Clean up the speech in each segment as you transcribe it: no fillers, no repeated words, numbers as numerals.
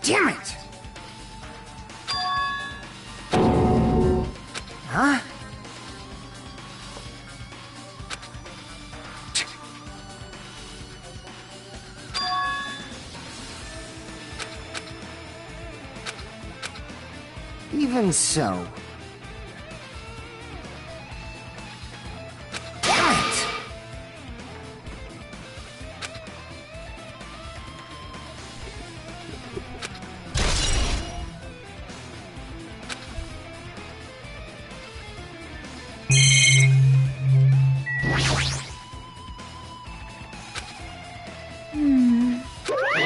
Damn it! Huh? Even so. Damn it!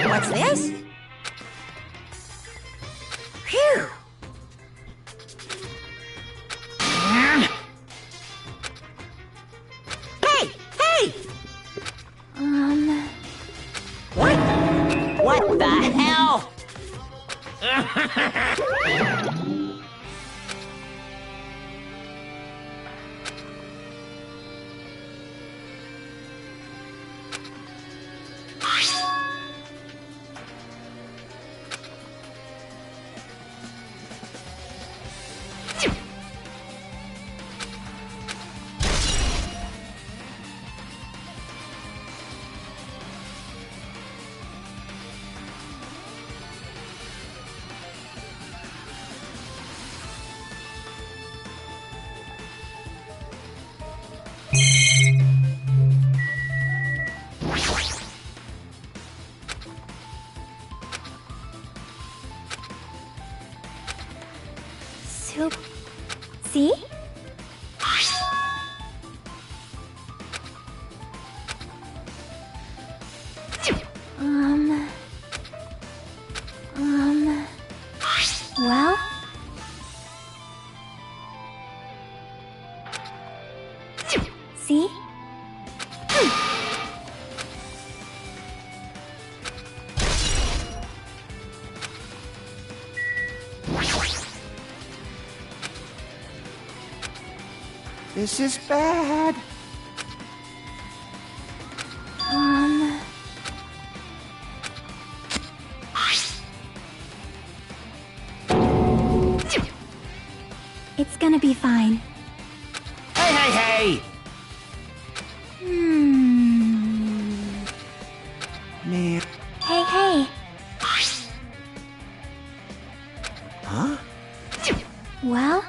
What's this? Phew! Hey! Hey! What? What the hell? Soup. See? Well? See? This is bad. It's gonna be fine. Hey, hey, hey! Man. Hey, hey. Huh? Well?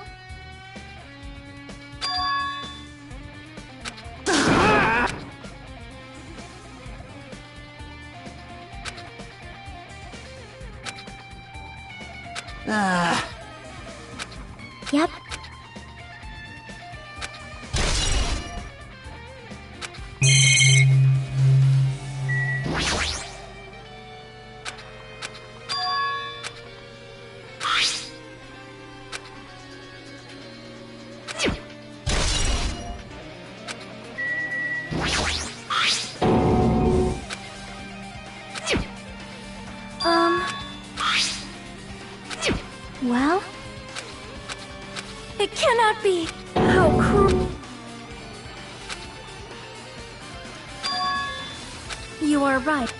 Yep. Well? It cannot be! How cruel! You are right.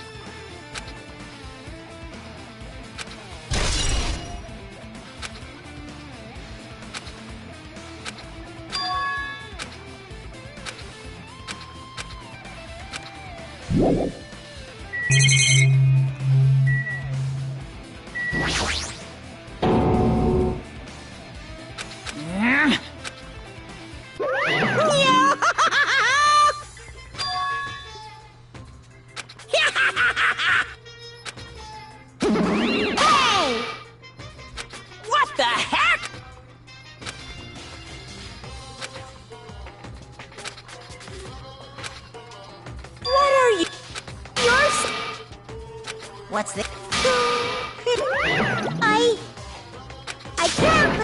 Hey! What the heck? What are you? Yours? What's this? I can't!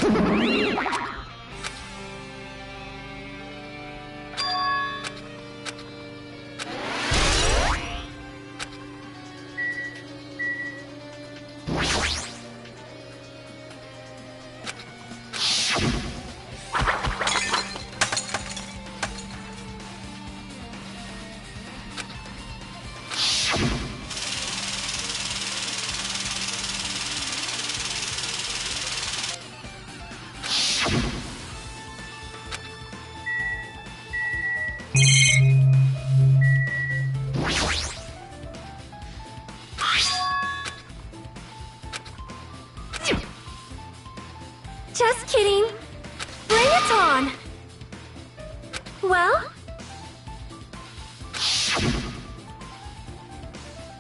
Just kidding. Bring it on. Well?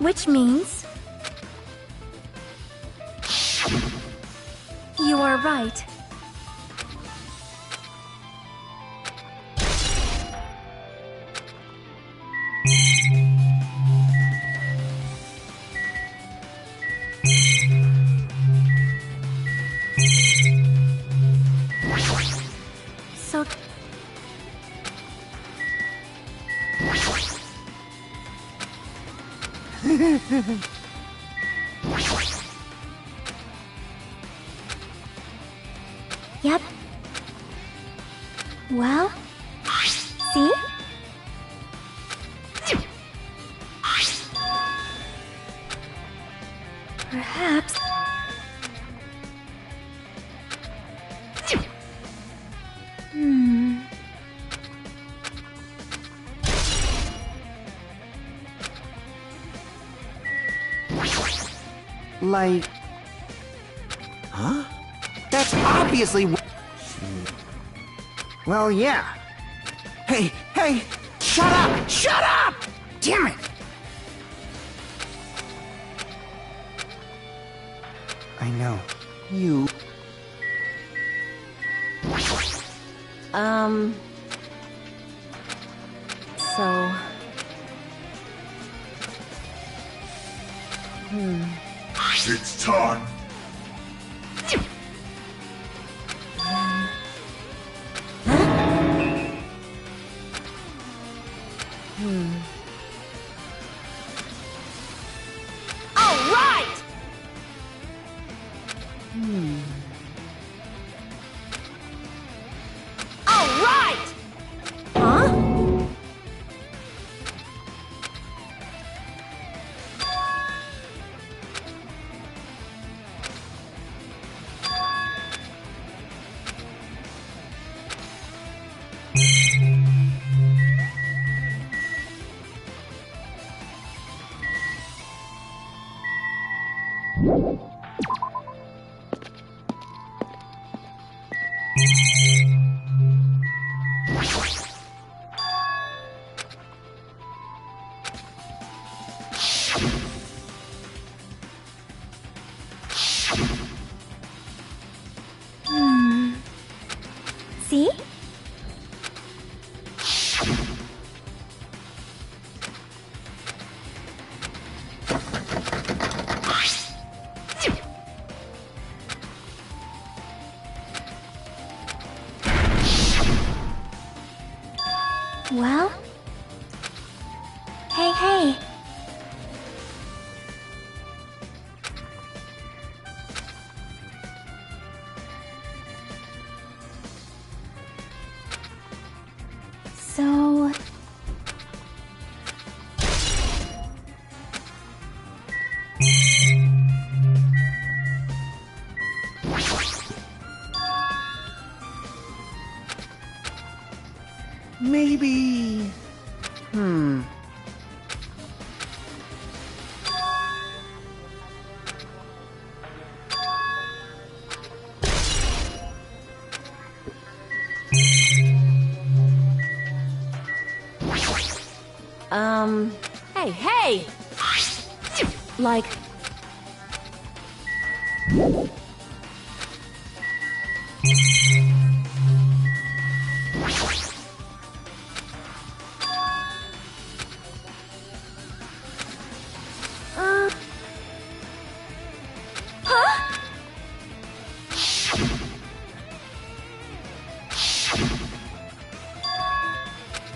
Which means... you are right. So... Yep. Well... See? Perhaps... Hmm... Like... Huh? That's obviously... Well, yeah. Hey, hey! Shut up! Shut up! Damn it! I know. You... So... It's time. All right! All right! Huh? See? Well? Hey, hey! So... Maybe... Hey, hey! like...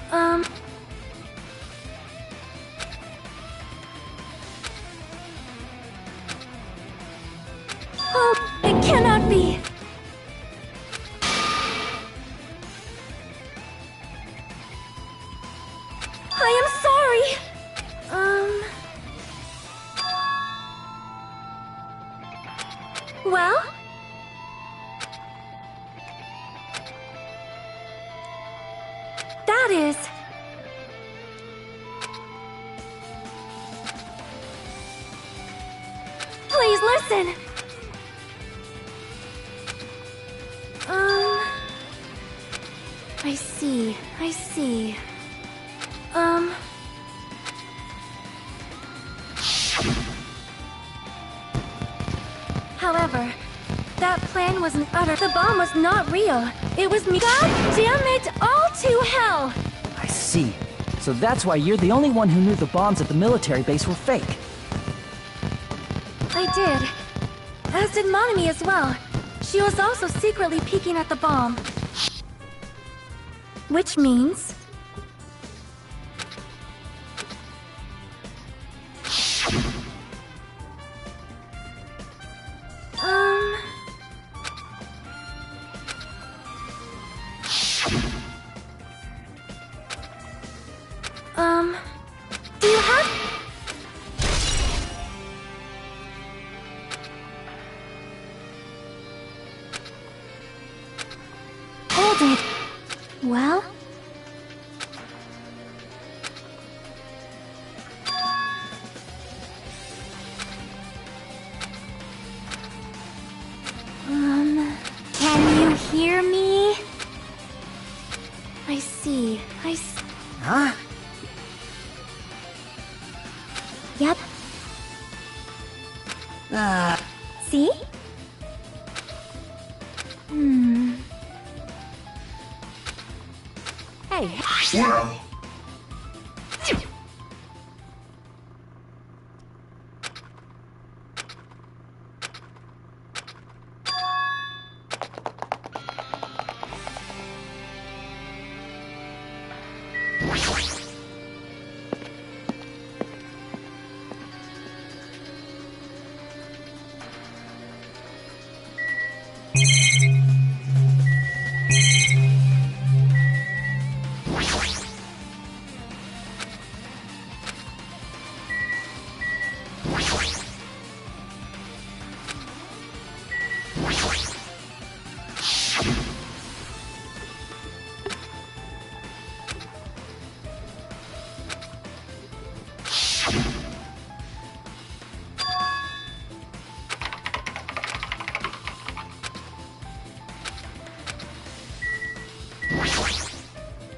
Huh? Oh, it cannot be! I am sorry! Well? That is... Please listen! I see, I see. However, that plan was an utter... The bomb was not real. It was me. God damn it, all to hell! I see. So that's why you're the only one who knew the bombs at the military base were fake. I did. As did Monami as well. She was also secretly peeking at the bomb. Which means... Do you have... Hold it. Well... Can you hear me? I see. Huh? Yep. See? Hey, Well,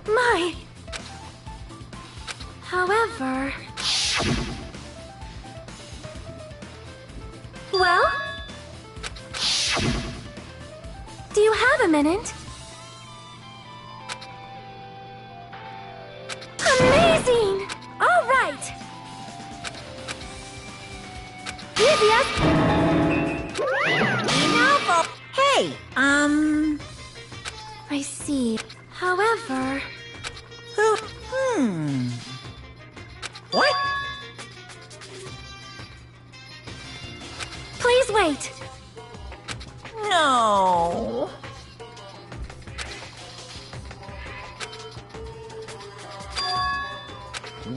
My... However... Well? Do you have a minute? Amazing! All right! Easy as... Enough! Hey, I see. However... What? Please wait. No.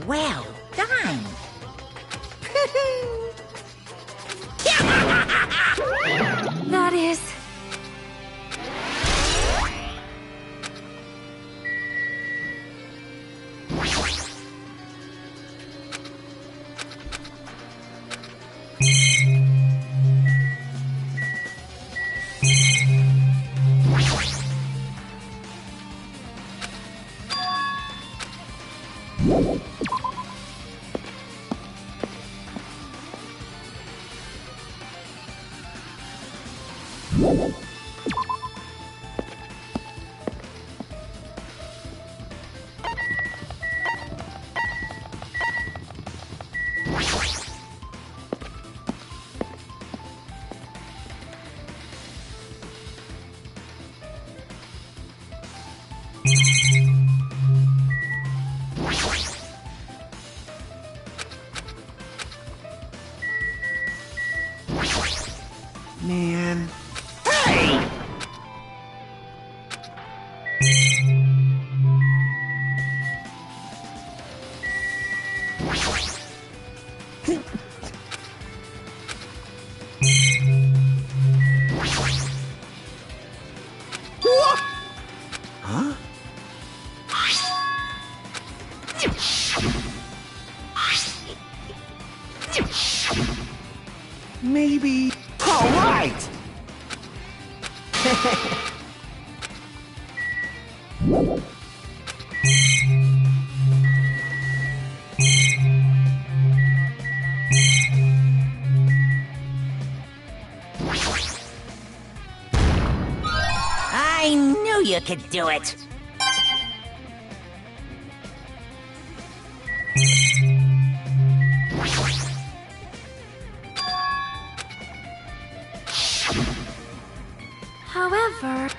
Well done. That is... Man. Hey! What? Huh? Maybe. All right. I knew you could do it. However...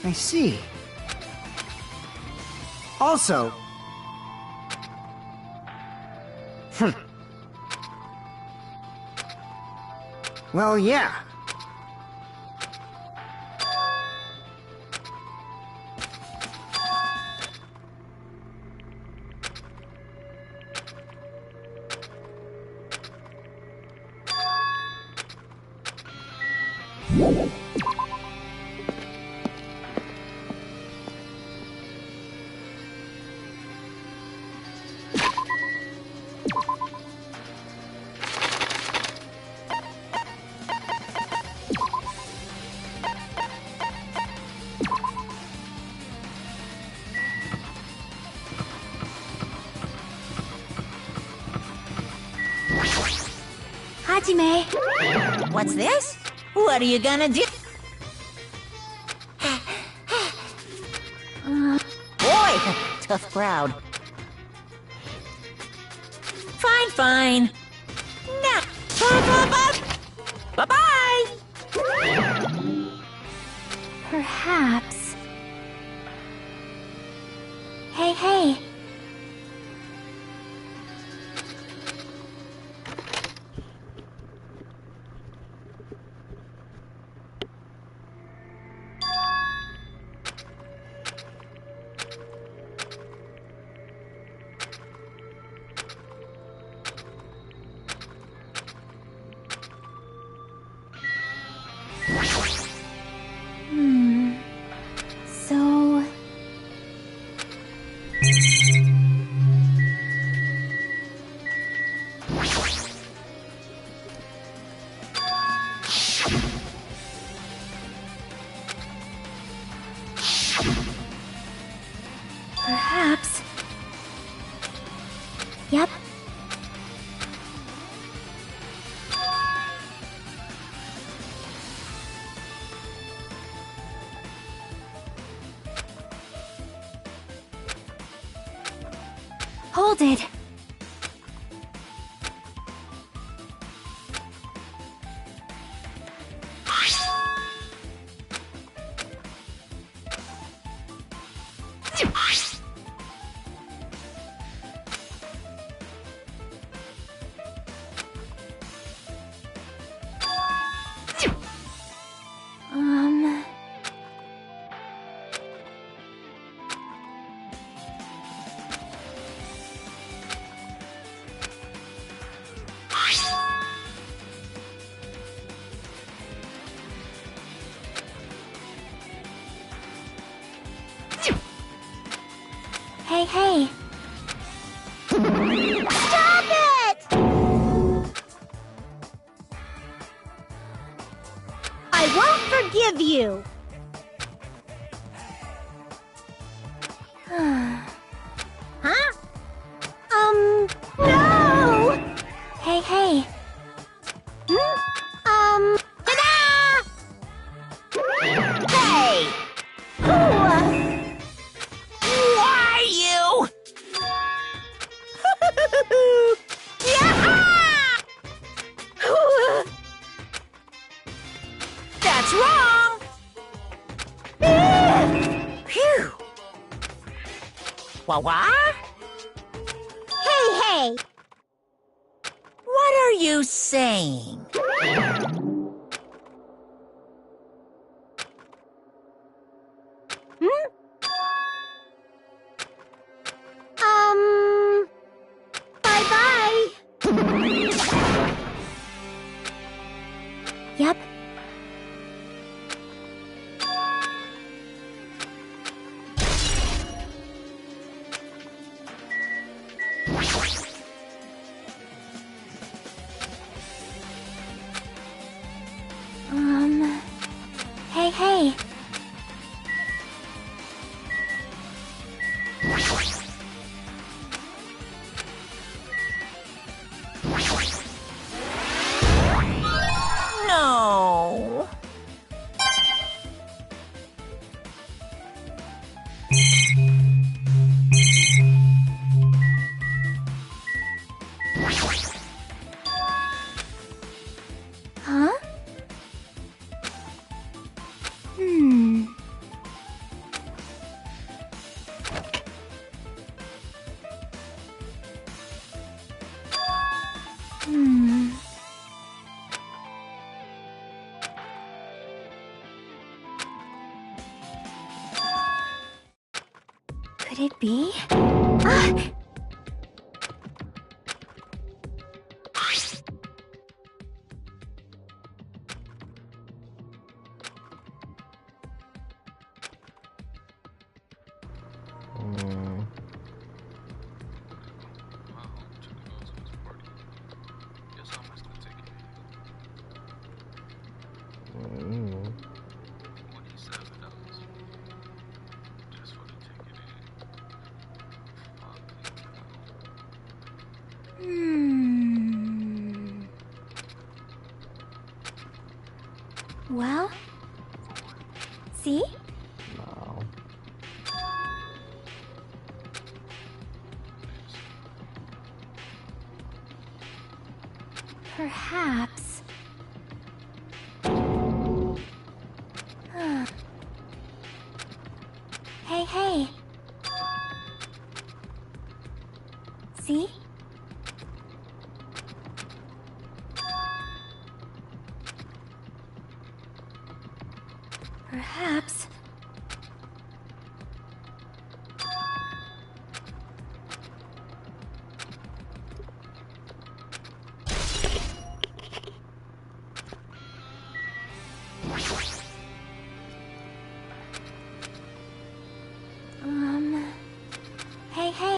I see. Also... Well, yeah. Hajime. What's this? What are you gonna do? Boy, tough crowd. Fine, fine. Now, bye-bye! Perhaps... Hey, hey. So... Perhaps... Yep. Hold it. Hey, hey. Stop it! I won't forgive you. Huh? No! Hey, hey. Ta-da! Hey! Why you? That's What's wrong? Phew! What? Hey! What are you saying? Bye-bye. Yep. Hey. No. Huh? Could it be? Ah! Well, see? No. Perhaps. Hey. See? Perhaps. Hey.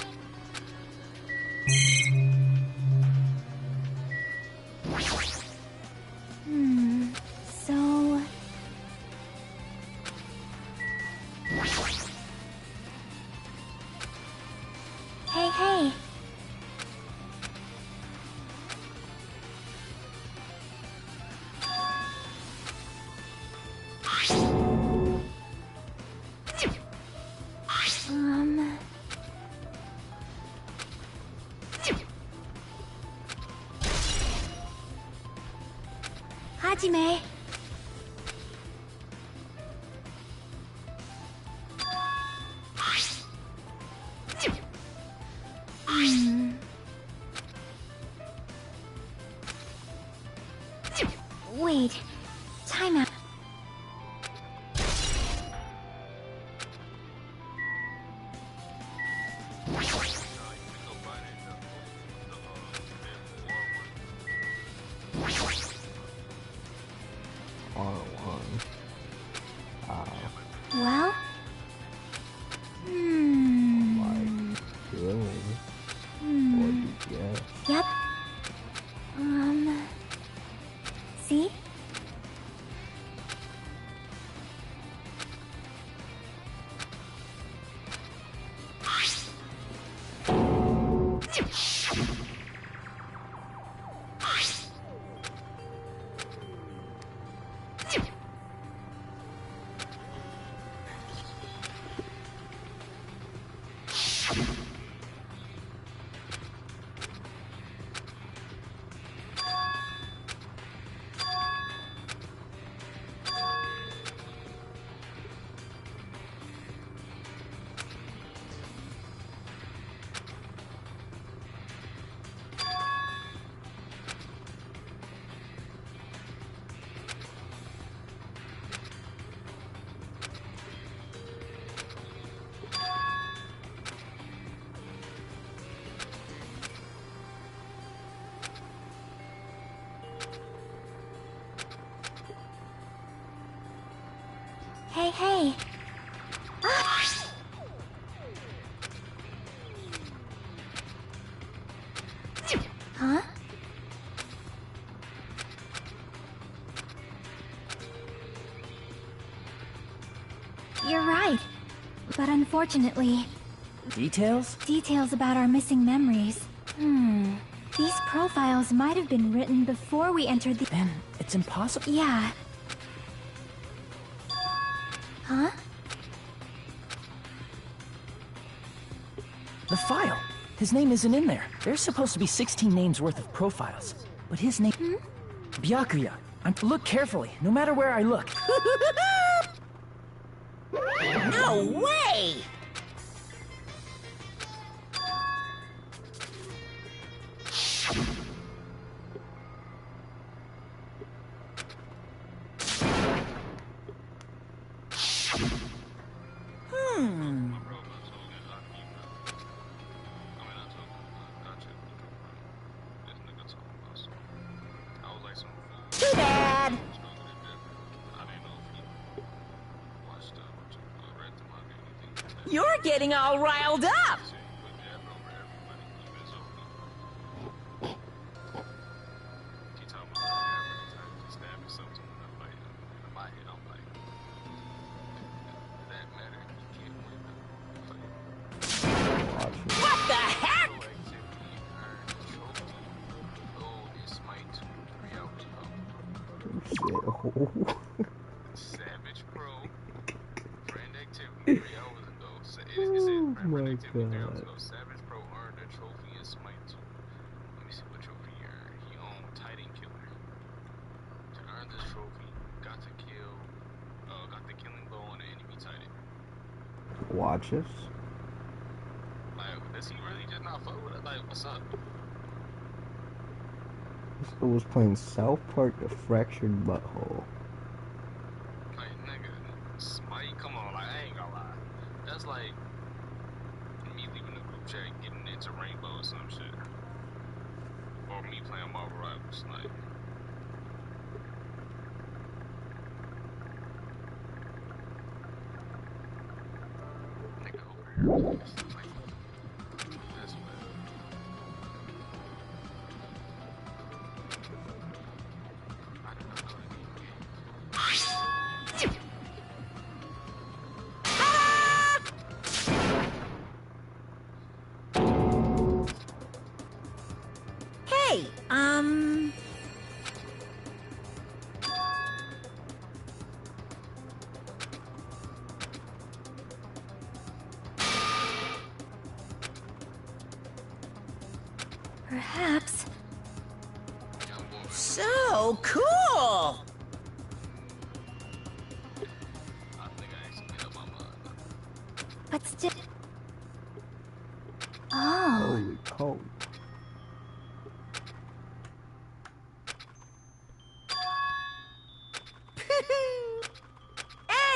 So... Hey. Hajime. Wait. Time out. R1. Well? Like, killing. What do you get? Yep. See? Hey, hey. Ah. Huh? You're right. But unfortunately, Details? details about our missing memories. These profiles might have been written before we entered the... Then it's impossible. Yeah. Huh? The file. His name isn't in there. There's supposed to be 16 names worth of profiles. But his name... Byakuya. Look carefully, no matter where I look. No way! Too bad. You're getting all riled up. What the heck? Savage Pro. Friend activity 3 hours ago. It said friend activity 3 hours ago. Savage Pro earned a trophy in Smite 2. Let me see what trophy he earned. He owned Titan Killer. To earn this trophy, got the killing blow on the enemy Titan. Watch us. Like, does he really just not fuck with it? Like, what's up? It was playing South Park: The Fractured Butthole. Like, nigga, Smite, come on, like, I ain't gonna lie. That's like me leaving the group chat and getting into Rainbow or some shit. Or me playing Marvel Rivals, like. Nigga over here, like, that's what. I did not know that game. Hey, Perhaps. so cool. I think I actually made up my mind. But still. Oh. Holy cow.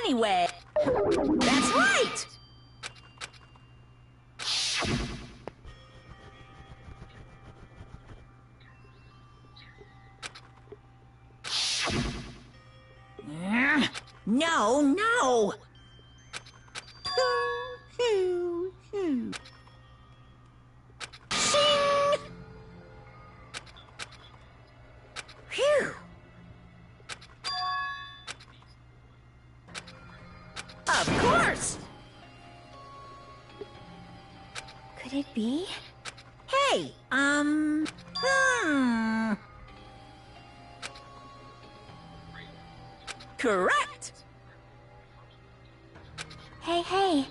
Anyway, that's right. No, no. Shing! Phew. Of course. Could it be? Hey, Correct. Hey, hey.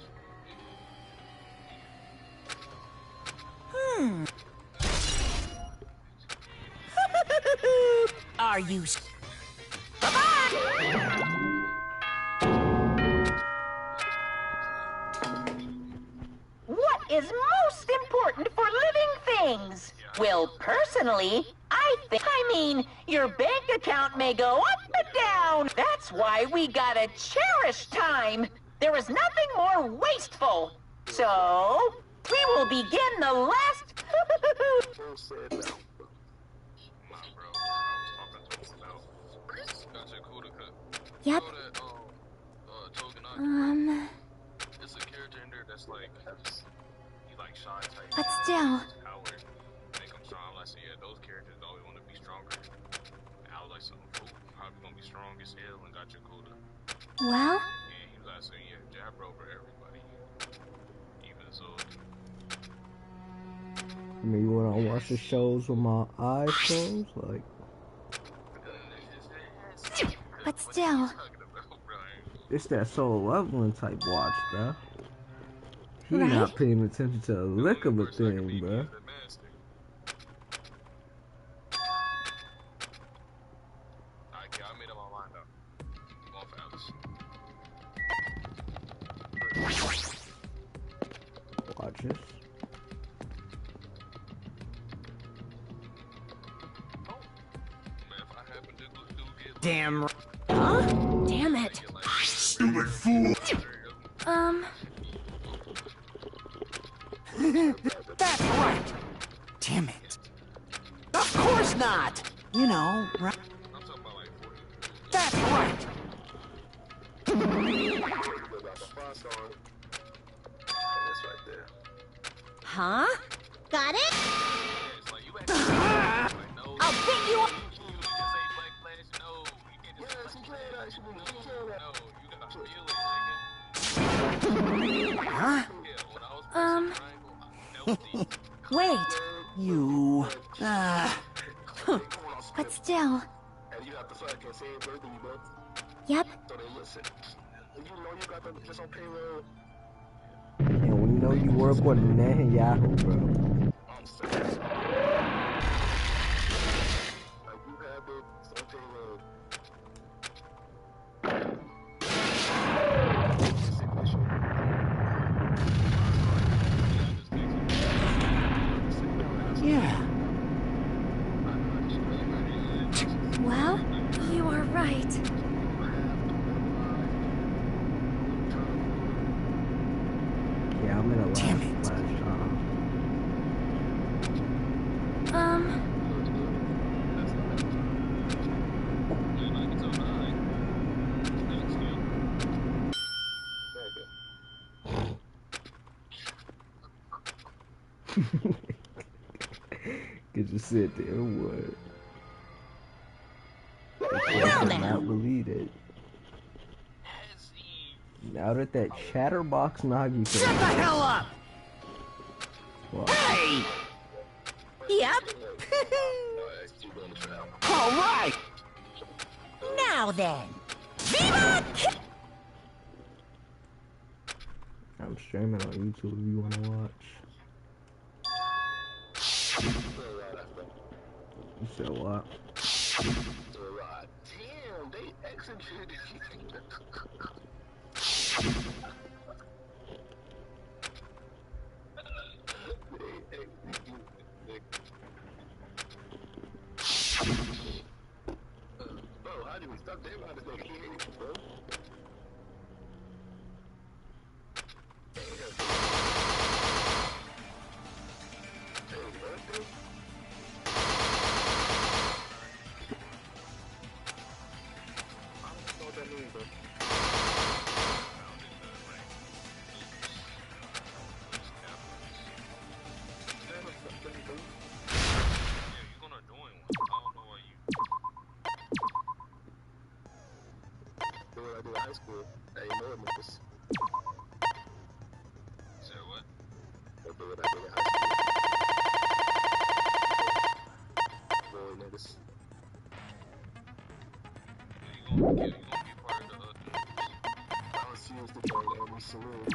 Are you? Bye-bye. What is most important for living things? Well, personally, I mean, your bank account may go up and down. That's why we gotta cherish time. There is nothing more wasteful. So, we will begin the last... Bro said that. Nah, bro. I was talking to him about. Gotcha, cool to cut. Yep. So that, But still, power, make them strong. Like, so yeah, those characters always want to be stronger. And I was like, so cool, probably gonna be strong as hell and got your quota. well, And he was like, so yeah, jabber over everybody, even Zod. Maybe when I watch the shows with my eyes closed, like. but still, It's that soul leveling type watch, bruh. He Right? not paying attention to a lick of a thing, bruh. I made up my mind though. Going for Alice. Watch this. Damn. Huh? Damn it. Stupid fool! That's right. Damn it. Of course not. You know, right? That's right. Huh? Got it? I'll pick you up. Huh? Wait. You. but still. Yep, And we know you work with Netanyahu, bro. Yeah. well, you are right. Yeah, I'm in a Damn last it. time. Could just sit there and what? I cannot believe it. Now that chatterbox Nagi Shut the hell up! Wow. Hey! Yep. All right. Now then. Viva! I'm streaming on YouTube if you want to watch. You said what? Damn, they executed Bro, how do we stop them out of there? Bro. High school, I ain't know it, niggas. Say what? What I did in high school. Boy, niggas. You gonna be part of the I was seriously trying to every saloon.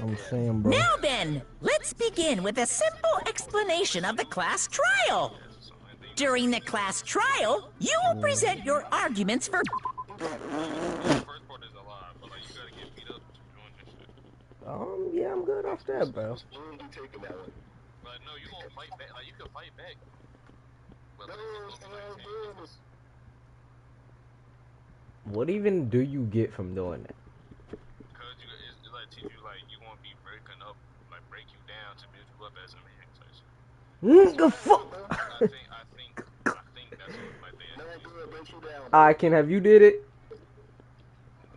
I'm saying, bro. Now then, let's begin with a simple explanation of the class trial. During the class trial, you will present your arguments for... Yeah, I'm good off that, bro. But no, you gonna fight back. Like, you can fight back. But What even do you get from doing that? because it's like teach you, like, you won't be breaking up, like, break you down to build you up as a man. The fuck? I think that's what, like, they I can have you did it?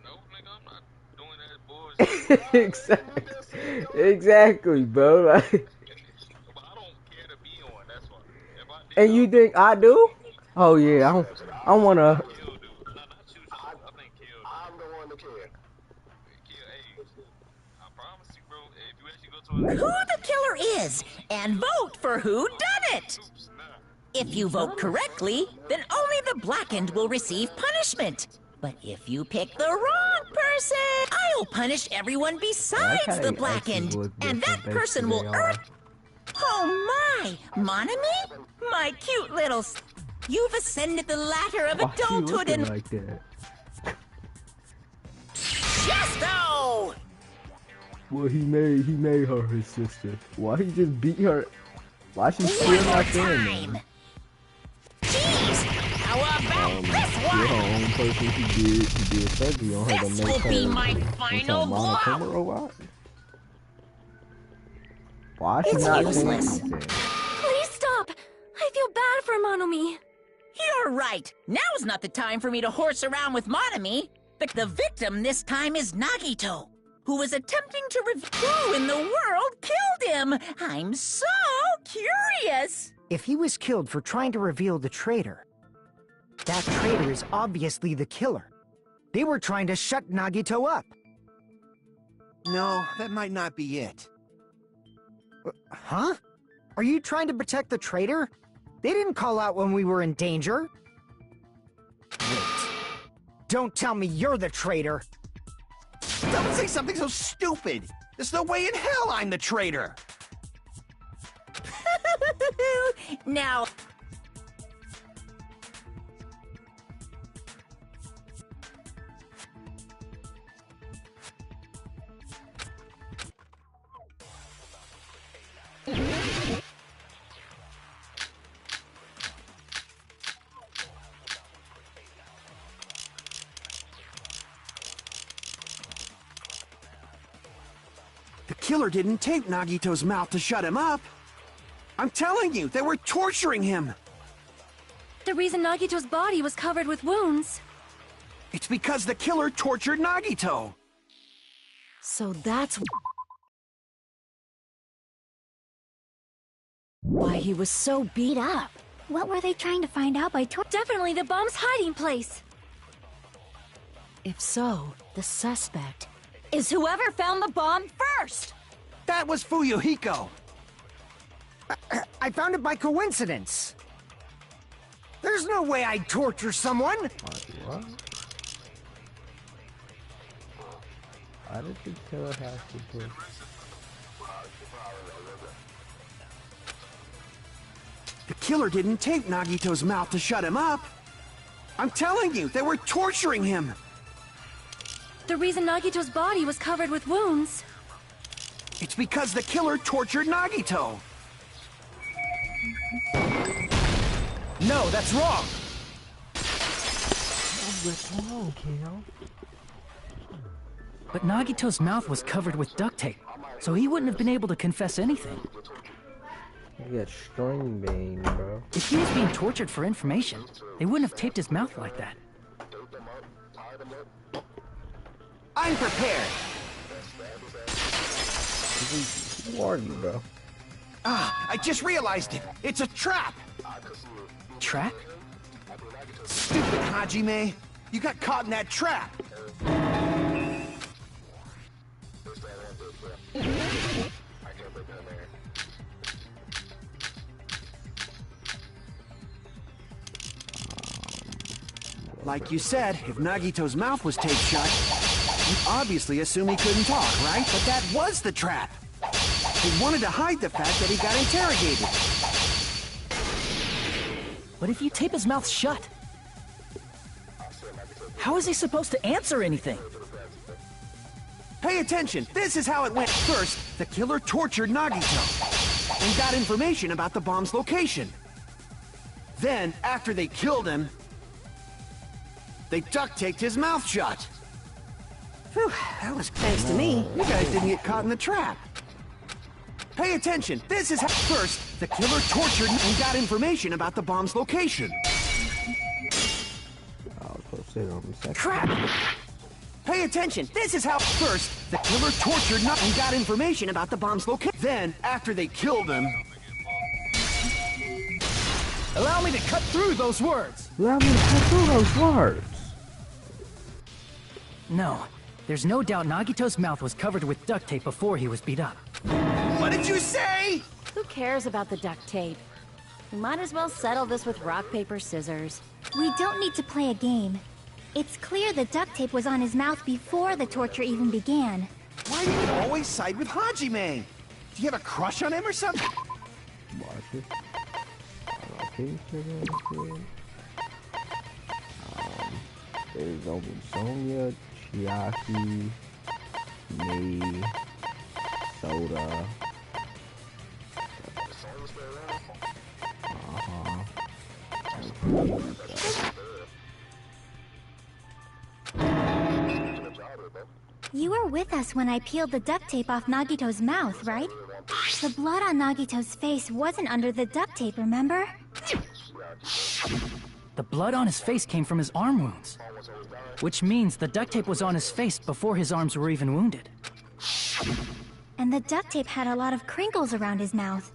No, nigga, I'm not doing that bullshit. exactly. Exactly, bro. Like, But I don't care to be on. That's why. If I did, and you think I do? Oh yeah, I wanna. Kill do. No, not you, Jones. I think Kill do. I'm the one to kill. Kill, hey, I promise you, bro. If you actually go to a Who the killer is, and vote for who done it. oops, nah. If you vote correctly, then only the blackened will receive punishment. But if you pick the wrong person, I'll punish everyone besides how the they blackened, actually look and that different person based will who they are. earn. Oh my, Monami? My cute little. You've ascended the ladder of Why she adulthood looking and. like that? Chesto! Well, he made her his sister. Why he just beat her? Why she still One more not there, time. man? Jeez, how about this You're her one? own person who did surgery on her to This make will her be my into final a monochrome blow. robot. Why is she It's not useless. saying anything? Please stop. I feel bad for Monomi. You're right. Now's not the time for me to horse around with Monami. The victim this time is Nagito, who was attempting to reveal who in the world killed him. I'm so curious. If he was killed for trying to reveal the traitor, that traitor is obviously the killer. They were trying to shut Nagito up. No, that might not be it. Huh? Are you trying to protect the traitor? They didn't call out when we were in danger. Wait. Don't tell me you're the traitor. Don't say something so stupid! There's no way in hell I'm the traitor! Now, The killer didn't tape Nagito's mouth to shut him up. I'm telling you, they were torturing him. The reason Nagito's body was covered with wounds. It's because the killer tortured Nagito. So that's why he was so beat up. What were they trying to find out by Definitely the bomb's hiding place. If so, the suspect is whoever found the bomb first. That was Fuyuhiko. I found it by coincidence. There's no way I'd torture someone. What? Why did the killer have to do? The killer didn't tape Nagito's mouth to shut him up. I'm telling you, they were torturing him. The reason Nagito's body was covered with wounds. It's because the killer tortured Nagito. No, that's wrong. What's wrong, Kale? But Nagito's mouth was covered with duct tape, so he wouldn't have been able to confess anything. You got string bean, bro. If he was being tortured for information, they wouldn't have taped his mouth like that. I'm prepared. Who are you, bro? Ah, I just realized it. It's a trap. Trap? Stupid Hajime. You got caught in that trap. Like you said, if Nagito's mouth was taped shut, you'd obviously assume he couldn't talk, right? But that was the trap. They wanted to hide the fact that he got interrogated. But if you tape his mouth shut, how is he supposed to answer anything? Pay attention. This is how it went. First, the killer tortured Nagito and got information about the bomb's location. Then, after they killed him, they duct-taped his mouth shut. Phew, that was thanks to me. You guys didn't get caught in the trap. Pay attention. This is how... First, the killer tortured and got information about the bomb's location. I was supposed to say it on the second. Crap! Pay attention, this is how... First, the killer tortured Nugget and got information about the bomb's location. Then, after they killed him... Allow me to cut through those words! Allow me to cut through those words. No, there's no doubt Nagito's mouth was covered with duct tape before he was beat up. What did you say? Who cares about the duct tape? We might as well settle this with rock, paper, scissors. We don't need to play a game. It's clear the duct tape was on his mouth before the torture even began. Why do you always side with Hajime? Do you have a crush on him or something? Watch it. Okay, there's over Sonia, Chiaki, me, Soda. You were with us when I peeled the duct tape off Nagito's mouth, right? The blood on Nagito's face wasn't under the duct tape, remember? The blood on his face came from his arm wounds. Which means the duct tape was on his face before his arms were even wounded. And the duct tape had a lot of crinkles around his mouth.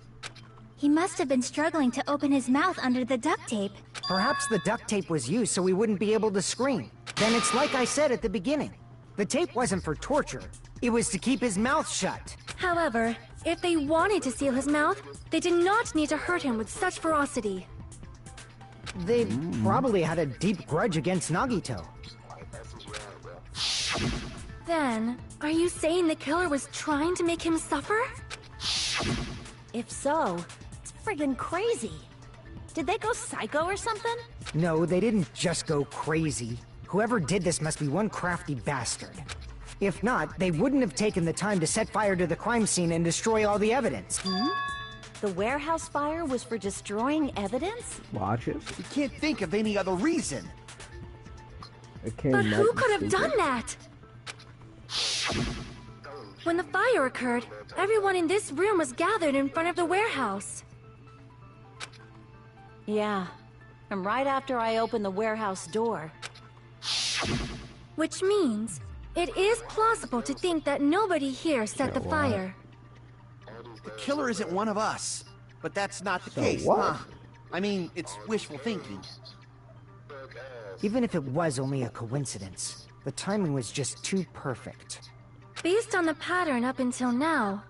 He must have been struggling to open his mouth under the duct tape. Perhaps the duct tape was used so we wouldn't be able to scream. Then it's like I said at the beginning. The tape wasn't for torture. It was to keep his mouth shut. However, if they wanted to seal his mouth, they did not need to hurt him with such ferocity. They probably had a deep grudge against Nagito. Then, are you saying the killer was trying to make him suffer? If so, it's friggin' crazy. Did they go psycho or something? No, they didn't just go crazy. Whoever did this must be one crafty bastard. If not, they wouldn't have taken the time to set fire to the crime scene and destroy all the evidence. The warehouse fire was for destroying evidence? Watch it. You can't think of any other reason. But who could have done that? When the fire occurred, everyone in this room was gathered in front of the warehouse. Yeah, and right after I opened the warehouse door. Which means, it is plausible to think that nobody here set the fire. The killer isn't one of us. But that's not the So case, what? huh? I mean, it's wishful thinking. Even if it was only a coincidence, the timing was just too perfect. Based on the pattern up until now,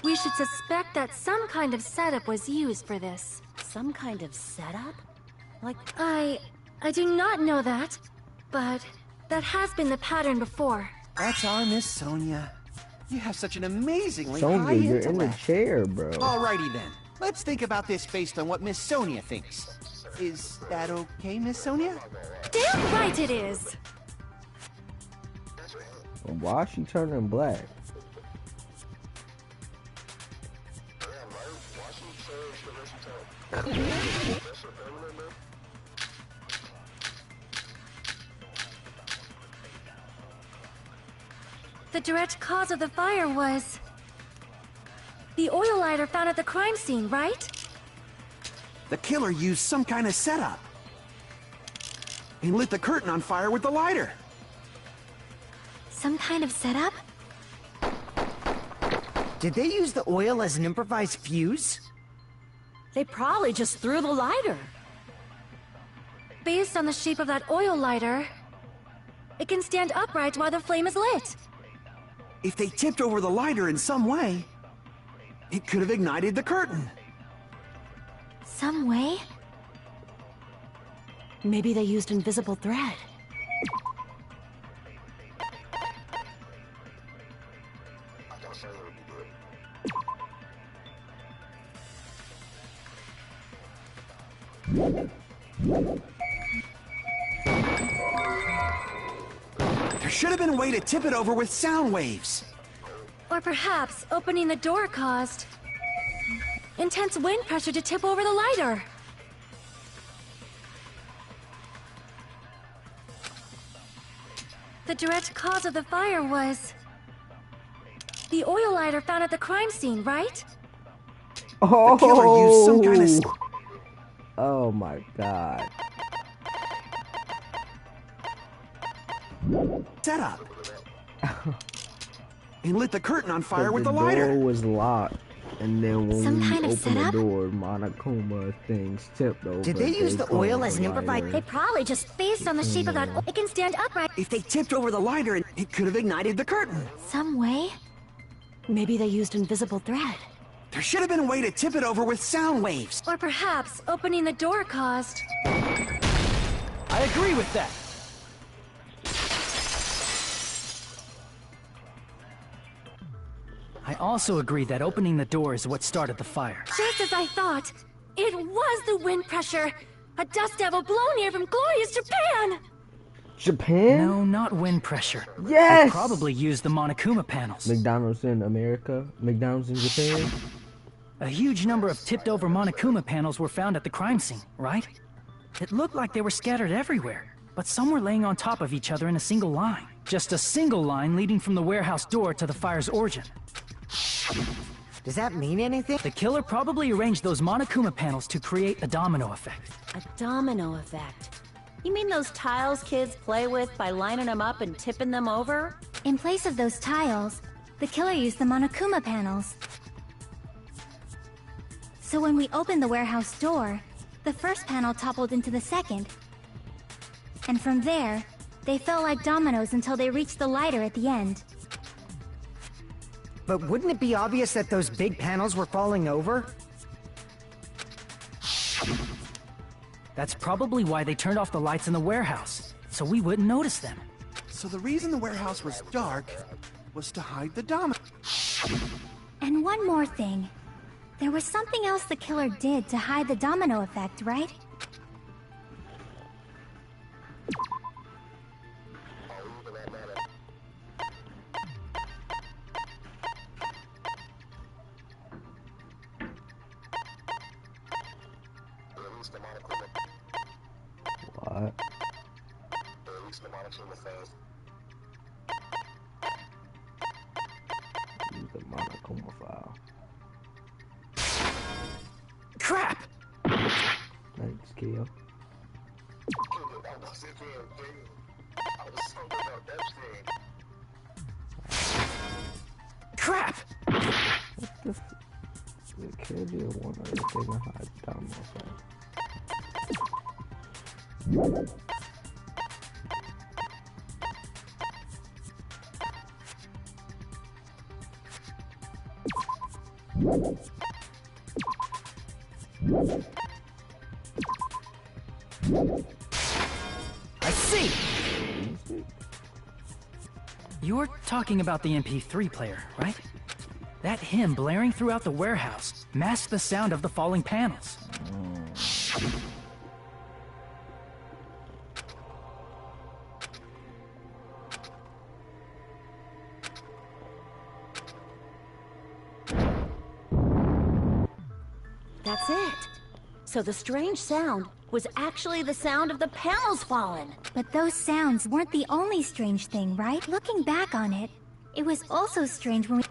we should suspect that some kind of setup was used for this. Some kind of setup? Like... I do not know that, but that has been the pattern before. That's our Miss Sonia. You have such an amazingly Sonia, high you're in the intellect. chair, bro. Alrighty then. Let's think about this based on what Miss Sonia thinks. Is that okay, Miss Sonia? Damn right it is! Why is she turning black? The direct cause of the fire was... the oil lighter found at the crime scene, right? The killer used some kind of setup. He lit the curtain on fire with the lighter. Some kind of setup? Did they use the oil as an improvised fuse? They probably just threw the lighter. Based on the shape of that oil lighter, it can stand upright while the flame is lit. If they tipped over the lighter in some way, it could have ignited the curtain. Some way? Maybe they used invisible thread. There should have been a way to tip it over with sound waves. Or perhaps opening the door caused intense wind pressure to tip over the lighter. The direct cause of the fire was the oil lighter found at the crime scene, right? Oh, The killer used some kind of... Oh my god. setup. And lit the curtain on fire with the The lighter. door was locked, and then when Some we kind of opened the setup? door, Monokuma things tipped over. Did they use the oil as an improvised? They probably just based on the shape of that. It can stand upright. If they tipped over the lighter, it could have ignited the curtain. Some way. Maybe they used invisible thread. There should have been a way to tip it over with sound waves. Or perhaps opening the door caused. I agree with that. I also agree that opening the door is what started the fire. Just as I thought. It was the wind pressure. A dust devil blown here from glorious Japan. Japan? No, not wind pressure. Yes! They probably used the Monokuma panels. McDonald's in America? McDonald's in Japan? A huge number of tipped-over Monokuma panels were found at the crime scene, right? It looked like they were scattered everywhere, but some were laying on top of each other in a single line. Just a single line leading from the warehouse door to the fire's origin. Does that mean anything? The killer probably arranged those Monokuma panels to create a domino effect. A domino effect. You mean those tiles kids play with by lining them up and tipping them over? In place of those tiles, the killer used the Monokuma panels. So when we opened the warehouse door, the first panel toppled into the second. And from there, they fell like dominoes until they reached the lighter at the end. But wouldn't it be obvious that those big panels were falling over? That's probably why they turned off the lights in the warehouse, so we wouldn't notice them. So the reason the warehouse was dark was to hide the domino. And one more thing. There was something else the killer did to hide the domino effect, right? What? Use the Monokuma file. Crap! Thanks, Keo. Crap! The kid did one other thing to hide the domino effect. I see! You're talking about the MP3 player, right? That hymn blaring throughout the warehouse masked the sound of the falling panels. That's it. So the strange sound was actually the sound of the panels falling. But those sounds weren't the only strange thing, right? Looking back on it, it was also strange when we...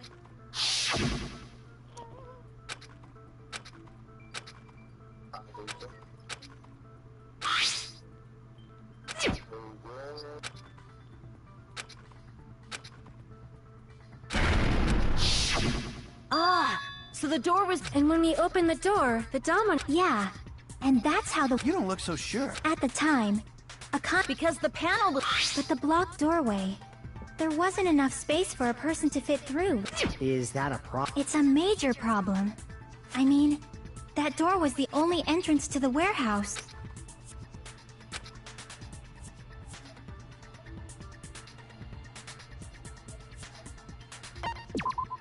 Ah, so the door was... And when we opened the door, the domino... Yeah, and that's how the... You don't look so sure. At the time, Because the panel was... But the blocked doorway, there wasn't enough space for a person to fit through. Is that a problem? It's a major problem. I mean, that door was the only entrance to the warehouse.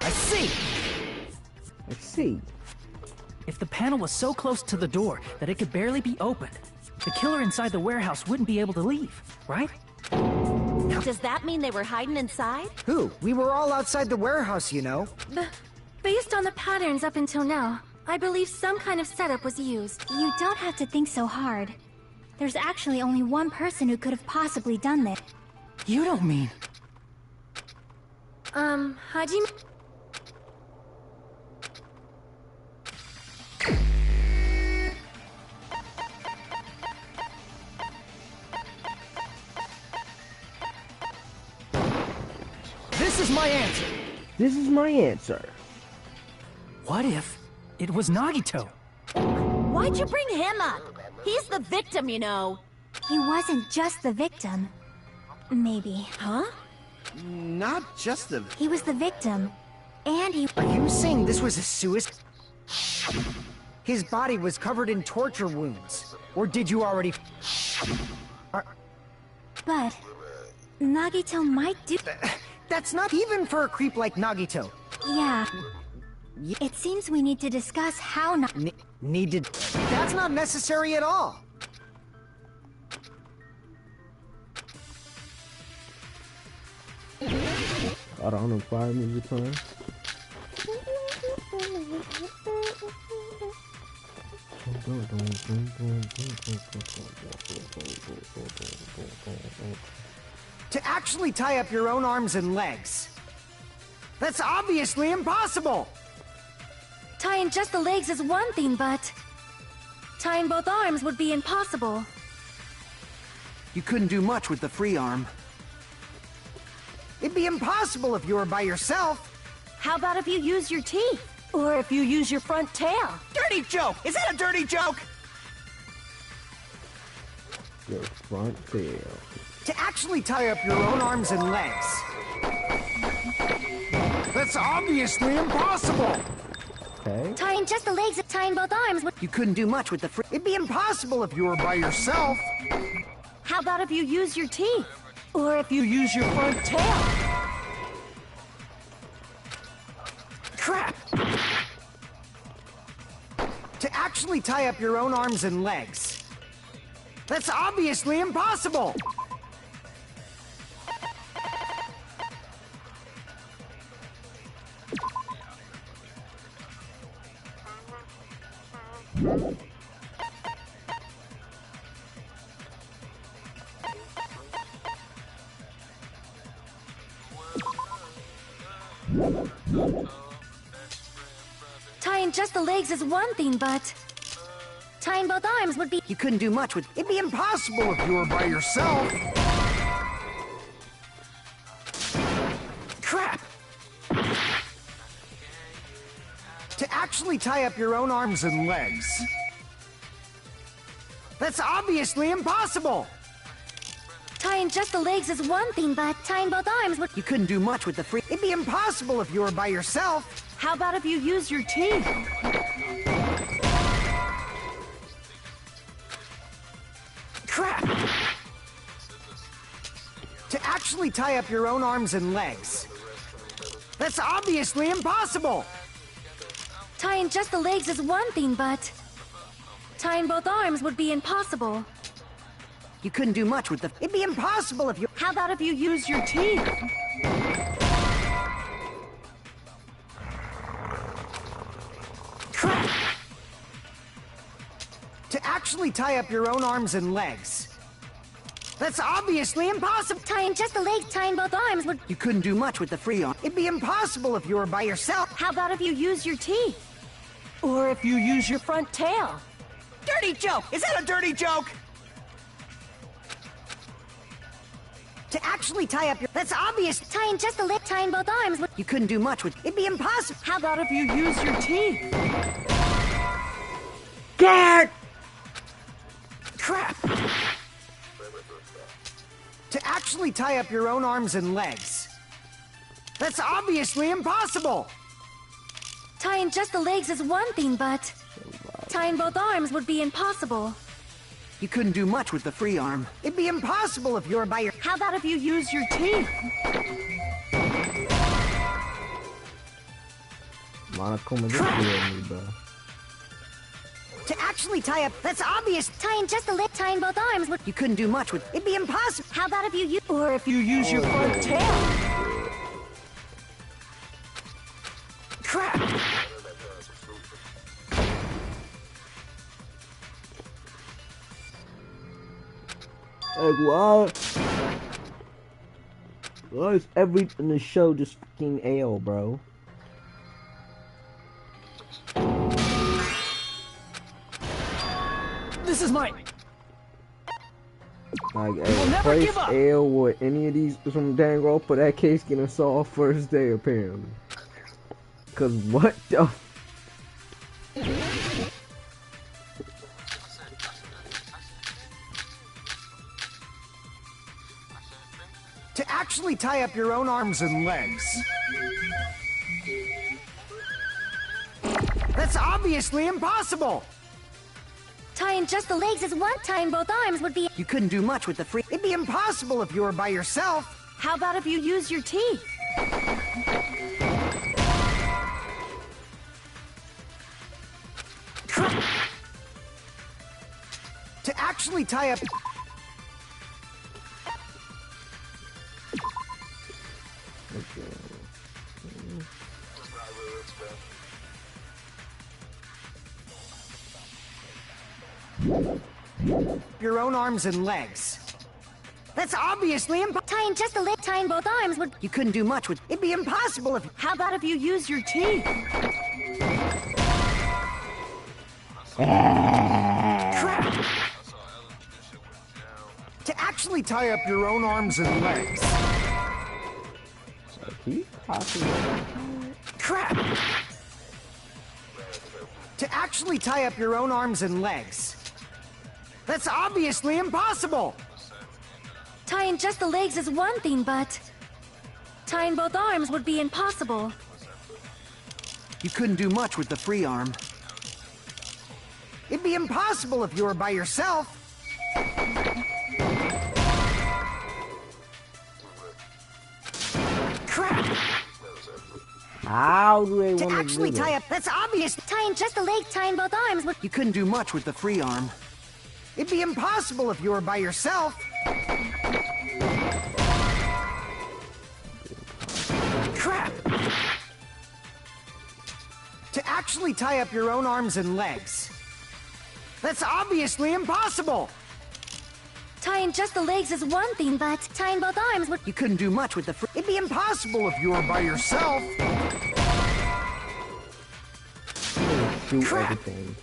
I see! I see. If the panel was so close to the door that it could barely be opened, the killer inside the warehouse wouldn't be able to leave, right? Does that mean they were hiding inside? Who? We were all outside the warehouse, you know. Based on the patterns up until now, I believe some kind of setup was used. You don't have to think so hard. There's actually only one person who could have possibly done this. You don't mean... Hajime... This is my answer. This is my answer. What if it was Nagito? Why'd you bring him up? He's the victim, you know. He wasn't just the victim. Maybe. Huh? Not just the... He was the victim. And he... Are you saying this was a suicide? His body was covered in torture wounds. Or did you already... But... Nagito might do... That's not even for a creep like Nagito. Yeah. It seems we need to discuss how Needed... That's not necessary at all. I don't know, fire music time. To actually tie up your own arms and legs. That's obviously impossible! Tying just the legs is one thing, but... tying both arms would be impossible. You couldn't do much with the free arm. It'd be impossible if you were by yourself. How about if you use your teeth? Or if you use your front tail? Dirty joke! Is that a dirty joke? Your front tail. To actually tie up your own arms and legs. That's obviously impossible! Okay. Tying just the legs, tying both arms would... You couldn't do much with the free... It'd be impossible if you were by yourself. How about if you use your teeth? Or if you use your front tail? Crap! To actually tie up your own arms and legs. That's obviously impossible! Tying just the legs is one thing, but... tying both arms would be... You couldn't do much with... It'd be impossible if you were by yourself. Crap! To actually tie up your own arms and legs. That's obviously impossible! Tying just the legs is one thing, but tying both arms would... You couldn't do much with the free... It'd be impossible if you were by yourself. How about if you use your teeth? Crap! To actually tie up your own arms and legs. That's obviously impossible! Tying just the legs is one thing, but... tying both arms would be impossible. You couldn't do much with the... It'd be impossible if you... How about if you use your teeth? Crap! To actually tie up your own arms and legs. That's obviously impossible! Tying just the legs, tying both arms would... You couldn't do much with the free arm. It'd be impossible if you were by yourself. How about if you use your teeth? Or if you use your front tail? Dirty joke! Is that a dirty joke? To actually tie up your... That's obvious! Tying just the leg, tying both arms would... You couldn't do much with... It'd be impossible! How about if you use your teeth? God! Crap! To actually tie up your own arms and legs. That's obviously impossible! Tying just the legs is one thing, but... tying both arms would be impossible. You couldn't do much with the free arm. It'd be impossible if you were by your... How about if you use your teeth? Monokuma, this is me, bro. To actually tie up... That's obvious! Tying just the leg, tying both arms would... You couldn't do much with... It'd be impossible! How about if you use... Or if you use your front tail? Crap! Like, what? Why is everything in the show just fucking ale, bro? This is my... Like, will hey, never place give up. L or any of these from Danganronpa, that case getting solved first day apparently. Cause what the? To actually tie up your own arms and legs. That's obviously impossible! Tying just the legs is one, tying both arms would be... You couldn't do much with the free... It'd be impossible if you were by yourself. How about if you use your teeth? To actually tie up... your own arms and legs. That's obviously Tying just the leg, tying both arms would... You couldn't do much with... It'd be impossible if... How about if you use your teeth? Crap! To actually tie up your own arms and legs. Crap! To actually tie up your own arms and legs. That's obviously impossible! Tying just the legs is one thing, but... tying both arms would be impossible. You couldn't do much with the free arm. It'd be impossible if you were by yourself. Crap! How do they To want to actually do tie that? up... That's obvious! Tying just the leg, tying both arms would... You couldn't do much with the free arm. It'd be impossible if you were by yourself. Crap! To actually tie up your own arms and legs. That's obviously impossible! Tying just the legs is one thing, but... Tying both arms would... You couldn't do much with the free... It'd be impossible if you were by yourself. Shoot Crap. everything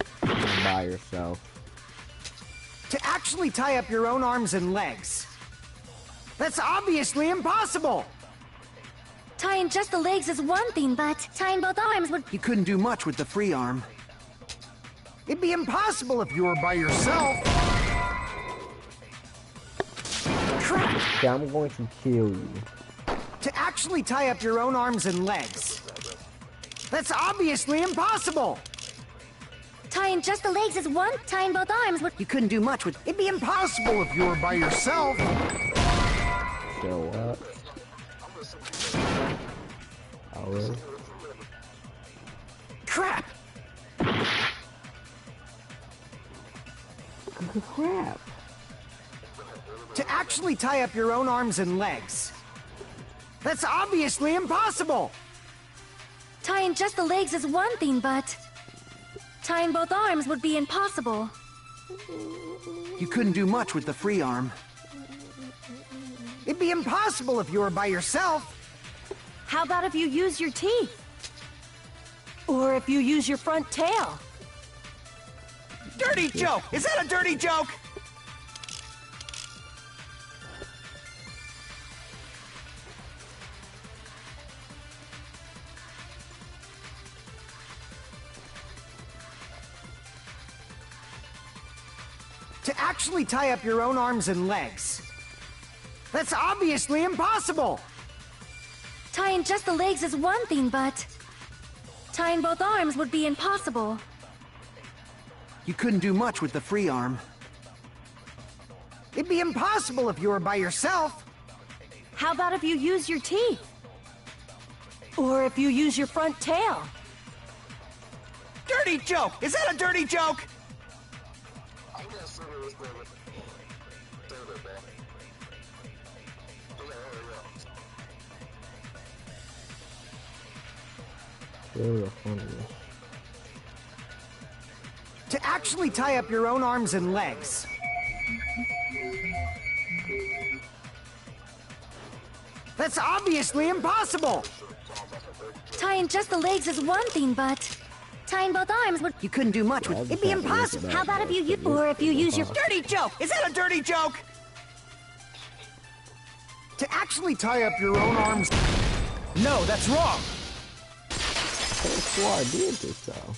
by yourself. To actually tie up your own arms and legs. That's obviously impossible! Tying just the legs is one thing, but... Tying both arms would... You couldn't do much with the free arm. It'd be impossible if you were by yourself. Crap! Okay, I'm going to kill you. To actually tie up your own arms and legs. That's obviously impossible! Tying just the legs is one, tying both arms would... You couldn't do much with... It'd be impossible if you were by yourself. So what? Oh, really? Crap! Crap. To actually tie up your own arms and legs. That's obviously impossible! Tying just the legs is one thing, but... tying both arms would be impossible. You couldn't do much with the free arm. It'd be impossible if you were by yourself. How about if you use your teeth? Or if you use your front tail? Dirty joke! Is that a dirty joke? To actually tie up your own arms and legs. That's obviously impossible! Tying just the legs is one thing, but... tying both arms would be impossible. You couldn't do much with the free arm. It'd be impossible if you were by yourself. How about if you use your teeth? Or if you use your front tail? Dirty joke! Is that a dirty joke? To actually tie up your own arms and legs. That's obviously impossible! Tying just the legs is one thing, but... Tying both arms would... You couldn't do much with... It'd be impossible. How about if you use... Or if you use your... Dirty joke! Is that a dirty joke? To actually tie up your own arms... No, that's wrong! That's why I did this, though.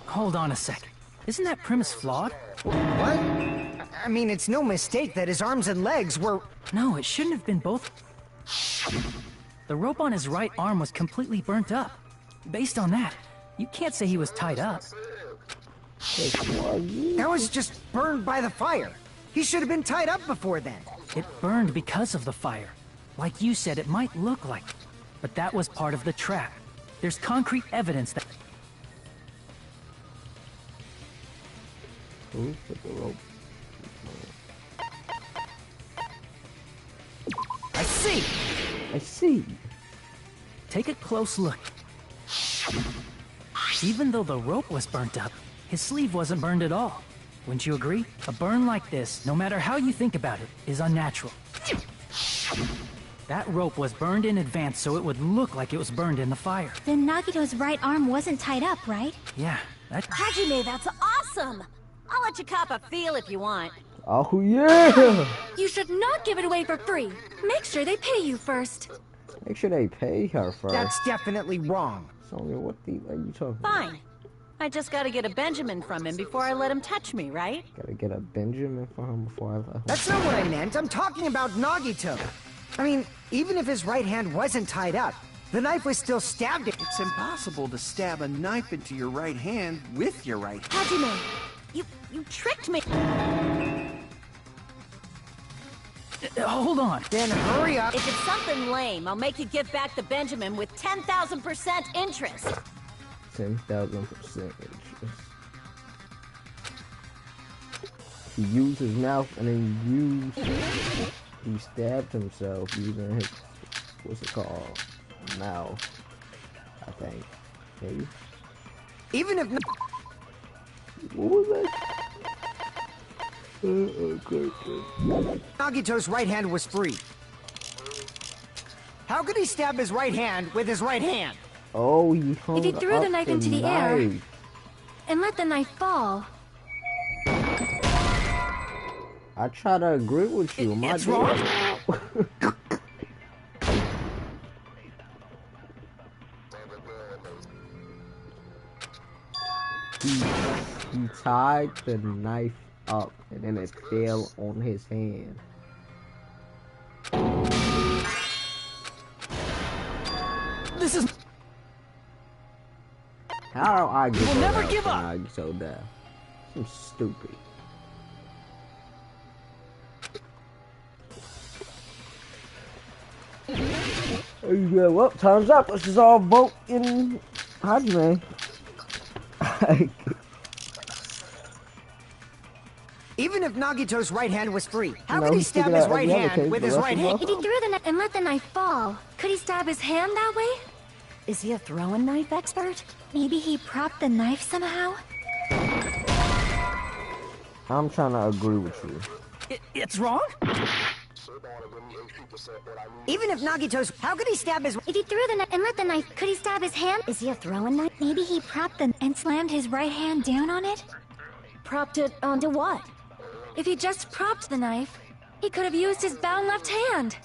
Hold on a sec. Isn't that premise flawed? What? I mean, it's no mistake that his arms and legs were... No, it shouldn't have been both. The rope on his right arm was completely burnt up. Based on that, you can't say he was tied up. That was just burned by the fire. He should have been tied up before then. It burned because of the fire. Like you said, it might look like it, but that was part of the trap. There's concrete evidence that... Who put the rope? I see! I see. Take a close look. Even though the rope was burnt up, his sleeve wasn't burned at all. Wouldn't you agree? A burn like this, no matter how you think about it, is unnatural. That rope was burned in advance so it would look like it was burned in the fire. Then Nagito's right arm wasn't tied up, right? Yeah, that... Hajime, that's awesome! I'll let you cop a feel if you want. Oh, yeah! You should not give it away for free. Make sure they pay you first. Make sure they pay her first. That's definitely wrong. Sonya, what the are you talking about? Fine. I just gotta get a Benjamin from him before I let him touch me, right? Gotta get a Benjamin for him before I let him. That's not what I meant. I'm talking about Nagito. I mean, even if his right hand wasn't tied up, the knife was still stabbed. It's impossible to stab a knife into your right hand with your right hand. Hajime, you tricked me. Hold on. Then hurry up. If it's something lame, I'll make you give back the Benjamin with 10,000% interest. 10,000% interest. He used his mouth and then he stabbed himself using his, what's it called? Mouth, I think. Maybe? Even if... What was that? Nagito's right hand was free. How could he stab his right hand with his right hand? Oh, he hung If he threw the knife into the air knife. and let the knife fall. I try to agree with you. It's wrong. He tied the knife up and then it fell on his hand. This is... How do I get We'll never give up. I so down. I'm stupid. Yeah, well, time's up. Let's just all vote in Hajime. Even if Nagito's right hand was free, how No, could he he stab figured his out right the other hand case, with the his rest right of hand? If he threw the knife and let the knife fall, could he stab his hand that way? Is he a throwing knife expert? Maybe he propped the knife somehow? I'm trying to agree with you. It's wrong? Even if Nagito's... How could he stab his... If he threw the knife and let the knife, could he stab his hand? Is he a throwing knife? Maybe he propped the and slammed his right hand down on it? Propped it onto what? If he just propped the knife, he could have used his bound left hand.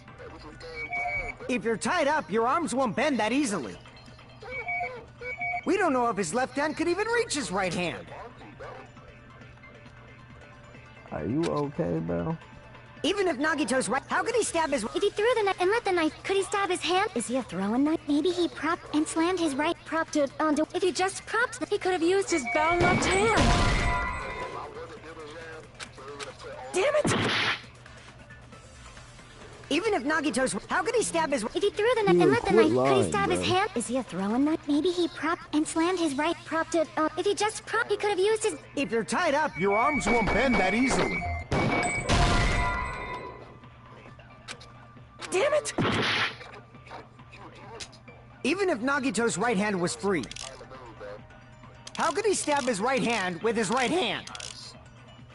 If you're tied up, your arms won't bend that easily. We don't know if his left hand could even reach his right hand. Are you okay, bro? Even if Nagito's right... How could he stab his... If he threw the knife and let the knife, could he stab his hand? Is he a throwing knife? Maybe he propped and slammed his right... Propped it onto... If he just propped the... He could have used his bound left hand. Damn it! Even if Nagito's... How could he stab his... If he threw the knife and let the knife, could he stab his bro. hand? Is he a throwing knife? Maybe he propped and slammed his right... Propped it on... If he just propped, he could have used his... If you're tied up, your arms won't bend that easily. Damn it! Even if Nagito's right hand was free, how could he stab his right hand with his right hand?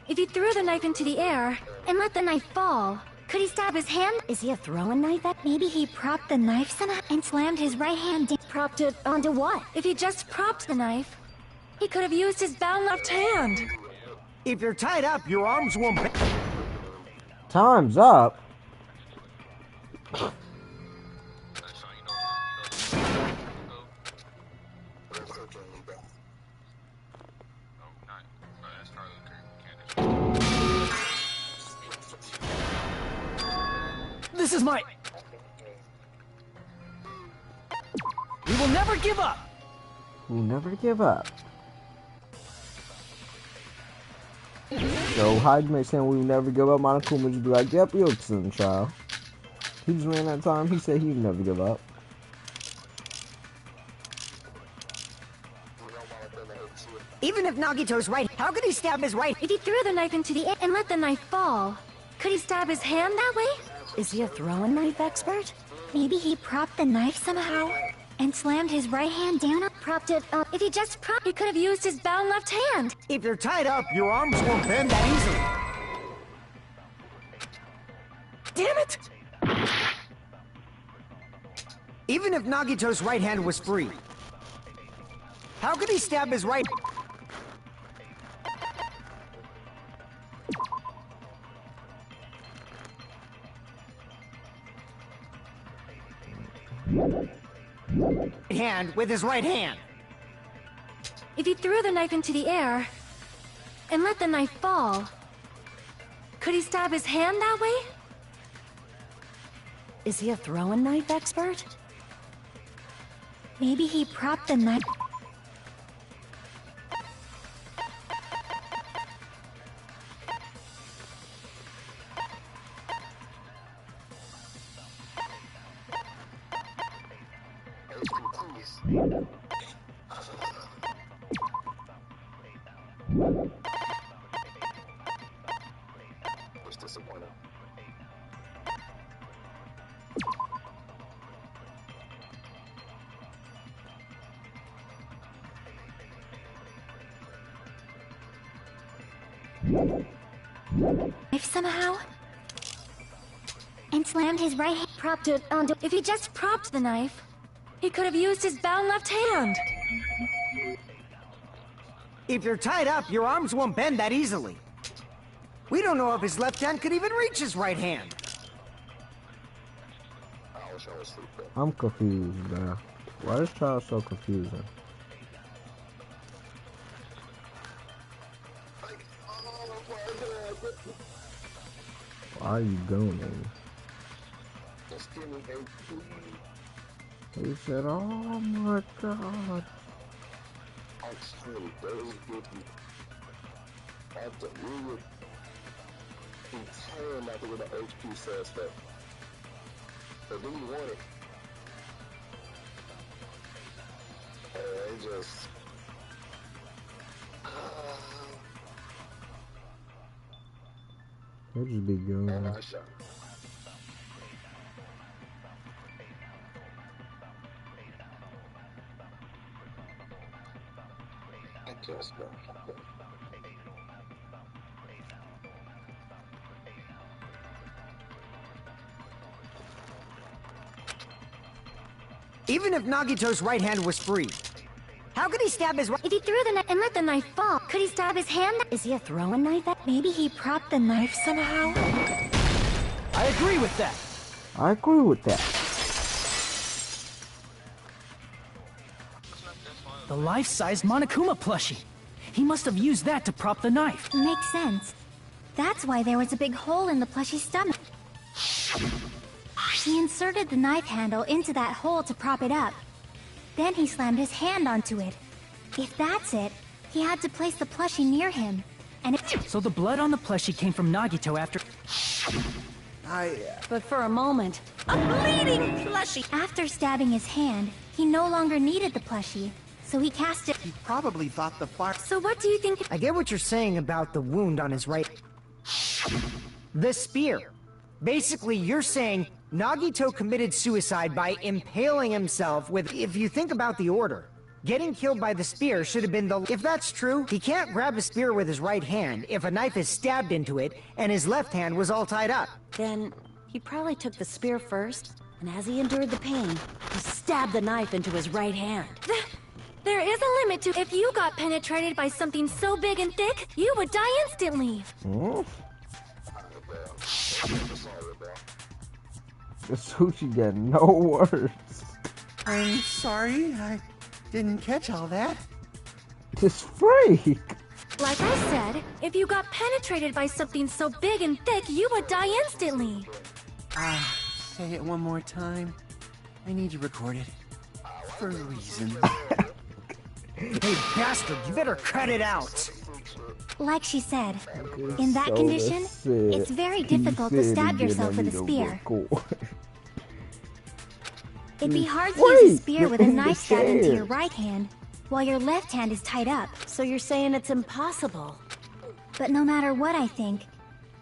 If he threw the knife into the air and let the knife fall, could he stab his hand? Is he a throwing knife? Maybe he propped the knife somehow and slammed his right hand down. Propped it onto what? If he just propped the knife, he could have used his bound left hand. If you're tied up, your arms won't bend. Time's up. This is my... We will never give up! We'll never give up. So Hyde may saying we will never give up. Monokuma just be like, yep, you'll son, child. He just ran that time. He said he'd never give up. Even if Nagito's right, how could he stab his right? If he threw the knife into the air and let the knife fall, could he stab his hand that way? Is he a throwing knife expert? Maybe he propped the knife somehow and slammed his right hand down or propped it up. If he just propped, he could have used his bound left hand. If you're tied up, your arms won't bend that easily. Damn it! Even if Nagito's right hand was free, how could he stab his right... hand with his right hand? If he threw the knife into the air and let the knife fall, could he stab his hand that way? Is he a throwing knife expert? Maybe he propped the knife. Knife somehow and slammed his right hand, propped it onto. If he just propped the knife, he could have used his bound left hand. If you're tied up, your arms won't bend that easily. We don't know if his left hand could even reach his right hand. I'm confused, man. Why is child so confusing? Why are you going? He said, oh my god. So do you want it? Just... He'll just be going. And I shot. I just go. Even if Nagito's right hand was free, how could he stab his right? If he threw the knife and let the knife fall, could he stab his hand? Is he a throwing knife? Maybe he propped the knife somehow. I agree with that. I agree with that. The life-size Monokuma plushie. He must have used that to prop the knife. Makes sense. That's why there was a big hole in the plushie's stomach. He inserted the knife handle into that hole to prop it up. Then he slammed his hand onto it. If that's it, he had to place the plushie near him. And it... So the blood on the plushie came from Nagito after... But for a moment... A bleeding plushie! After stabbing his hand, he no longer needed the plushie. So he cast it... He probably thought the fire... So what do you think? I get what you're saying about the wound on his right... The spear. Basically, you're saying Nagito committed suicide by impaling himself with... If you think about the order, getting killed by the spear should have been the... If that's true, he can't grab a spear with his right hand if a knife is stabbed into it and his left hand was all tied up. Then he probably took the spear first, and as he endured the pain, he stabbed the knife into his right hand. There is a limit to... If you got penetrated by something so big and thick, you would die instantly. The sushi got no words. I'm sorry, I didn't catch all that. This freak. Like I said, if you got penetrated by something so big and thick, you would die instantly. Say it one more time. I need to record it. For a reason. Hey, bastard, you better cut it out. Like she said, in that condition, it's very difficult to stab yourself with a spear. It'd be hard to use a spear with a knife stabbed into your right hand, while your left hand is tied up. So you're saying it's impossible? But no matter what I think,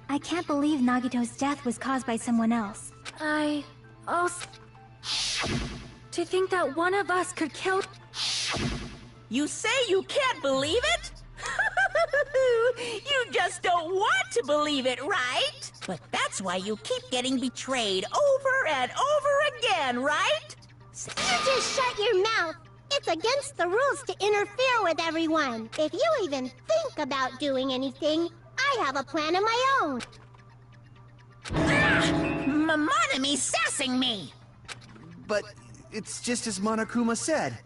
I can't believe Nagito's death was caused by someone else. I also... To think that one of us could kill... You say you can't believe it? You just don't want to believe it, right? But that's why you keep getting betrayed over and over again, right? You just shut your mouth. It's against the rules to interfere with everyone. If you even think about doing anything, I have a plan of my own. Monomi's sassing me! But it's just as Monokuma said.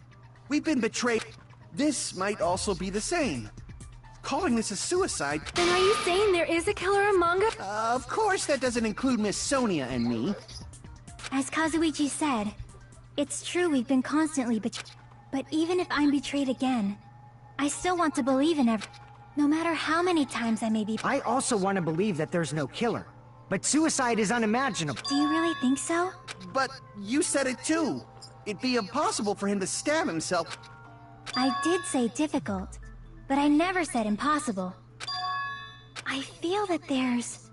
We've been betrayed. This might also be the same. Calling this a suicide... Then are you saying there is a killer among us? Of course that doesn't include Miss Sonia and me. As Kazuichi said, it's true we've been constantly betrayed. But even if I'm betrayed again, I still want to believe in no matter how many times I may be... I also want to believe that there's no killer. But suicide is unimaginable. Do you really think so? But you said it too. It'd be impossible for him to stab himself. I did say difficult, but I never said impossible. I feel that there's...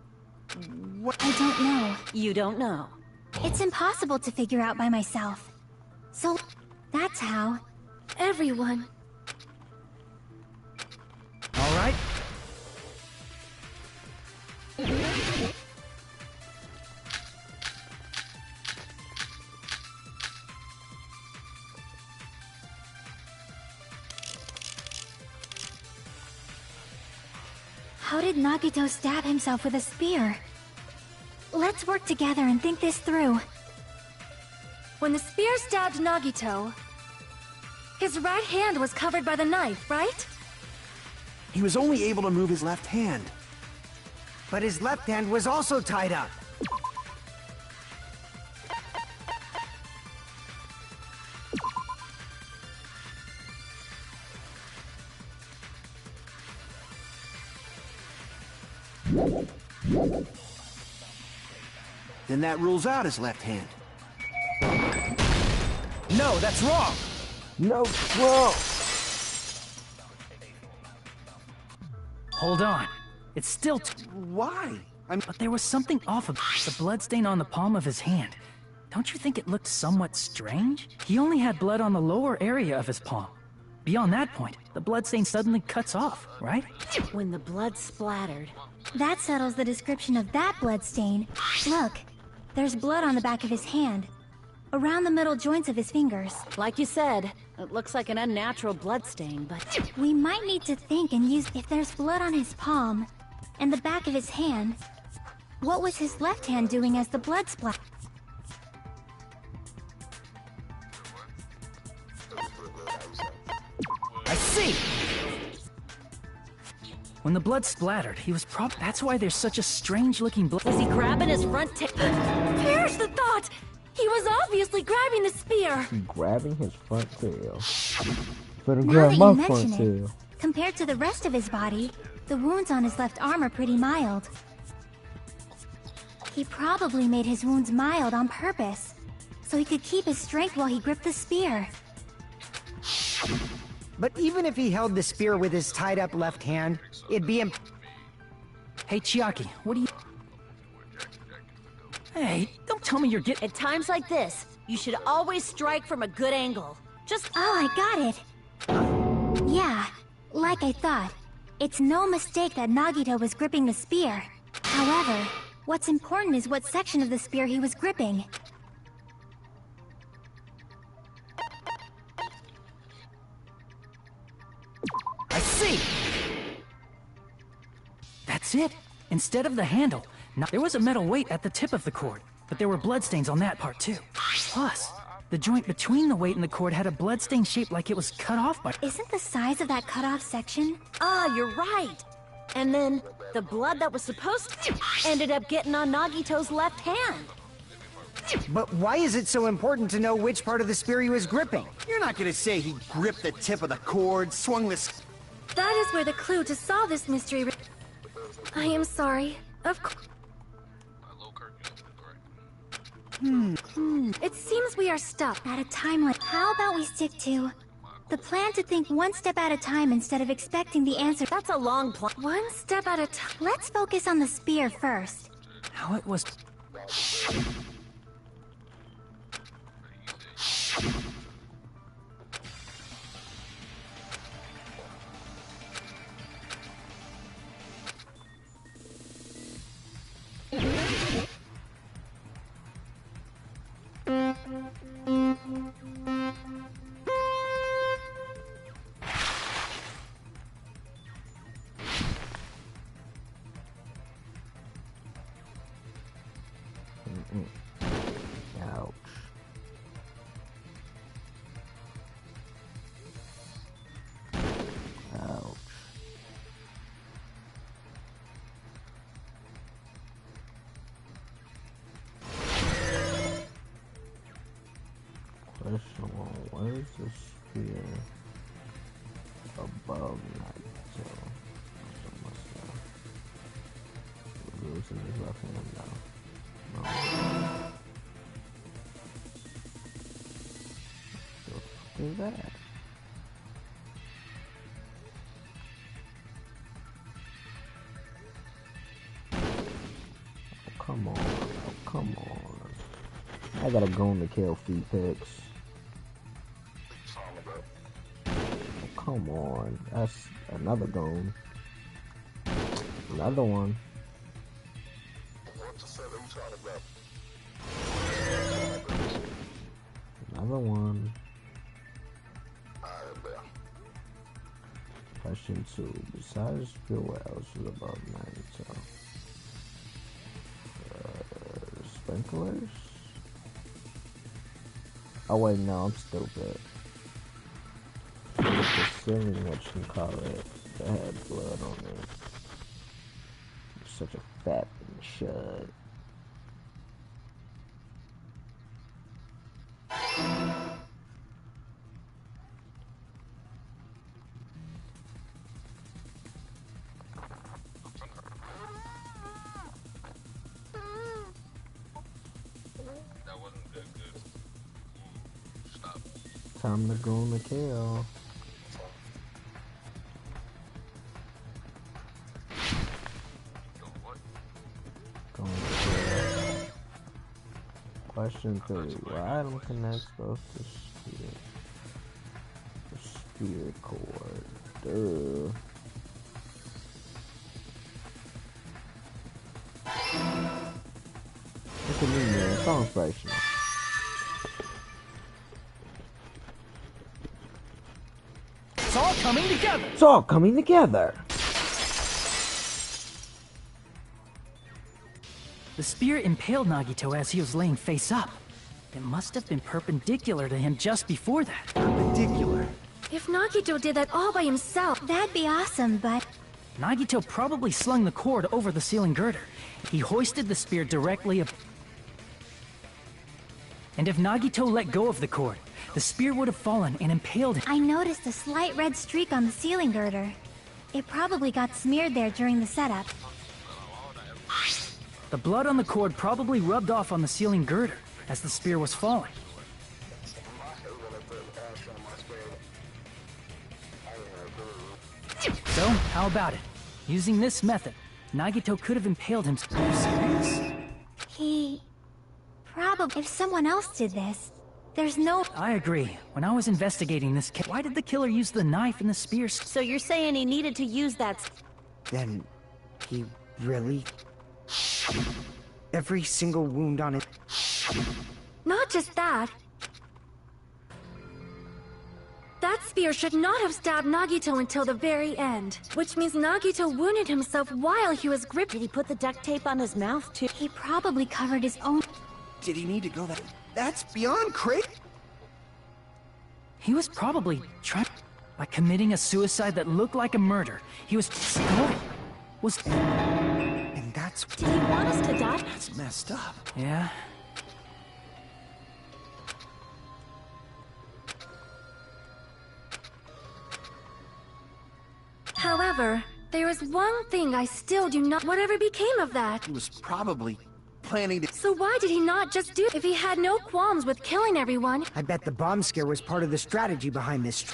What? I don't know. You don't know. It's impossible to figure out by myself. So, that's how. Everyone. All right. How did Nagito stab himself with a spear? Let's work together and think this through. When the spear stabbed Nagito, his right hand was covered by the knife, right? He was only able to move his left hand. But his left hand was also tied up. Then that rules out his left hand. No, that's wrong. No, wrong. Hold on. It's still Why? But there was something off about the bloodstain on the palm of his hand. Don't you think it looked somewhat strange? He only had blood on the lower area of his palm. Beyond that point, the bloodstain suddenly cuts off, right? When the blood splattered. That settles the description of that bloodstain. Look, there's blood on the back of his hand, around the middle joints of his fingers. Like you said, it looks like an unnatural bloodstain, but... We might need to think and use if there's blood on his palm and the back of his hand. What was his left hand doing as the blood splat? I see! When the blood splattered, he was that's why there's such a strange-looking blood... Was he grabbing his front tail? Here's the thought! He was obviously grabbing the spear! He grabbing his front tail. Better Now grab that my you front mention it, tail. compared to the rest of his body, the wounds on his left arm are pretty mild. He probably made his wounds mild on purpose, so he could keep his strength while he gripped the spear. But even if he held the spear with his tied-up left hand, it'd be Hey, Chiaki, what do you... Hey, don't tell me you're At times like this, you should always strike from a good angle. Just... Oh, I got it! Yeah, like I thought. It's no mistake that Nagito was gripping the spear. However, what's important is what section of the spear he was gripping. I see! That's it! Instead of the handle, There was a metal weight at the tip of the cord, but there were bloodstains on that part too. Plus, the joint between the weight and the cord had a bloodstain shaped like it was cut off by... Isn't the size of that cut-off section? Ah, you're right. And then the blood that was supposed to ended up getting on Nagito's left hand. But why is it so important to know which part of the spear he was gripping? You're not gonna say he gripped the tip of the cord, swung this... That is where the clue to solve this mystery. I am sorry. Of course. It seems we are stuck. At a time like... How about we stick to the plan to think one step at a time instead of expecting the answer? That's a long plan. One step at a time. Let's focus on the spear first. How it was... Ouch. Ouch. Question one, where is the spear above Nagito? Losing his left hand now. No. What is that? Oh, come on. Oh, come on. I gotta go in the kill feet picks. Oh, come on. That's another gone. Another one. Another one. Question 2. Besides spear, what else is above Nagito? Sprinklers? Oh wait, no, I'm stupid. The ceiling, whatchamacallit, that had blood on it. Such a fat shud. Time to go on the kill. Go on the kill. Question 3. What item connects both the spear cord? Duh. Look at me, man. It's all inspirational. It's all coming together! It's all coming together! The spear impaled Nagito as he was laying face up. It must have been perpendicular to him just before that. Perpendicular? If Nagito did that all by himself, That'd be awesome, but... Nagito probably slung the cord over the ceiling girder. He hoisted the spear directly up. And if Nagito let go of the cord, the spear would have fallen and impaled him. I noticed a slight red streak on the ceiling girder. It probably got smeared there during the setup. The blood on the cord probably rubbed off on the ceiling girder as the spear was falling. So, how about it? Using this method, Nagito could have impaled himself. Are you serious? He... Probably... If someone else did this, there's no... I agree. When I was investigating this case, why did the killer use the knife and the spear? So you're saying he needed to use that... Then he really... Every single wound on it. not just that. that spear should not have stabbed Nagito until the very end. Which means Nagito wounded himself while he was gripped. Did he put the duct tape on his mouth too? He probably covered his own. Did he need to go that? That's beyond crazy. He was probably trying by committing a suicide that looked like a murder. He was And that's Did he want us to die? that's messed up. Yeah. However, there is one thing I still do not. Whatever became of that? He was probably planning to. So why did he not just do? If he had no qualms with killing everyone, I bet the bomb scare was part of the strategy behind this.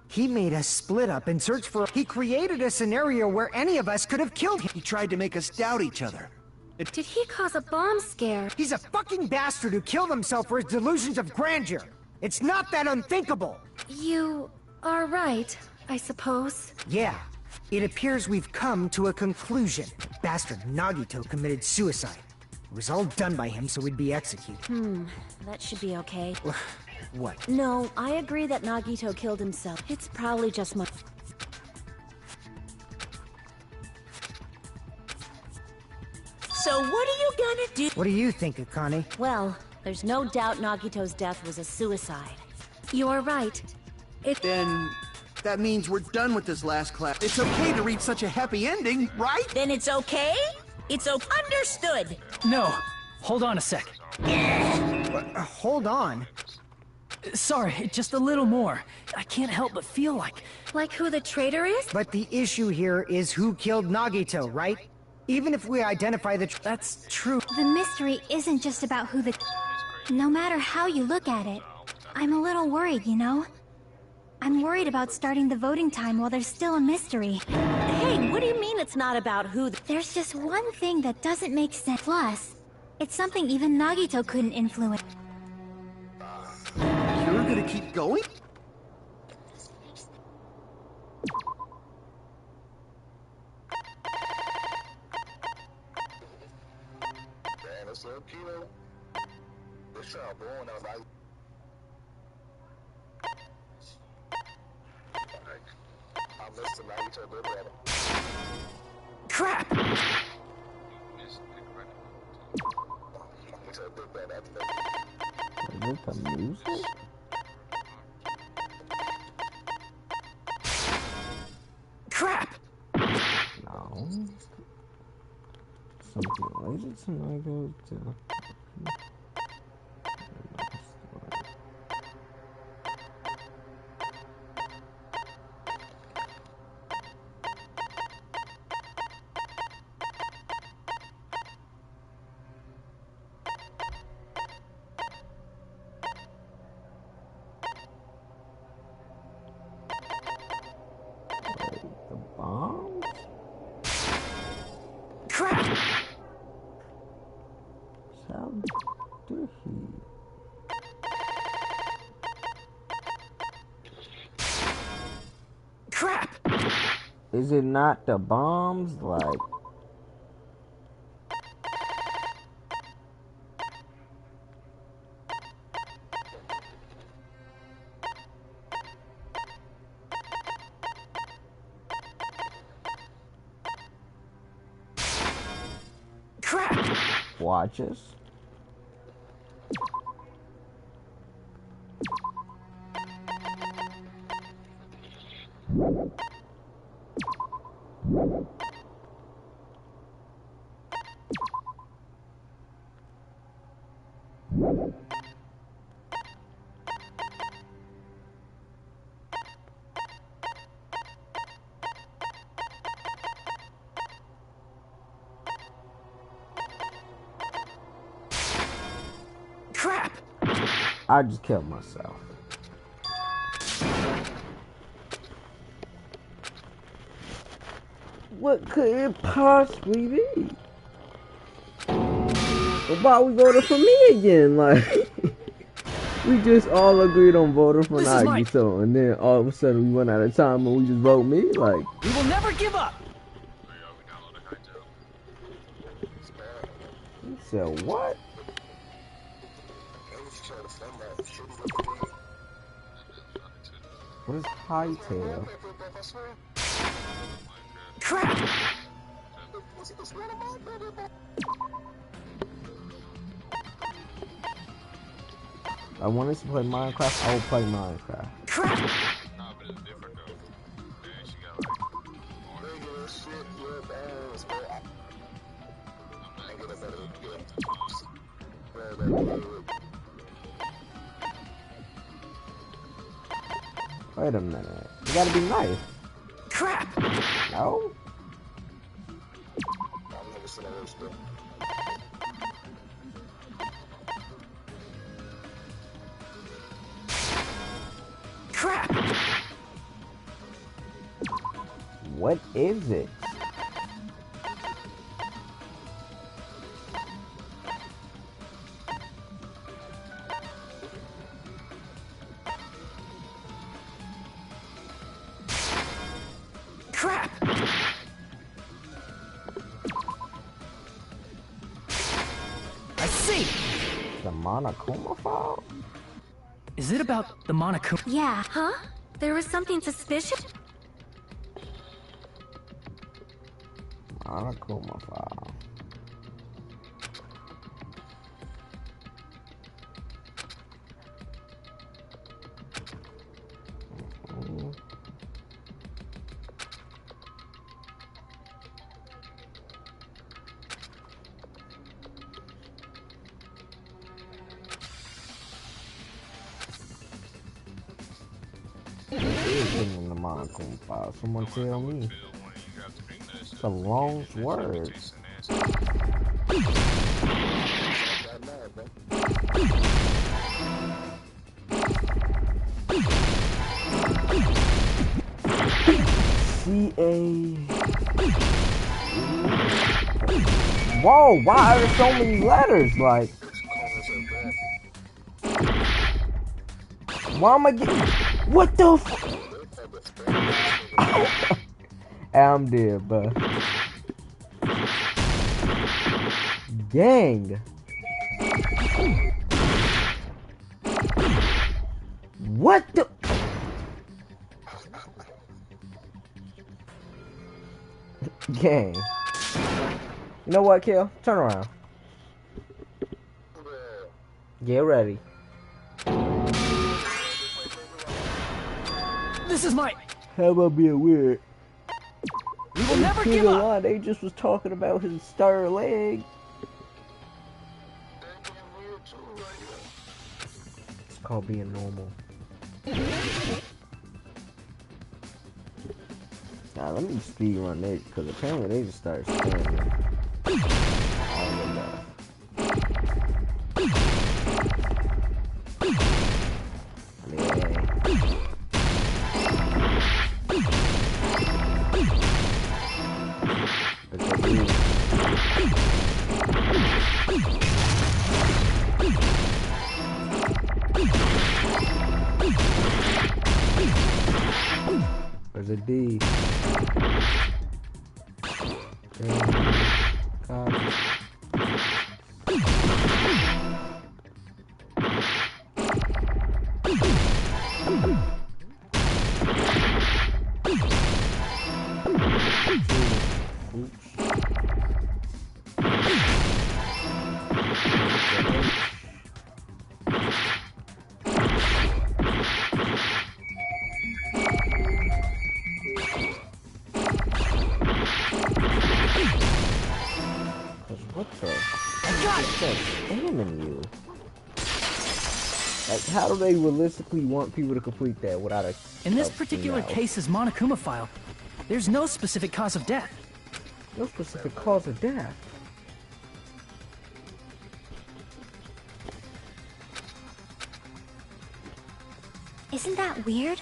He made us split up and search for. He created a scenario where any of us could have killed him. He tried to make us doubt each other. did he cause a bomb scare? He's a fucking bastard who killed himself for his delusions of grandeur. It's not that unthinkable. You are right, I suppose. Yeah. It appears we've come to a conclusion. Bastard Nagito committed suicide. It was all done by him so we'd be executed. That should be okay. What? No, I agree that Nagito killed himself. It's probably just my... So what are you gonna do? What do you think, Akane? Well, there's no doubt Nagito's death was a suicide. You are right. Then that means we're done with this last class. It's okay to reach such a happy ending, right? Then it's okay? It's understood. No. Hold on a sec. Hold on. Sorry, just a little more. I can't help but feel like... Like who the traitor is? But the issue here is who killed Nagito, right? Even if we identify the... That's true. The mystery isn't just about who the... No matter how you look at it, I'm a little worried, you know? I'm worried about starting the voting time while there's still a mystery. Hey, what do you mean it's not about who the... There's just one thing that doesn't make sense. Plus, it's something even Nagito couldn't influence. You're gonna keep going? Crap! Is it the music? Crap! No. Something related to Naruto. The bombs? Crap! How did he? Crap! Is it not the bombs? Like, Crap! watches? Crap! I just killed myself. What could it possibly be? Why we voted for me again? Like, we just all agreed on voting for Nagito, and then all of a sudden we run out of time and we just vote me? Like, We will never give up! he said what? What is hightail? Crap! I wanted to play Minecraft, I will play Minecraft. Crap! Nah, but it's different though. Then she got like Regular shit with ass, bro. I get a better Wait a minute. You gotta be nice. Crap! No? I've never seen a worse, bro. Crap! What is it? Crap! I see! The Monokuma file? Is it about the Monokuma? Yeah, huh? There was something suspicious? Monokuma file. In the Monokuma file. Someone tell me. It's a long word. C-A... Whoa, why are there so many letters? Like... Why am I getting... What the f... I'm dead, bro. Gang. What the... Gang. You know what, Kill? Turn around. Get ready. This is my... How about being weird? We will never give up! They just was talking about his star leg. It's called being normal. Now let me speed run this because apparently they just started spamming. There's a D. You. Like, how do they realistically want people to complete that without a... In this particular case's Monokuma file, there's no specific cause of death. No specific cause of death? Isn't that weird?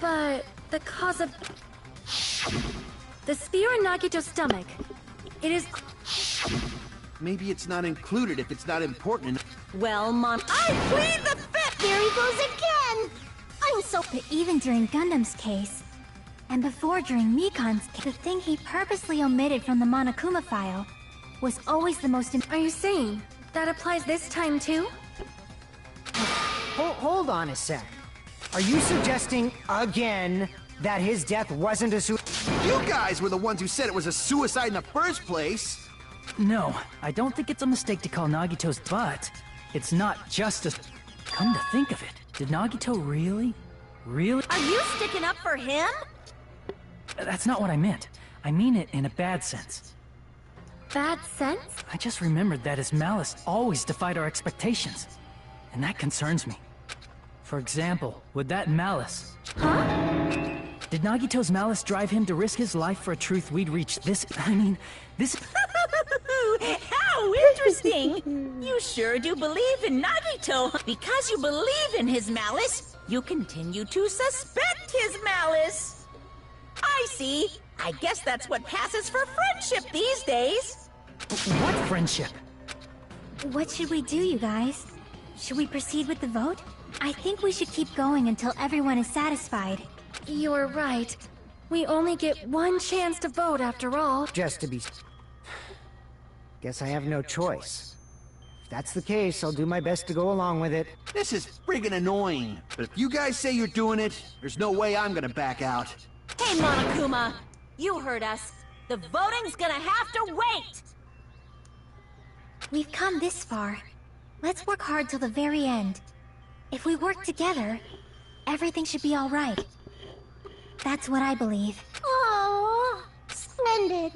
But the cause of... The spear in Nagito's stomach. It is... Maybe it's not included if it's not important. Well, Mom, I plead the fifth! There he goes again! I'm so... But even during Gundam's case, and before during Mikan's case, the thing he purposely omitted from the Monokuma file was always the most Are you saying that applies this time too? Hold on a sec. Are you suggesting, again, that his death wasn't a suicide? You guys were the ones who said it was a suicide in the first place! No, I don't think it's a mistake to call Nagito's, but it's not just a... Come to think of it, did Nagito really? Are you sticking up for him? That's not what I meant. I mean it in a bad sense. Bad sense? I just remembered that his malice always defied our expectations. And that concerns me. For example, with that malice... Huh? Did Nagito's malice drive him to risk his life for a truth we'd reach this... this... How interesting! You sure do believe in Nagito. Because you believe in his malice, you continue to suspect his malice. I see. I guess that's what passes for friendship these days. What friendship? What should we do, you guys? Should we proceed with the vote? I think we should keep going until everyone is satisfied. You're right. We only get one chance to vote after all. Just to be... Guess I have no choice. If that's the case, I'll do my best to go along with it. This is friggin' annoying. But if you guys say you're doing it, there's no way I'm gonna back out. Hey, Monokuma! You heard us. The voting's gonna have to wait! We've come this far. Let's work hard till the very end. If we work together, everything should be alright. That's what I believe. Oh, splendid.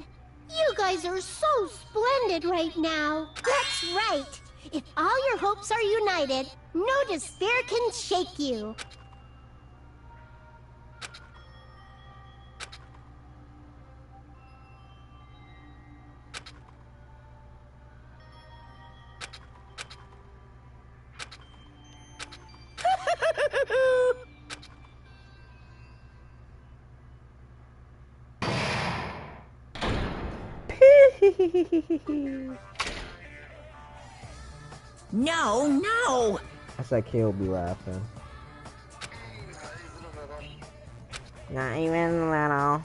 You guys are so splendid right now. That's right. If all your hopes are united, no despair can shake you. No! That's like he'll be laughing. Not even a little.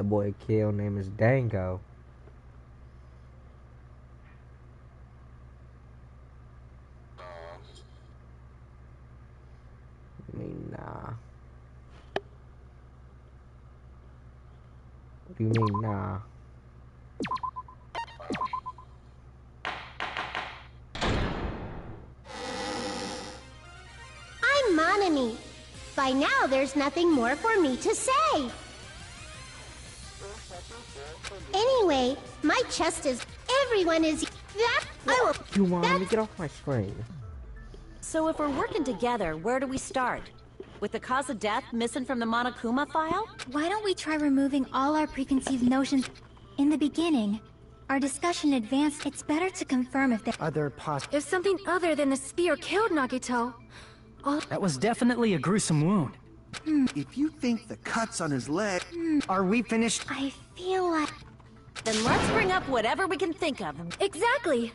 That boy kill name is Dango. I mean, nah. What do you mean, nah? I'm Monami. By now, there's nothing more for me to say. Anyway, my chest is... Everyone is... That... I will... You want me to get off my screen? So if we're working together, where do we start? With the cause of death missing from the Monokuma file? Why don't we try removing all our preconceived notions? In the beginning, our discussion advanced, it's better to confirm if there Other If something other than the spear killed Nagito, That was definitely a gruesome wound. If you think the cuts on his leg... Are we finished? I feel like... Then let's bring up whatever we can think of. exactly.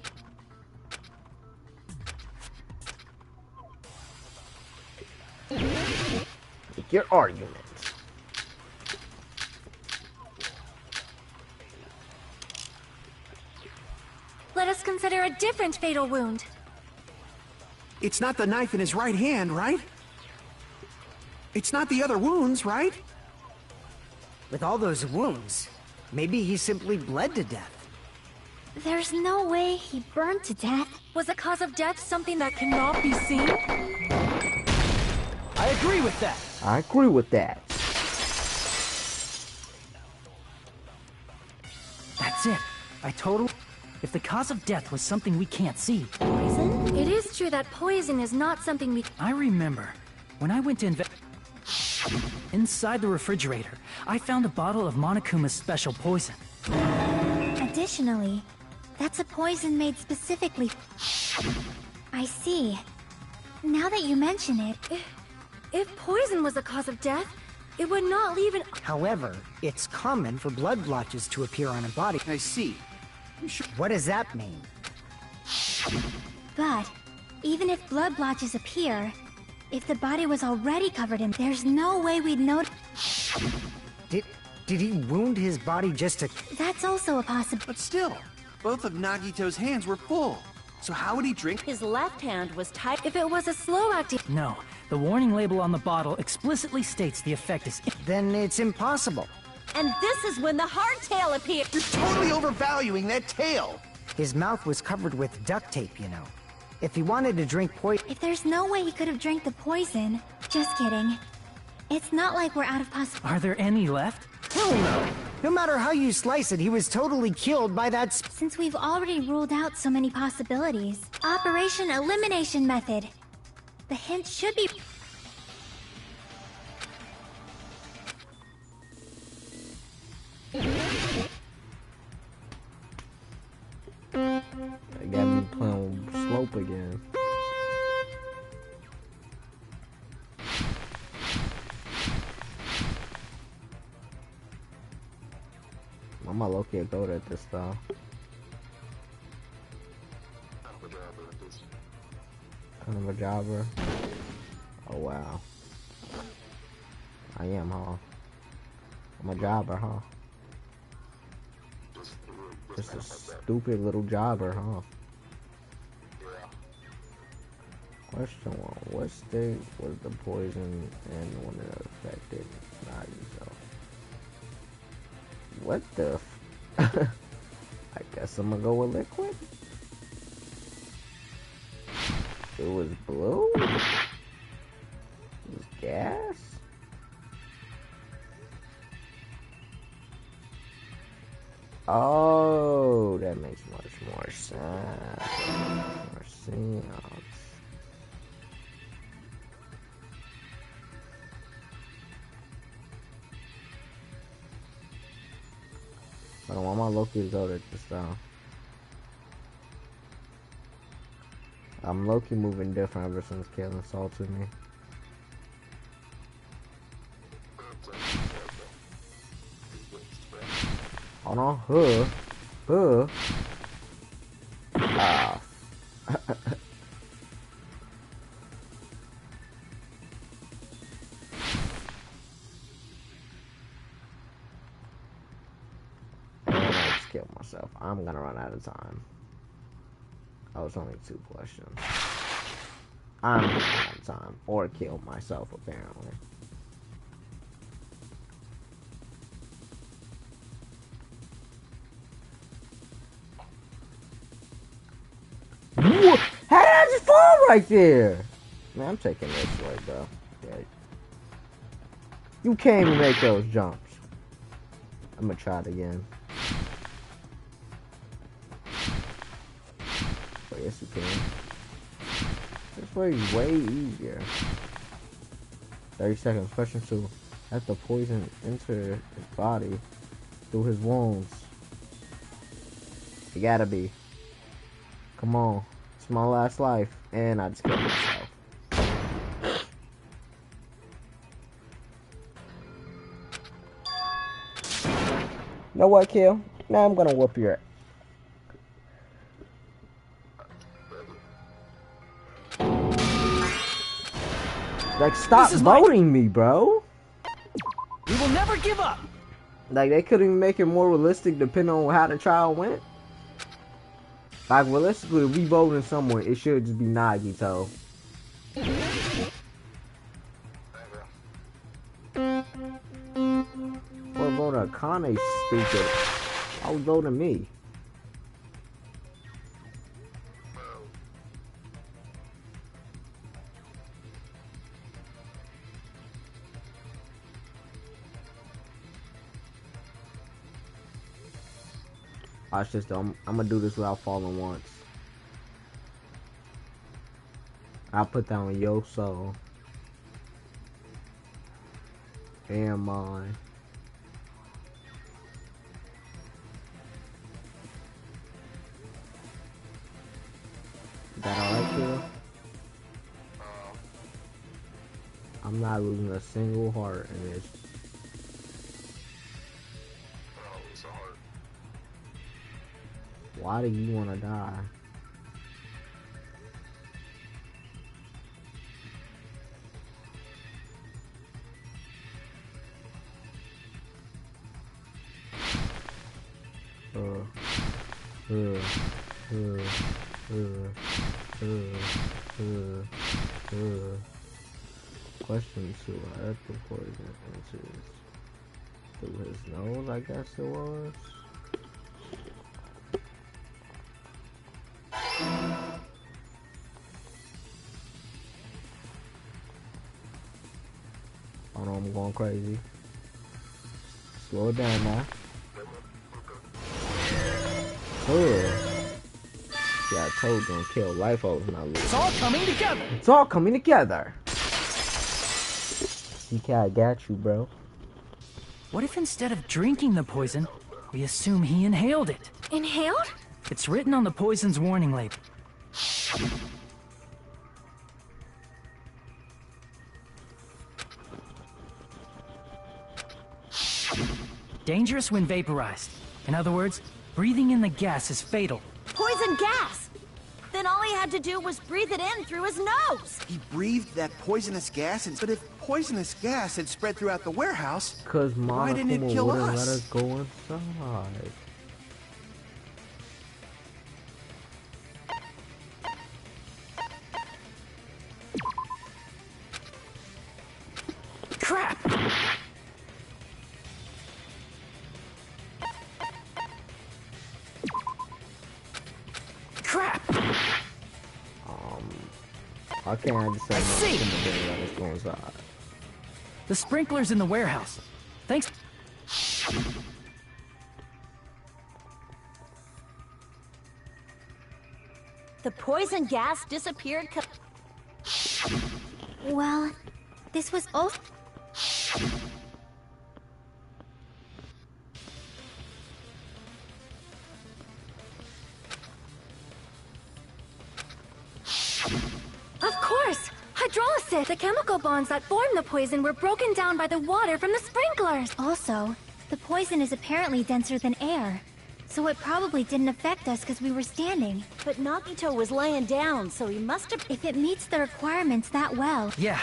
Make your argument. Let us consider a different fatal wound. It's not the knife in his right hand, right? It's not the other wounds, right? With all those wounds, maybe he simply bled to death. There's no way he burned to death. Was the cause of death something that cannot be seen? I agree with that. I agree with that. That's it. I totally... If the cause of death was something we can't see... Poison? It is true that poison is not something we... I remember, when I went to inside the refrigerator, I found a bottle of Monokuma's special poison. Additionally, that's a poison made specifically... I see. Now that you mention it... If poison was the cause of death, it would not leave an... However, it's common for blood blotches to appear on a body. I see. What does that mean? But, even if blood blotches appear, if the body was already covered in, there's no way we'd know. Did he wound his body just to... That's also a possibility. But still, both of Nagito's hands were full. So how would he drink? His left hand was tied. If it was a slow-acting... No, the warning label on the bottle explicitly states the effect is... Then it's impossible. And this is when the hardtail appeared. You're totally overvaluing that tail. His mouth was covered with duct tape, you know. If he wanted to drink poison... If there's no way he could have drank the poison... Just kidding. It's not like we're out of Are there any left? Hell no! No matter how you slice it, he was totally killed by that... Since we've already ruled out so many possibilities. Operation Elimination Method. The hint should be... They got me playing Slope again. I'm a low-key goat at this though. Kind of a jobber. Oh wow. I am, huh? I'm a jobber, huh? Just a stupid little jobber, huh? Question one. What state was the poison in when it affected Nagito? What the f... I guess I'm gonna go with liquid? It was blue? It was gas? Oh, that makes much more sense. More sense. But why my Loki's out at this time? I'm Loki moving different ever since Kale assaulted me. Hold on, Ah. I just killed myself. I'm gonna run out of time. That was only 2 questions. I'm running out of time. Or kill myself, apparently. What? How did I just fall right there? Man, I'm taking this way, bro. Okay. You can't even make those jumps. I'm gonna try it again. But yes, you can. This way is way easier. 30 seconds. Question 2. As the poison enter his body through his wounds. It gotta be. Come on. It's my last life. And I just killed myself. Know what, Kill? Now I'm gonna whoop your... Like, stop voting me, bro. We will never give up. Like, they couldn't even make it more realistic depending on how the trial went. Like, realistically, if we voting someone, it should just be Nagito. Or vote Akane, stupid. I was voting me. Watch this though. I'm gonna do this without falling once. I'll put down Yoso and mine. Is that alright, Kira? I'm not losing a single heart in this. Why do you want to die? Question 2. I had the poison answers through his nose, I guess it was. Oh no, I'm going crazy. Slow it down now. Yeah, I told you don't kill life over my list. It's all coming together. It's all coming together. CK, I got you, bro. What if instead of drinking the poison, we assume he inhaled it? Inhaled? It's written on the poison's warning label. Dangerous when vaporized. In other words, breathing in the gas is fatal. Poison gas! Then all he had to do was breathe it in through his nose. He breathed that poisonous gas, but if poisonous gas had spread throughout the warehouse, why didn't it kill wouldn't us? let us go inside. Crap! Crap! Why can't I just say no and let us go inside? The sprinklers in the warehouse. Thanks. The poison gas disappeared. Well, this was also... Of course! Hydrolysis! The chemical bonds that form the poison were broken down by the water from the sprinklers! Also, the poison is apparently denser than air. So it probably didn't affect us because we were standing. But Nagito was laying down, so he must have... If it meets the requirements that well... Yeah,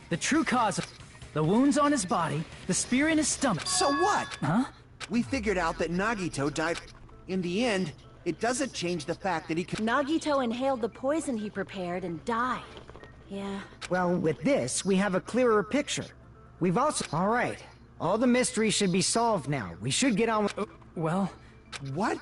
the true cause of the wounds on his body, the spear in his stomach. So what? Huh? We figured out that Nagito died. In the end, it doesn't change the fact that he could... Nagito inhaled the poison he prepared and died. Yeah. Well, with this, we have a clearer picture. We've also... Alright. All the mysteries should be solved now. We should get on with... Well... What?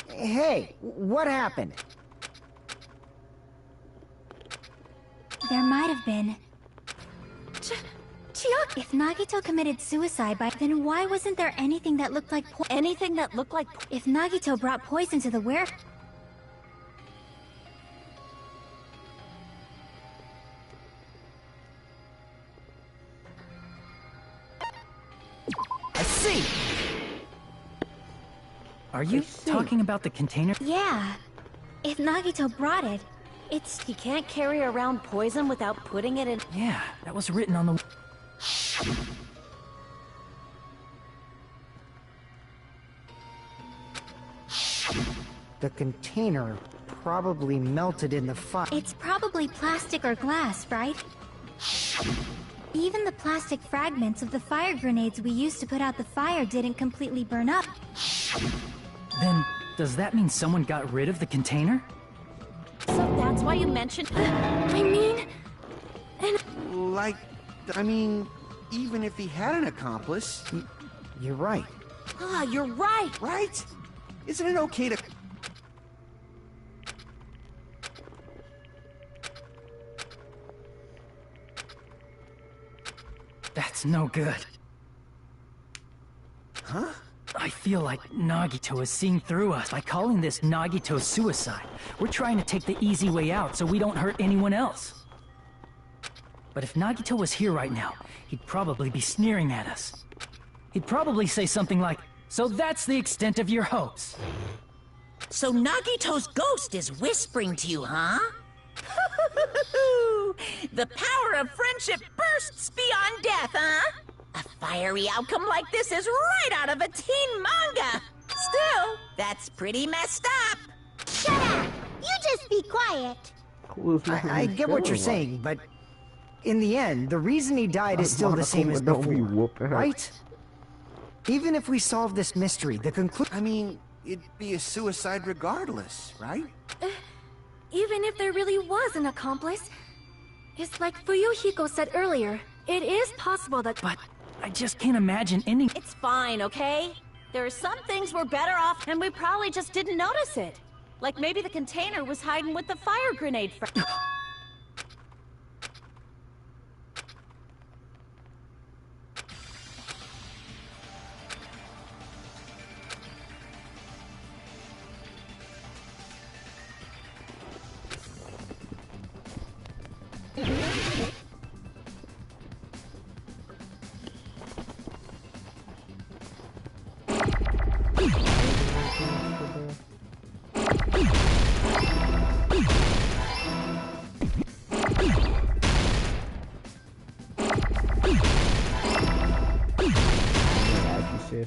Hey, what happened? There might have been. Chiaki! If Nagito committed suicide then why wasn't there anything that looked like Anything that looked like... If Nagito brought poison to the I see! Are you talking about the container? Yeah. If Nagito brought it, He can't carry around poison without putting it in... Yeah, that was written on the... The container probably melted in the fire. It's probably plastic or glass, right? Even the plastic fragments of the fire grenades we used to put out the fire didn't completely burn up. Then, does that mean someone got rid of the container? So that's why you mentioned... I mean... Like, I mean, even if he had an accomplice... You're right. Ah, you're right! Right? Isn't it okay to... That's no good. Huh? I feel like Nagito is seeing through us. By calling this Nagito suicide, we're trying to take the easy way out so we don't hurt anyone else. But if Nagito was here right now, he'd probably be sneering at us. He'd probably say something like, "So that's the extent of your hopes." So Nagito's ghost is whispering to you, huh? The power of friendship bursts beyond death, huh? A fiery outcome like this is right out of a teen manga. Still, that's pretty messed up. Shut up! You just be quiet. I get what you're saying, but in the end, the reason he died is still the same as before, right? Even if we solve this mystery, the conclusion... I mean, it'd be a suicide regardless, right? Even if there really was an accomplice, it's like Fuyuhiko said earlier, it is possible that— But I just can't imagine ending... It's fine, okay? There are some things we're better off, and we probably just didn't notice it. Like maybe the container was hiding with the fire grenade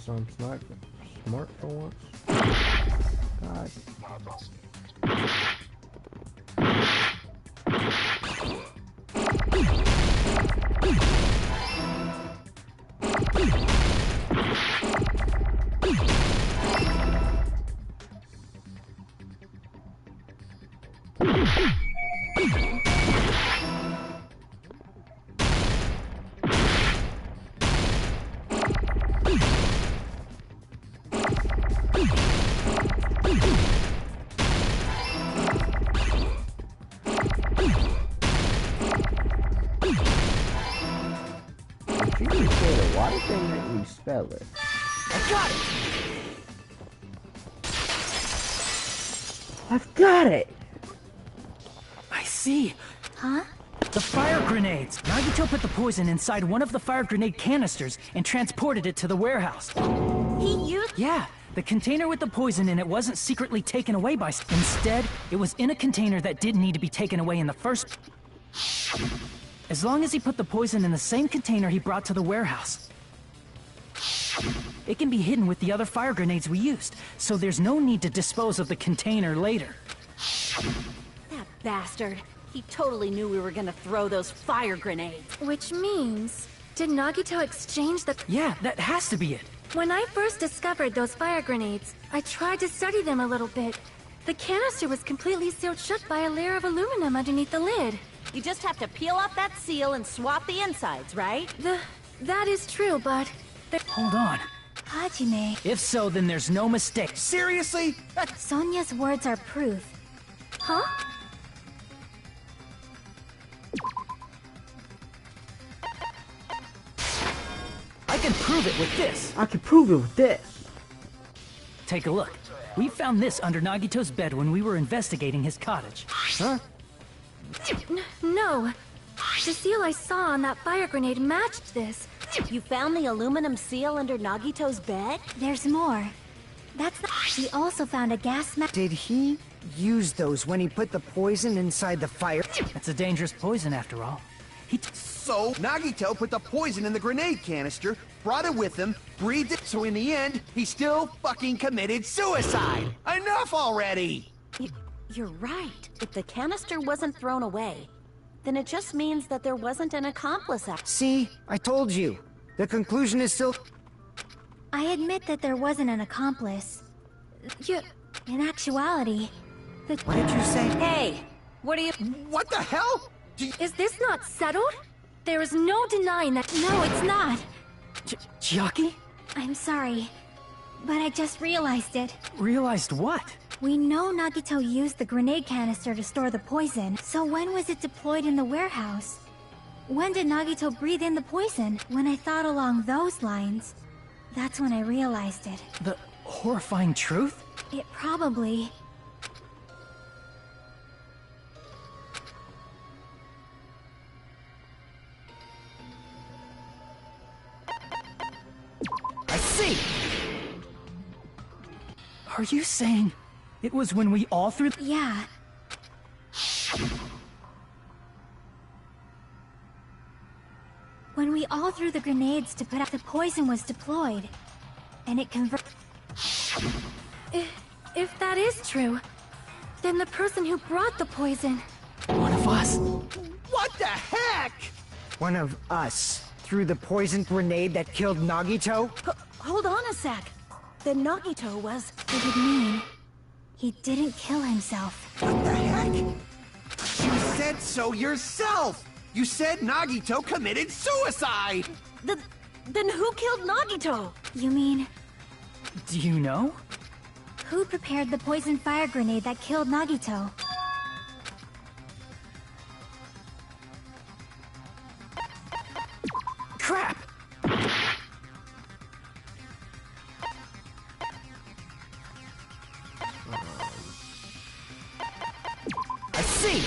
I'm smart for once. God. Why did they make me spell it? I got it! I've got it! I see. Huh? The fire grenades! Nagito put the poison inside one of the fire grenade canisters and transported it to the warehouse. He used— Yeah, the container with the poison in it wasn't secretly taken away by... Instead, it was in a container that didn't need to be taken away in the first... As long as he put the poison in the same container he brought to the warehouse. It can be hidden with the other fire grenades we used, so there's no need to dispose of the container later. That bastard. He totally knew we were gonna throw those fire grenades. Which means, did Nagito exchange the— Yeah, that has to be it. When I first discovered those fire grenades, I tried to study them a little bit. The canister was completely sealed shut by a layer of aluminum underneath the lid. You just have to peel off that seal and swap the insides, right? That is true, but... Hold on. Hajime, If so, then there's no mistake. Seriously? Sonia's words are proof. Huh? I can prove it with this. I can prove it with this. Take a look. We found this under Nagito's bed when we were investigating his cottage. Huh? No. The seal I saw on that fire grenade matched this. You found the aluminum seal under Nagito's bed? There's more. That's the... We also found a gas mask. Did he use those when he put the poison inside the fire? It's a dangerous poison after all. So, Nagito put the poison in the grenade canister, brought it with him, breathed it, so in the end, he still fucking committed suicide! Enough already! You're right. If the canister wasn't thrown away, then it just means that there wasn't an accomplice. See, I told you. The conclusion is still... I admit that there wasn't an accomplice. In actuality, What did you say? Hey, what are you... What the hell? Is this not settled? There is no denying that— No, it's not! Chiaki? I'm sorry, but I just realized it. Realized what? We know Nagito used the grenade canister to store the poison, so when was it deployed in the warehouse? When did Nagito breathe in the poison? When I thought along those lines, that's when I realized it. The horrifying truth? It probably... I see! Are you saying It was when we all threw... Yeah. When we all threw the grenades to put out, the poison was deployed. And it converted... If that is true, then the person who brought the poison... One of us? What the heck? One of us threw the poison grenade that killed Nagito? Hold on a sec. Then Nagito was... It would mean he didn't kill himself. What the heck? You said so yourself! You said Nagito committed suicide! Then who killed Nagito? You mean, Do you know? who prepared the poison fire grenade that killed Nagito? Crap! I see!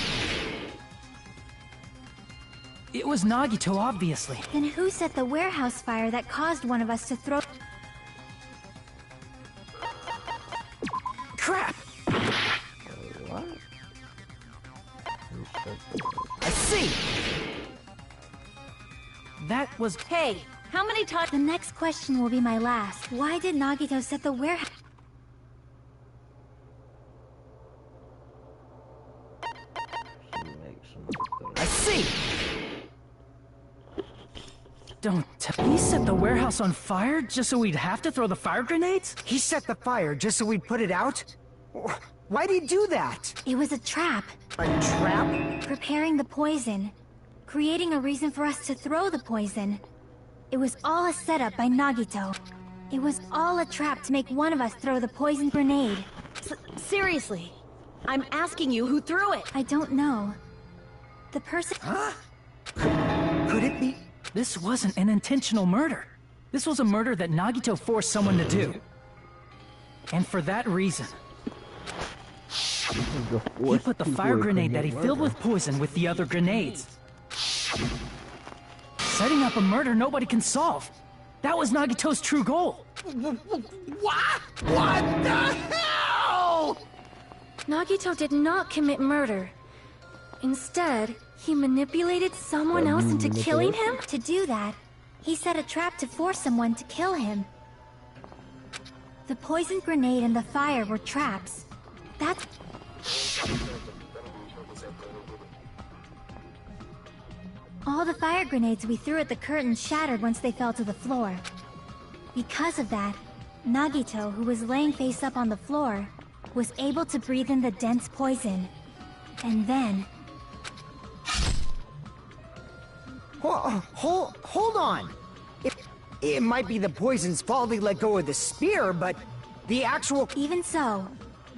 It was Nagito, obviously. Then who set the warehouse fire that caused one of us to throw... Crap! What? I see! That was... Hey, how many times... The next question will be my last. Why did Nagito set the warehouse... I see! Don't tell... He set the warehouse on fire just so we'd have to throw the fire grenades? He set the fire just so we'd put it out? Why'd he do that? It was a trap. A trap? Preparing the poison. Creating a reason for us to throw the poison. It was all a setup by Nagito. It was all a trap to make one of us throw the poison grenade. Seriously. I'm asking you who threw it. I don't know. The person... Huh? Could it be? This wasn't an intentional murder. This was a murder that Nagito forced someone to do. And for that reason, he put the fire grenade that he filled with poison with the other grenades. Setting up a murder nobody can solve. That was Nagito's true goal. What? What the hell? Nagito did not commit murder. Instead, he manipulated someone else into killing him? To do that, he set a trap to force someone to kill him. The poison grenade and the fire were traps. That's... All the fire grenades we threw at the curtains shattered once they fell to the floor. Because of that, Nagito, who was laying face up on the floor, was able to breathe in the dense poison. And then... Hold on! It might be the poison's fault he let go of the spear, but the actual... Even so,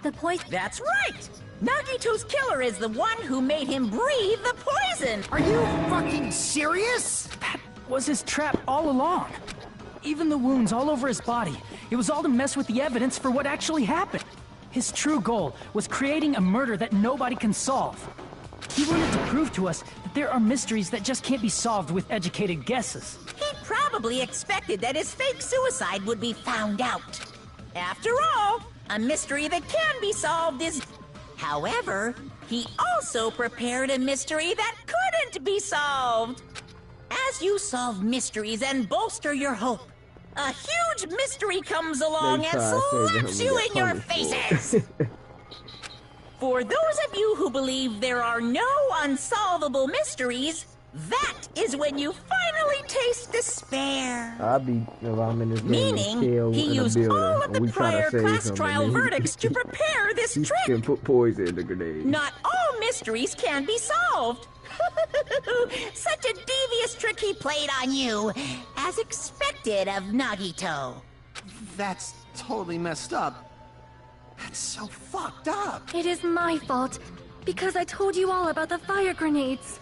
the poison... That's right! Nagito's killer is the one who made him breathe the poison! Are you fucking serious? That was his trap all along. Even the wounds all over his body. It was all to mess with the evidence for what actually happened. His true goal was creating a murder that nobody can solve. He wanted to prove to us that there are mysteries that just can't be solved with educated guesses. He probably expected that his fake suicide would be found out. After all, a mystery that can be solved is... However, he also prepared a mystery that couldn't be solved. As you solve mysteries and bolster your hope, a huge mystery comes along and slaps you in your faces. For those of you who believe there are no unsolvable mysteries, that is when you finally taste despair. I'll be if I'm in this game. Meaning, he used all of the prior class trial verdicts to prepare this He trick. can put poison in the grenade. Not all mysteries can be solved. Such a devious trick he played on you, as expected of Nagito. That's totally messed up. That's so fucked up. It is my fault, because I told you all about the fire grenades.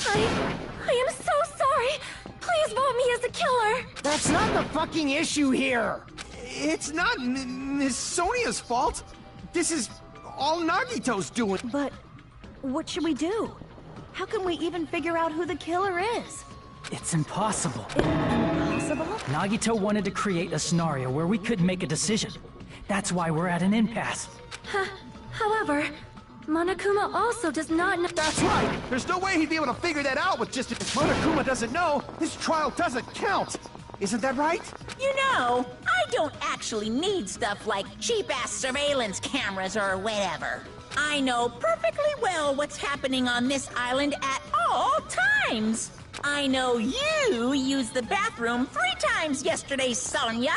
I am so sorry. Please vote me as the killer. That's not the fucking issue here. It's not Miss Sonia's fault. This is all Nagito's doing. But what should we do? How can we even figure out who the killer is? It's impossible. Impossible? Nagito wanted to create a scenario where we couldn't make a decision. That's why we're at an impasse. However, Monokuma also does not know— That's right! There's no way he'd be able to figure that out with just— If Monokuma doesn't know, this trial doesn't count! Isn't that right? You know, I don't actually need stuff like cheap-ass surveillance cameras or whatever. I know perfectly well what's happening on this island at all times. I know you used the bathroom 3 times yesterday, Sonia.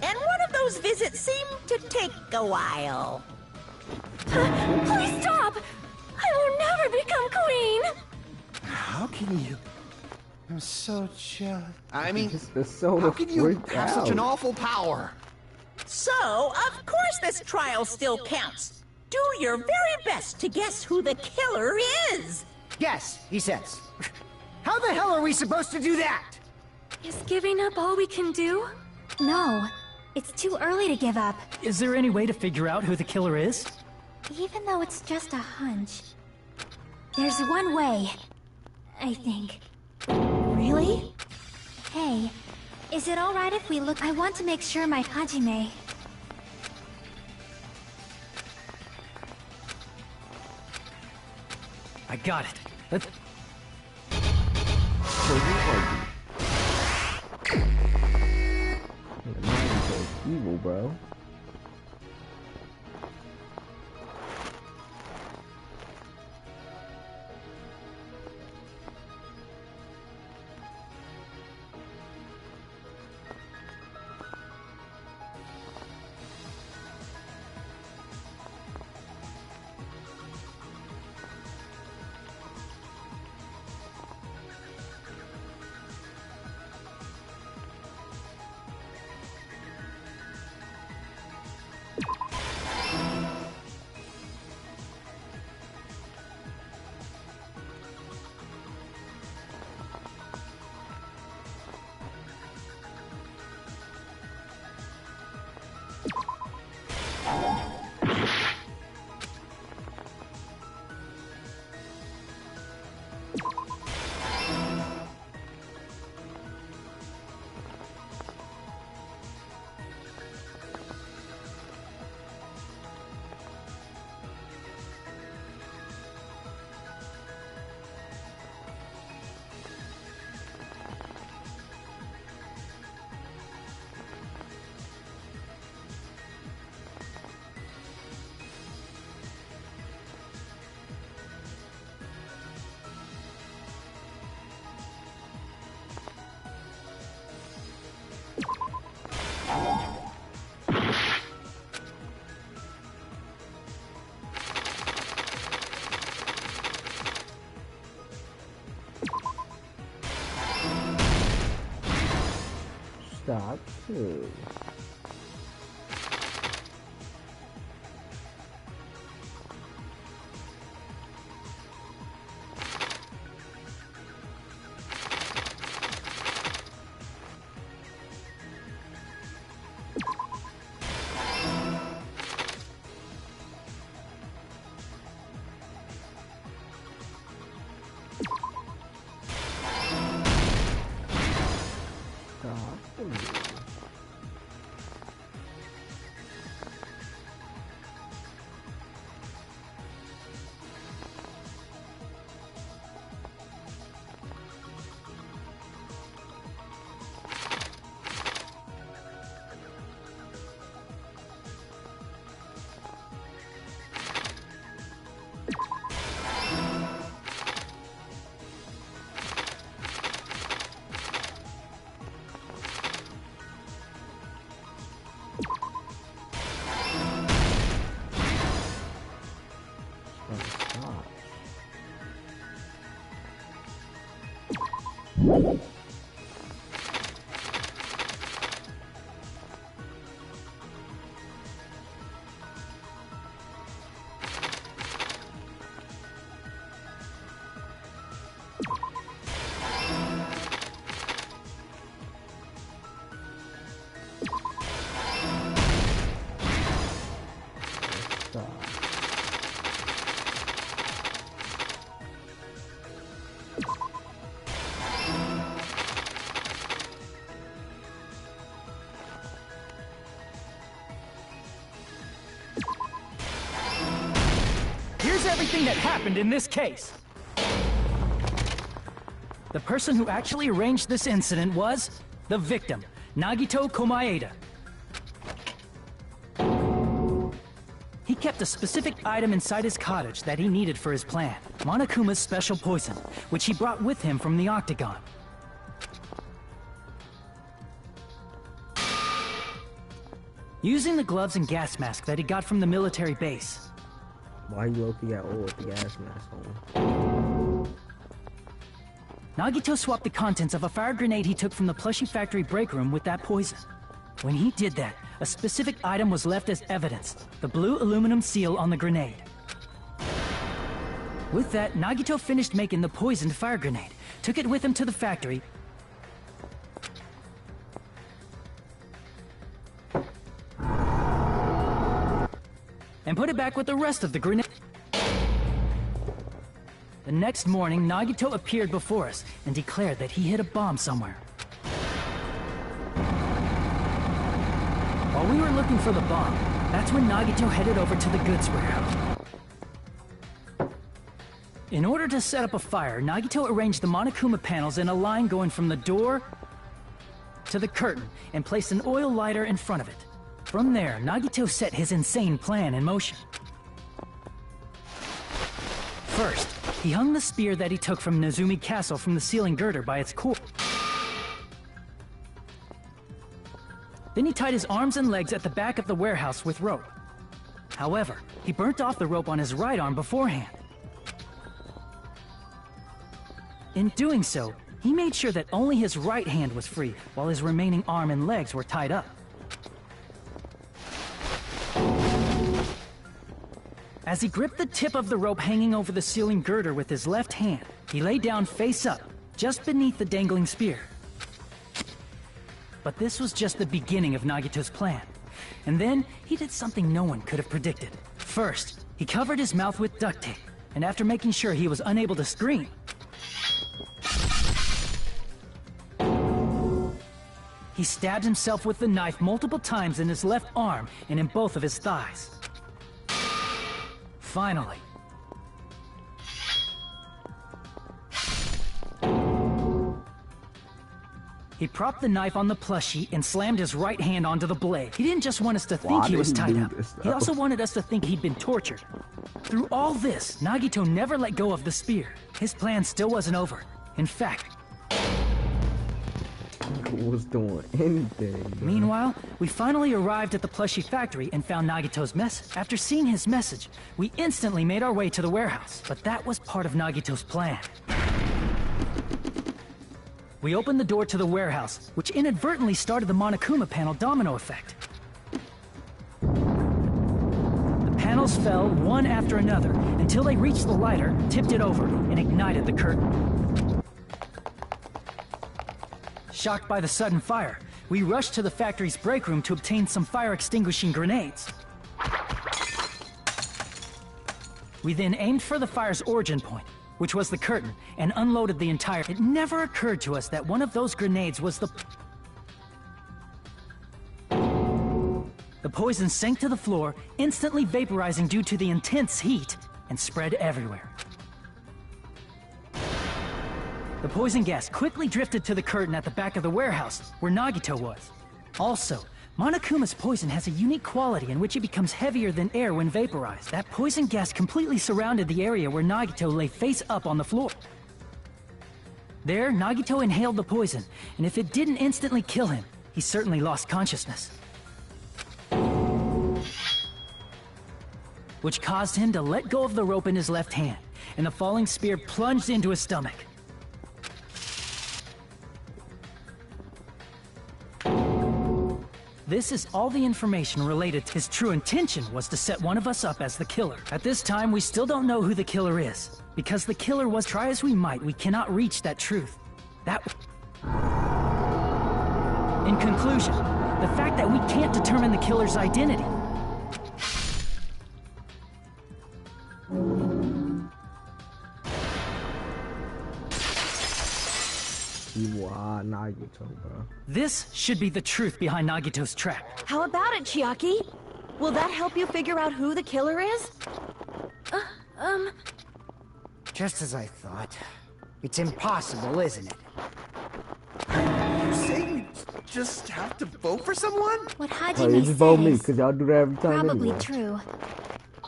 And one of those visits seemed to take a while. Please stop! I will never become queen! How can you? I'm so jealous. I mean, so how can you freaked have such an out. awful power? So, of course this trial still counts. Do your very best to guess who the killer is. Yes, he says. How the hell are we supposed to do that? Is giving up all we can do? No, it's too early to give up. Is there any way to figure out who the killer is? Even though it's just a hunch. There's one way, I think. Really? Hey, is it alright if we look— I want to make sure my Hajime— I got it. Let's... Evil, bro. Stop too. everything that happened in this case. The person who actually arranged this incident was the victim, Nagito Komaeda. He kept a specific item inside his cottage that he needed for his plan, Monokuma's special poison, which he brought with him from the Octagon. Using the gloves and gas mask that he got from the military base. Why you low-key got old with the gas mask on? Nagito swapped the contents of a fire grenade he took from the plushie factory break room with that poison. When he did that, a specific item was left as evidence, the blue aluminum seal on the grenade. With that, Nagito finished making the poisoned fire grenade, took it with him to the factory, and put it back with the rest of the grenade. The next morning, Nagito appeared before us and declared that he hid a bomb somewhere. While we were looking for the bomb, that's when Nagito headed over to the goods warehouse. In order to set up a fire, Nagito arranged the Monokuma panels in a line going from the door to the curtain and placed an oil lighter in front of it. From there, Nagito set his insane plan in motion. First, he hung the spear that he took from Nezumi Castle from the ceiling girder by its cord. Then he tied his arms and legs at the back of the warehouse with rope. However, he burnt off the rope on his right arm beforehand. In doing so, he made sure that only his right hand was free, while his remaining arm and legs were tied up. As he gripped the tip of the rope hanging over the ceiling girder with his left hand, he lay down face up, just beneath the dangling spear. But this was just the beginning of Nagito's plan. And then, he did something no one could have predicted. First, he covered his mouth with duct tape, and after making sure he was unable to scream, he stabbed himself with the knife multiple times in his left arm and in both of his thighs. Finally, he propped the knife on the plushie and slammed his right hand onto the blade. He didn't just want us to think he was tied up. He also wanted us to think he'd been tortured. Through all this, Nagito never let go of the spear. His plan still wasn't over. In fact, was doing anything. Meanwhile, we finally arrived at the plushie factory and found Nagito's message. After seeing his message, we instantly made our way to the warehouse. But that was part of Nagito's plan. We opened the door to the warehouse, which inadvertently started the Monokuma panel domino effect. The panels fell one after another until they reached the lighter, tipped it over, and ignited the curtain. Shocked by the sudden fire, we rushed to the factory's break room to obtain some fire-extinguishing grenades. We then aimed for the fire's origin point, which was the curtain, and unloaded the entire... It never occurred to us that one of those grenades was the poison sank to the floor, instantly vaporizing due to the intense heat, and spread everywhere. The poison gas quickly drifted to the curtain at the back of the warehouse, where Nagito was. Also, Monokuma's poison has a unique quality in which it becomes heavier than air when vaporized. That poison gas completely surrounded the area where Nagito lay face up on the floor. There, Nagito inhaled the poison, and if it didn't instantly kill him, he certainly lost consciousness. Which caused him to let go of the rope in his left hand, and the falling spear plunged into his stomach. This is all the information related to his true intention was to set one of us up as the killer. At this time, we still don't know who the killer is. Because the killer was, try as we might, we cannot reach that truth. In conclusion, the fact that we can't determine the killer's identity. You are Nagito, bro. This should be the truth behind Nagito's trap. How about it, Chiaki? Will that help you figure out who the killer is? Just as I thought. It's impossible, isn't it? You say we just have to vote for someone? What Oh, Hajime you just vote said me, is because y'all do that every time probably anyway. true.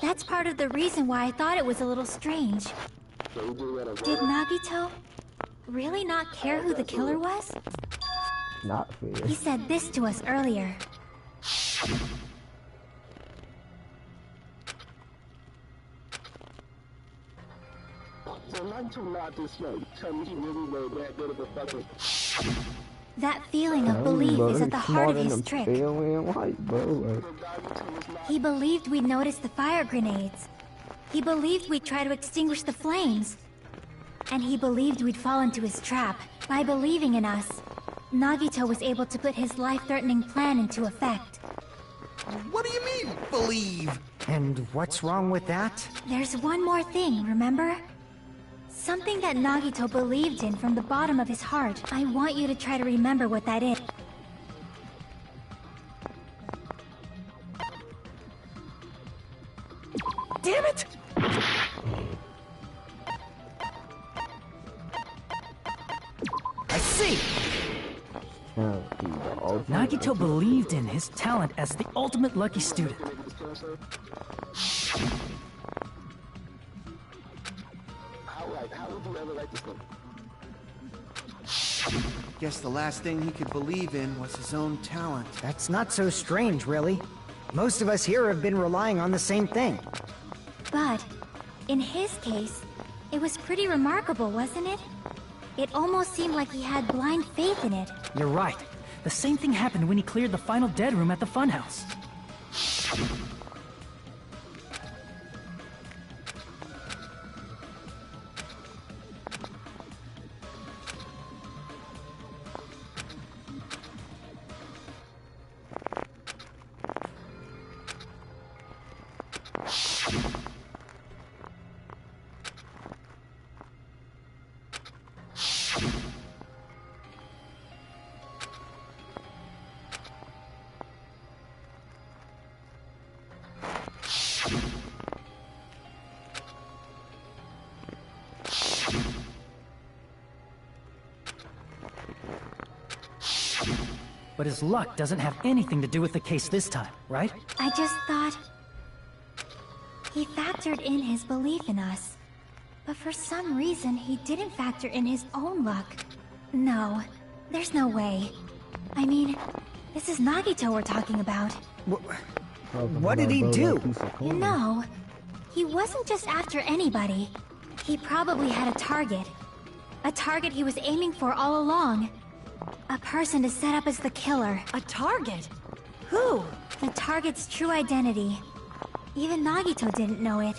That's part of the reason why I thought it was a little strange. Did Nagito really not care who the killer was? Not fair. He said this to us earlier. That feeling of belief is at the heart of his trick. He believed we'd notice the fire grenades. He believed we'd try to extinguish the flames. And he believed we'd fall into his trap. By believing in us, Nagito was able to put his life-threatening plan into effect. What do you mean, believe? And what's wrong with that? There's one more thing, remember? Something that Nagito believed in from the bottom of his heart. I want you to try to remember what that is. Damn it! I see! Nagito believed in his talent as the ultimate lucky student. Guess the last thing he could believe in was his own talent. That's not so strange, really. Most of us here have been relying on the same thing. But, in his case, it was pretty remarkable, wasn't it? It almost seemed like he had blind faith in it. You're right. The same thing happened when he cleared the final dead room at the funhouse. But his luck doesn't have anything to do with the case this time, right? I just thought... he factored in his belief in us. But for some reason, he didn't factor in his own luck. No, there's no way. I mean, this is Nagito we're talking about. What did he do? You know, he wasn't just after anybody. He probably had a target. A target he was aiming for all along. A person to set up as the killer. A target? Who? The target's true identity. Even Nagito didn't know it.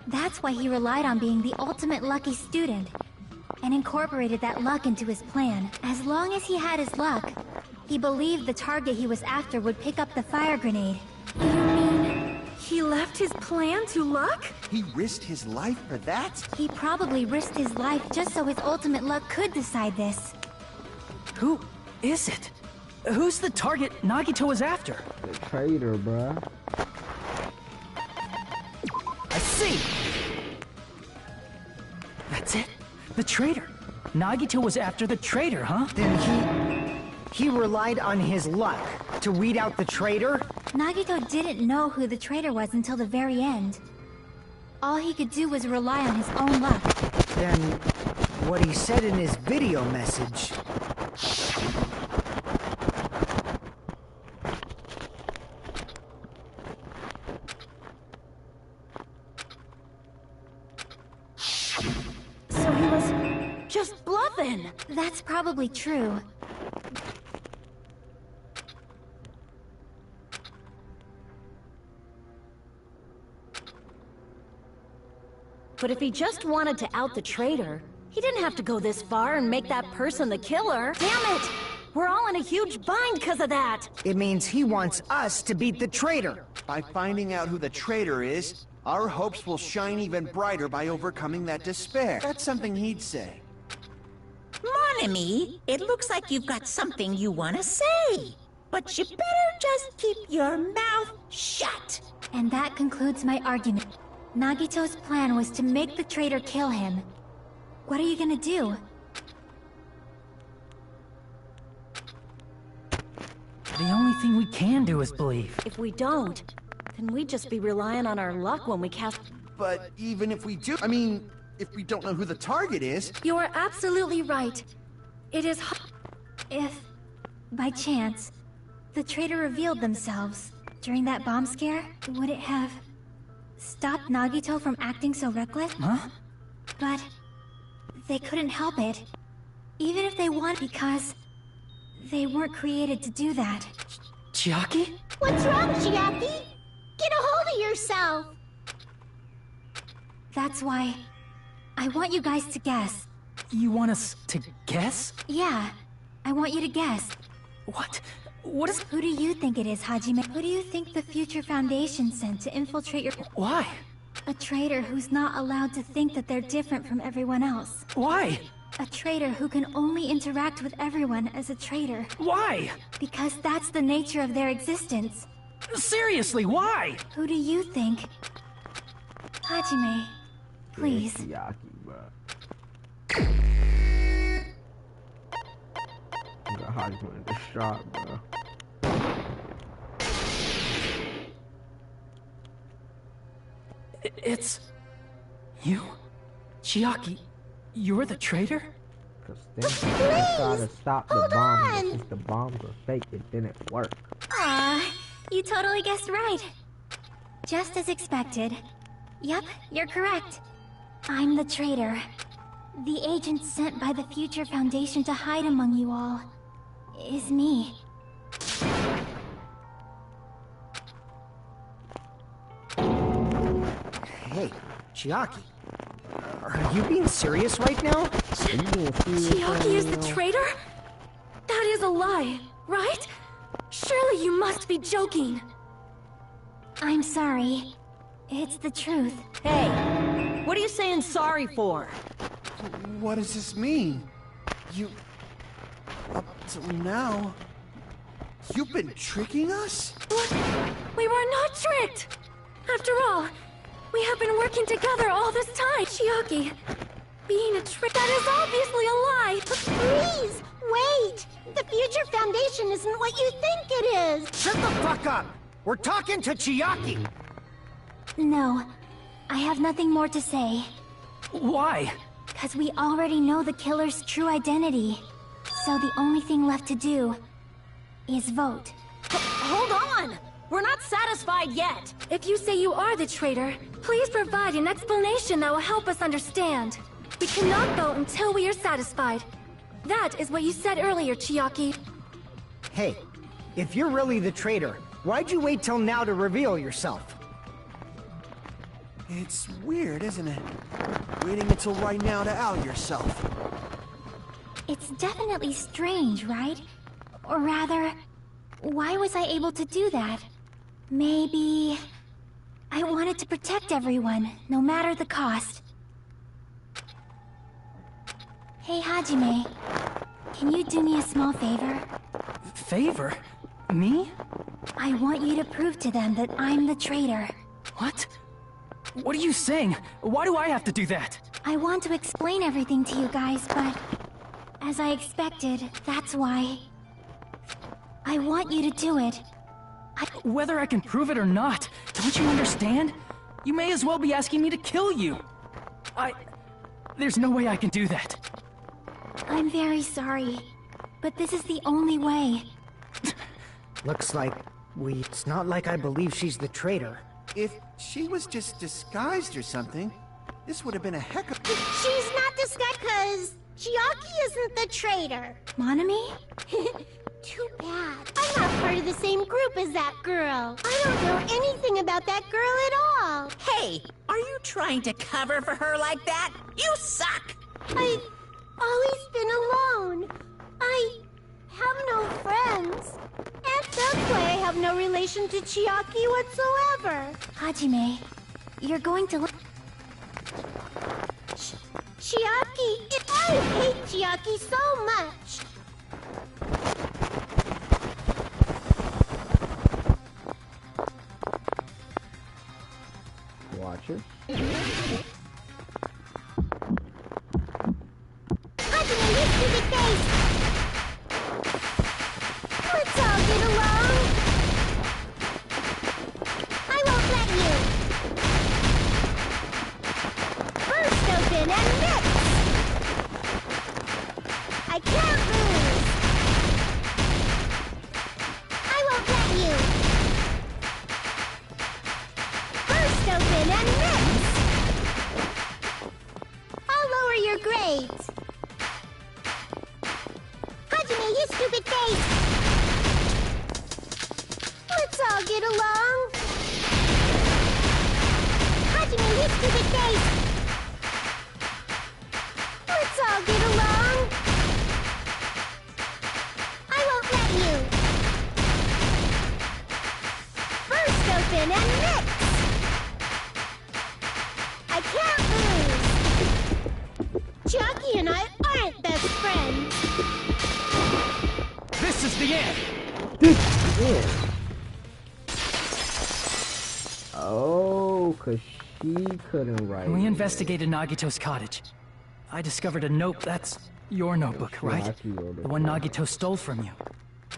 That's why he relied on being the ultimate lucky student, and incorporated that luck into his plan. As long as he had his luck, he believed the target he was after would pick up the fire grenade. You mean he left his plan to luck? He risked his life for that? He probably risked his life just so his ultimate luck could decide this. Who is it? Who's the target Nagito was after? The traitor, bruh. I see! That's it? The traitor. Nagito was after the traitor, huh? Then he relied on his luck to weed out the traitor? Nagito didn't know who the traitor was until the very end. All he could do was rely on his own luck. Then what he said in his video message... So he was just bluffing. That's probably true. But if he just wanted to out the traitor, he didn't have to go this far and make that person the killer. Damn it! We're all in a huge bind because of that! It means he wants us to beat the traitor. By finding out who the traitor is, our hopes will shine even brighter by overcoming that despair. That's something he'd say. Mon ami, it looks like you've got something you want to say. But you better just keep your mouth shut. And that concludes my argument. Nagito's plan was to make the traitor kill him. What are you gonna do? The only thing we can do is believe. If we don't, then we'd just be relying on our luck when we cast... But even if we do, I mean, if we don't know who the target is... You are absolutely right. It is If, by chance, the traitor revealed themselves during that bomb scare, would it have stopped Nagito from acting so reckless? Huh? But they couldn't help it. Even if they want, because they weren't created to do that. Chiaki? What's wrong, Chiaki? Get a hold of yourself! That's why I want you guys to guess. You want us to guess? Yeah, I want you to guess. What? What is... Who do you think it is, Hajime? Who do you think the Future Foundation sent to infiltrate your... Why? A traitor who's not allowed to think that they're different from everyone else. Why? A traitor who can only interact with everyone as a traitor. Why? Because that's the nature of their existence. Seriously, why? Who do you think? Hajime, please. Chiaki, bro. You got Hajime in the shot, bro. It's... you? Chiaki, you're the traitor? Cause they tried to stop the bomb, but since the bombs were fake, it didn't work. Aw, you totally guessed right. Just as expected. Yep, you're correct. I'm the traitor. The agent sent by the Future Foundation to hide among you all is me. Hey, Chiaki. Are you being serious right now? Chiaki is the traitor? That is a lie, right? Surely you must be joking. I'm sorry. It's the truth. Hey, what are you saying sorry for? What does this mean? You... Up till now... You've been tricking us? What? We were not tricked! After all, we have been working together all this time, Chiaki. Being a trick, that is obviously a lie! Please, wait! The Future Foundation isn't what you think it is! Shut the fuck up! We're talking to Chiaki! No, I have nothing more to say. Why? Because we already know the killer's true identity. So the only thing left to do is vote. Hold on! We're not satisfied yet! If you say you are the traitor, please provide an explanation that will help us understand. We cannot vote until we are satisfied. That is what you said earlier, Chiaki. Hey, if you're really the traitor, why'd you wait till now to reveal yourself? It's weird, isn't it? Waiting until right now to out yourself. It's definitely strange, right? Or rather, why was I able to do that? Maybe... I wanted to protect everyone, no matter the cost. Hey, Hajime. Can you do me a small favor? Favor? Me? I want you to prove to them that I'm the traitor. What? What are you saying? Why do I have to do that? I want to explain everything to you guys, but... as I expected, that's why... I want you to do it. Whether I can prove it or not, don't you understand? You may as well be asking me to kill you. There's no way I can do that. I'm very sorry, but this is the only way. Looks like it's not like I believe she's the traitor. If she was just disguised or something, this would have been a heck of... She's not disguised because Chiaki isn't the traitor. Monami? Too bad. I'm not part of the same group as that girl. I don't know anything about that girl at all. Hey, are you trying to cover for her like that? You suck! I've always been alone. I have no friends. And that's why I have no relation to Chiaki whatsoever. Hajime, you're going to... Chiaki! I hate Chiaki so much! Watch it. Hajime, you stupid face! Let's all get along! I won't let you! First open and mix! I can't lose! I won't let you! First open and mix! I'll lower your grades! Hajime, you stupid face! Let's all get along! Hajime, you stupid face! Let's all get along! I won't let you! First open and mix! I can't lose! Chiaki and I aren't best friends! This is the end! Yeah. Oh, cause she couldn't write. When we investigated Nagito's cottage, I discovered a note. That's your notebook, right? The one Nagito stole from you.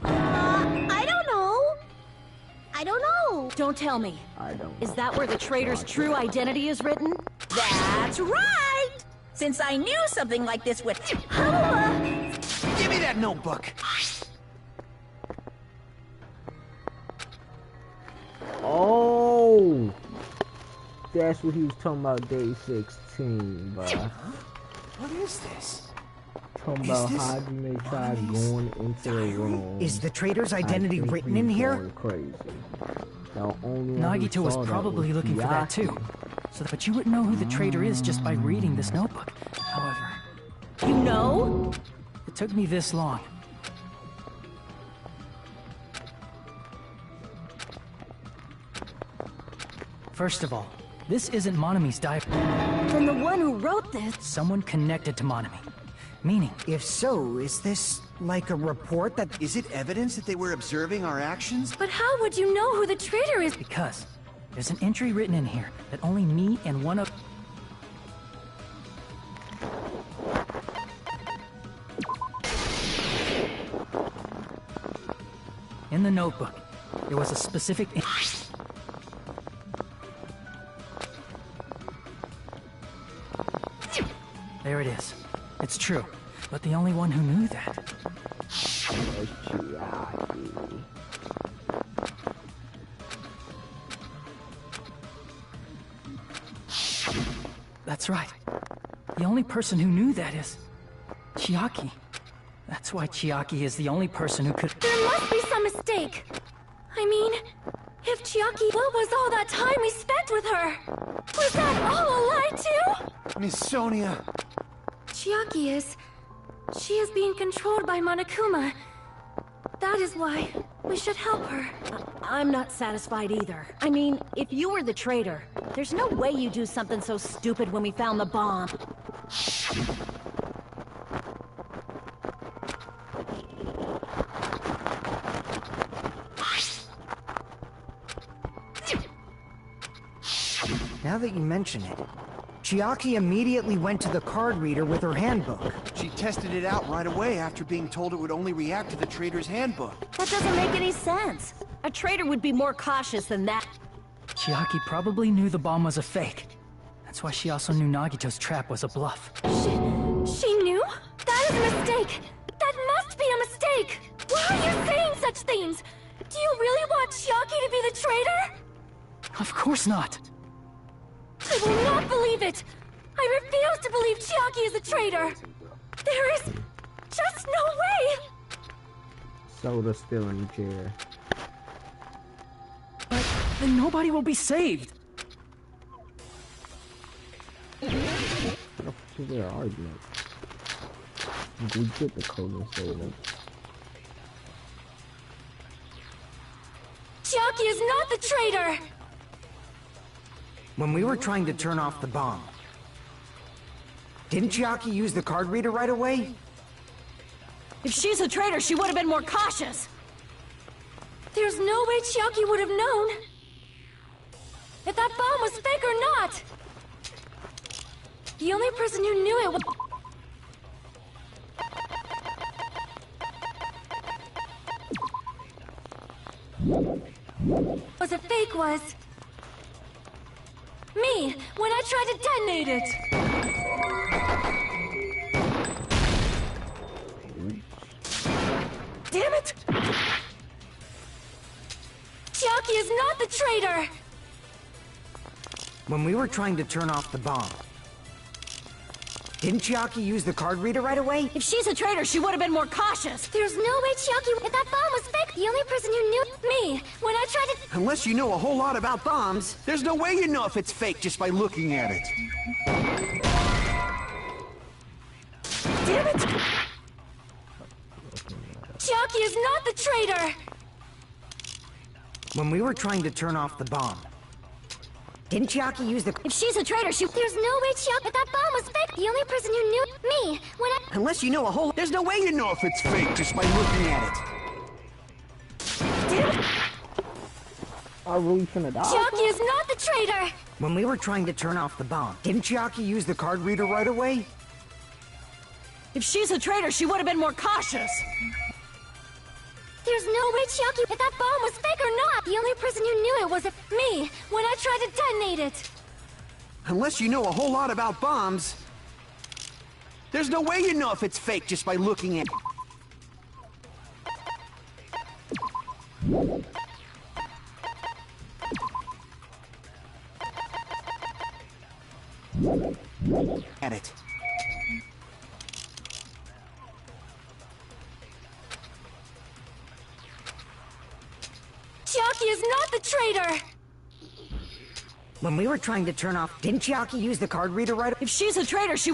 I don't know. I don't know. Don't tell me. I don't. Is that where the traitor's true identity is written? That's right! Since I knew something like this would... Give me that notebook! Oh, that's what he was talking about. Day 16, bro. What is this? Talking about Hajime tried going into the room. Is the traitor's identity written in here? Crazy. The only Nagito was probably looking for that too. But you wouldn't know who the traitor is just by reading this notebook. However, You know? it took me this long. First of all, this isn't Monami's diary. Then the one who wrote this... Someone connected to Monami. Meaning, If so, is this like a report that... Is it evidence that they were observing our actions? But how would you know who the traitor is? because there's an entry written in here that only me and one of... In the notebook, there was a specific... There it is. It's true. But the only one who knew that... That's right. The only person who knew that is... Chiaki. That's why Chiaki is the only person who could... There must be some mistake. I mean, if Chiaki, what was all that time we spent with her? Was that all a lie too? Miss Sonia. Chiaki is... She is being controlled by Monokuma. That is why we should help her. I'm not satisfied either. I mean, if you were the traitor, there's no way you'd do something so stupid when we found the bomb. Now that you mention it, Chiaki immediately went to the card reader with her handbook. She tested it out right away after being told it would only react to the traitor's handbook. That doesn't make any sense. A traitor would be more cautious than that. Chiaki probably knew the bomb was a fake. That's why she also knew Nagito's trap was a bluff. She knew? That is a mistake! That must be a mistake! Why are you saying such things? Do you really want Chiaki to be the traitor? Of course not. I will not believe it! I refuse to believe Chiaki is a traitor! There is just no way! Soda's still in the chair. But then nobody will be saved. What the fuck is their argument? We get the code and Soda. Chiaki is not the traitor! When we were trying to turn off the bomb, didn't Chiaki use the card reader right away? If she's a traitor, she would have been more cautious. There's no way Chiaki would have known. if that bomb was fake or not! The only person who knew it was a fake was... me, when I tried to detonate it! Damn it! Chiaki is not the traitor! When we were trying to turn off the bomb, didn't Chiaki use the card reader right away? If she's a traitor, she would have been more cautious. There's no way Chiaki... If that bomb was fake, the only person who knew... Me, when I tried to... Unless you know a whole lot about bombs, there's no way you know if it's fake just by looking at it. Damn it! Chiaki is not the traitor! When we were trying to turn off the bomb, didn't Chiaki use the... If she's a traitor, she... There's no way Chiaki... If that bomb was fake, the only person who knew... Me, when I... Unless you know a whole... There's no way you know if it's fake just by looking at it. Damn it! I really finna die. Chiaki is not the traitor! When we were trying to turn off the bomb, didn't Chiaki use the card reader right away? If she's a traitor, she would have been more cautious. There's no way Chiaki... If that bomb was fake or not, the only person who knew it was... Me, when I tried to detonate it! Unless you know a whole lot about bombs, there's no way you know if it's fake just by looking at it. Chiaki is not the traitor! When we were trying to turn off... Didn't Chiaki use the card reader right away? If she's a traitor, she...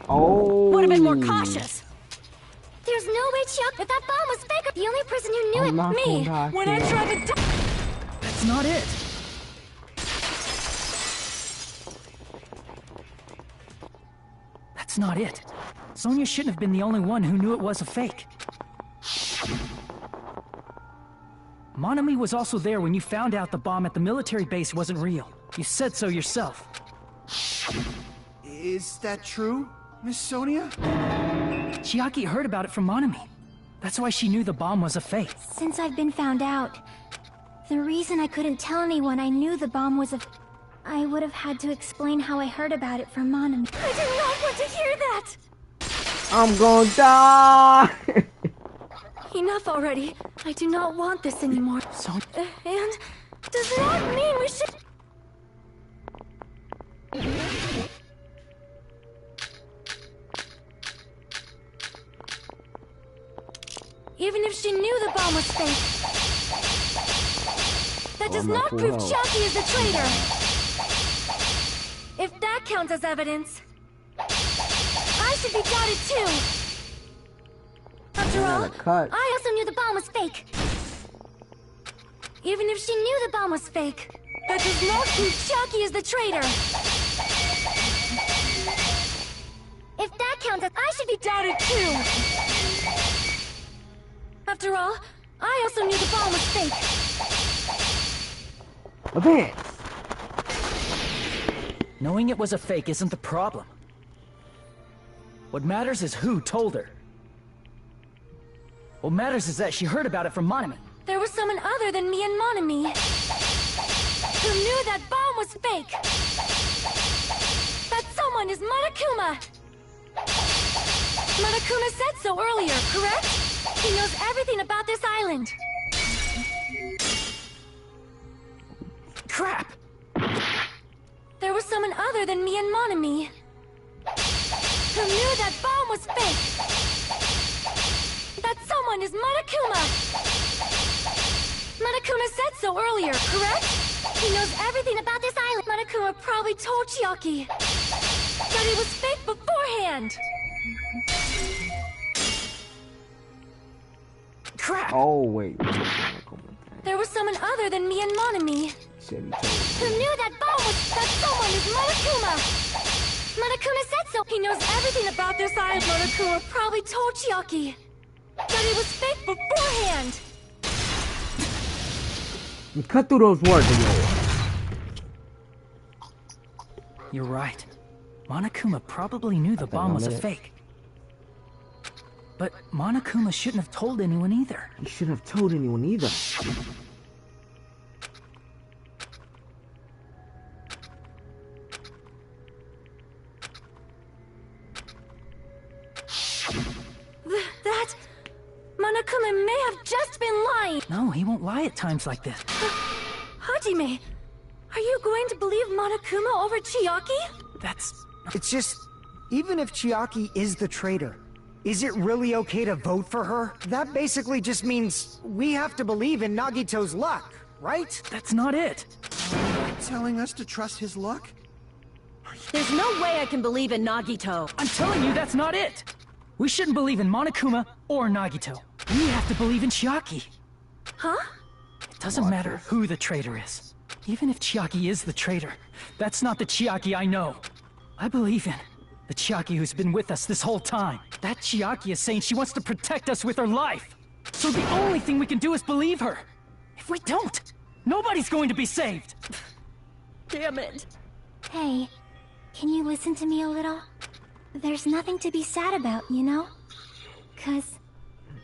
Oh. would have been more cautious. There's no way Chiaki... If that bomb was fake, the only person who knew I'm not it... Me, gonna die When I here. tried to That's not it. That's not it. Sonia shouldn't have been the only one who knew it was a fake. Monami was also there when you found out the bomb at the military base wasn't real. You said so yourself. Is that true, Miss Sonia? Chiaki heard about it from Monami. That's why she knew the bomb was a fake. Since I've been found out, the reason I couldn't tell anyone I knew the bomb was a... I would have had to explain how I heard about it from Monami. I did not want to hear that! I'm gonna die. Enough already. I do not want this anymore. And does not mean we should... Even if she knew the bomb was fake, that does I'm not not full prove health. Chiaki is the traitor. If that counts as evidence, I should be doubted too. After all, Cut. I also knew the bomb was fake. even if she knew the bomb was fake, that does not prove Chiaki is the traitor. If that counts as... I should be doubted too. After all, I also knew the bomb was fake. Advance. Knowing it was a fake isn't the problem. What matters is who told her. What matters is that she heard about it from Monami. There was someone other than me and Monami who knew that bomb was fake. That someone is Monokuma. Monokuma said so earlier, correct? He knows everything about this island. Crap! There was someone other than me and Monami who knew that bomb was fake. That someone is Monokuma. Monokuma said so earlier, correct? He knows everything about this island. Monokuma probably told Chiaki that it was fake beforehand. Crap! Oh, wait. There was someone other than me and Monami Said he told Who knew that bomb was... that someone is Monokuma. Monokuma said so. He knows everything about this island. Monokuma probably told Chiaki That it was fake beforehand! You cut through those words, Lord. You're right. Monokuma probably knew the bomb was a fake. But Monokuma shouldn't have told anyone either. He shouldn't have told anyone either. That... Monokuma may have just been lying! No, he won't lie at times like this. Hajime, are you going to believe Monokuma over Chiaki? That's... It's just, even if Chiaki is the traitor, is it really okay to vote for her? That basically just means we have to believe in Nagito's luck, right? That's not it. Telling us to trust his luck? There's no way I can believe in Nagito. I'm telling you, that's not it. We shouldn't believe in Monokuma or Nagito. We have to believe in Chiaki. Huh? It doesn't matter who the traitor is. Even if Chiaki is the traitor, that's not the Chiaki I know. I believe in the Chiaki who's been with us this whole time. That Chiaki is saying she wants to protect us with her life. So the only thing we can do is believe her. If we don't, nobody's going to be saved. Damn it. Hey, can you listen to me a little? There's nothing to be sad about, you know? 'Cause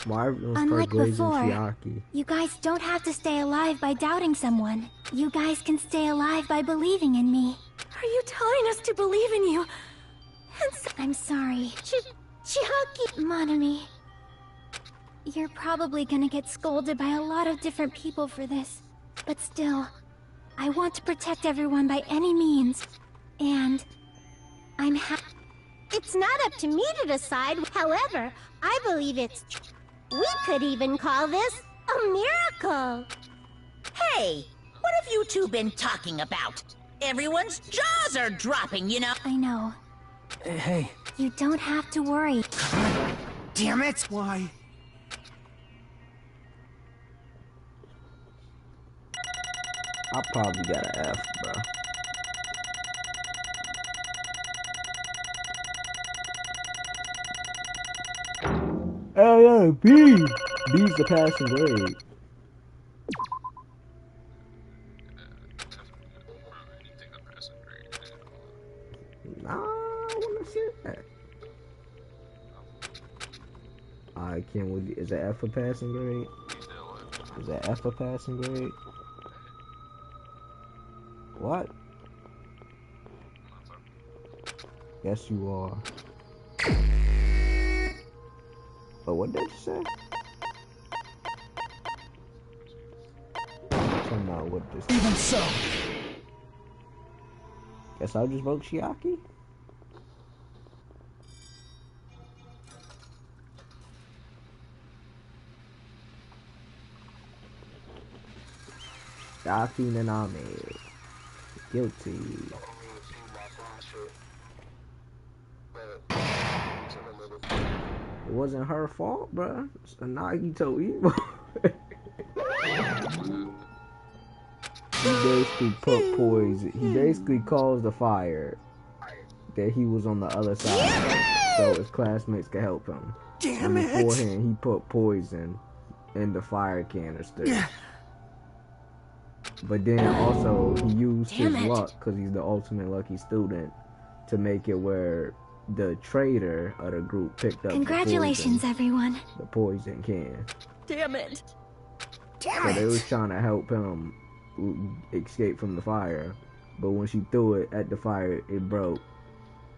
Why everyone's unlike glazing before, Chiaki? you guys don't have to stay alive by doubting someone. You guys can stay alive by believing in me. Are you telling us to believe in you? I'm sorry. Chiaki! Monami. You're probably gonna get scolded by a lot of different people for this. But still, I want to protect everyone by any means. And I'm It's not up to me to decide. However, I believe it's we could even call this a miracle. Hey, what have you two been talking about? Everyone's jaws are dropping, you know. I know. Hey. You don't have to worry. Damn it! Why? I probably got an F, bro. Oh yeah, B! B's the passing grade. Nah, I wanna see that. I can't wait. Is that F a passing grade? Is that F a passing grade? What? Yes, you are. But what did you say? Come on, what this? Even so. Guess I'll just vote Chiaki. Chiaki Nanami. Guilty. It wasn't her fault, bruh. It's a Nagito evil. He basically put poison. He basically caused the fire that he was on the other side, so his classmates could help him. Damn and it! beforehand, he put poison in the fire canister. But then also he used his luck, because he's the ultimate lucky student, to make it where the traitor of the group picked up Congratulations, everyone. the poison can. Damn it. Damn So it! they was trying to help him escape from the fire, but when she threw it at the fire, it broke,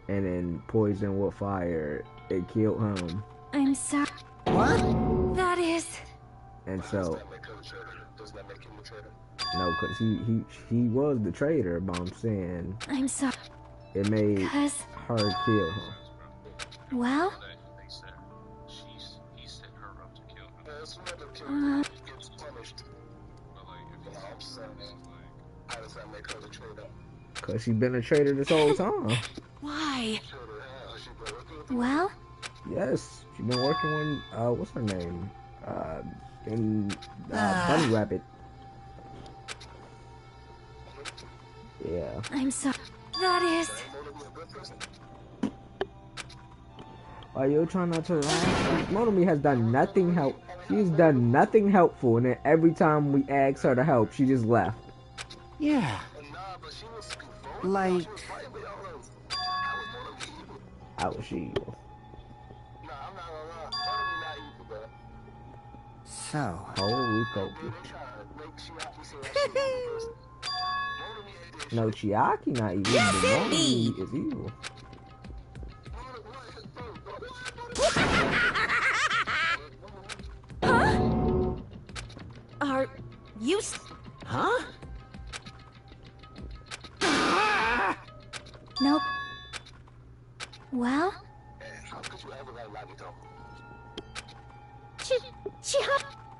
and then poison with fire, it killed him. I'm sorry. What? That is... And so, Doesn't that make him the traitor? no, because he was the traitor, but I'm saying I'm sorry. it made 'Cause, her kill him. well, They said he set her up to kill him. As another killer gets punished. But like, if You know, I'm saying, how does that make her the traitor? Because she's been a traitor this whole time. Why? well, Yes, she's been working with, what's her name? Bunny Rabbit. Yeah. I'm sorry. That is... Why you trying not to laugh? Monomi has done nothing She's done nothing helpful, and then every time we ask her to help, she just left. Yeah. Like... How was she evil? So... Holy Kobe. No, Chiaki not evil, Yes, but indeed. Monomi is evil. Huh? Are you... Huh? Nope. Well?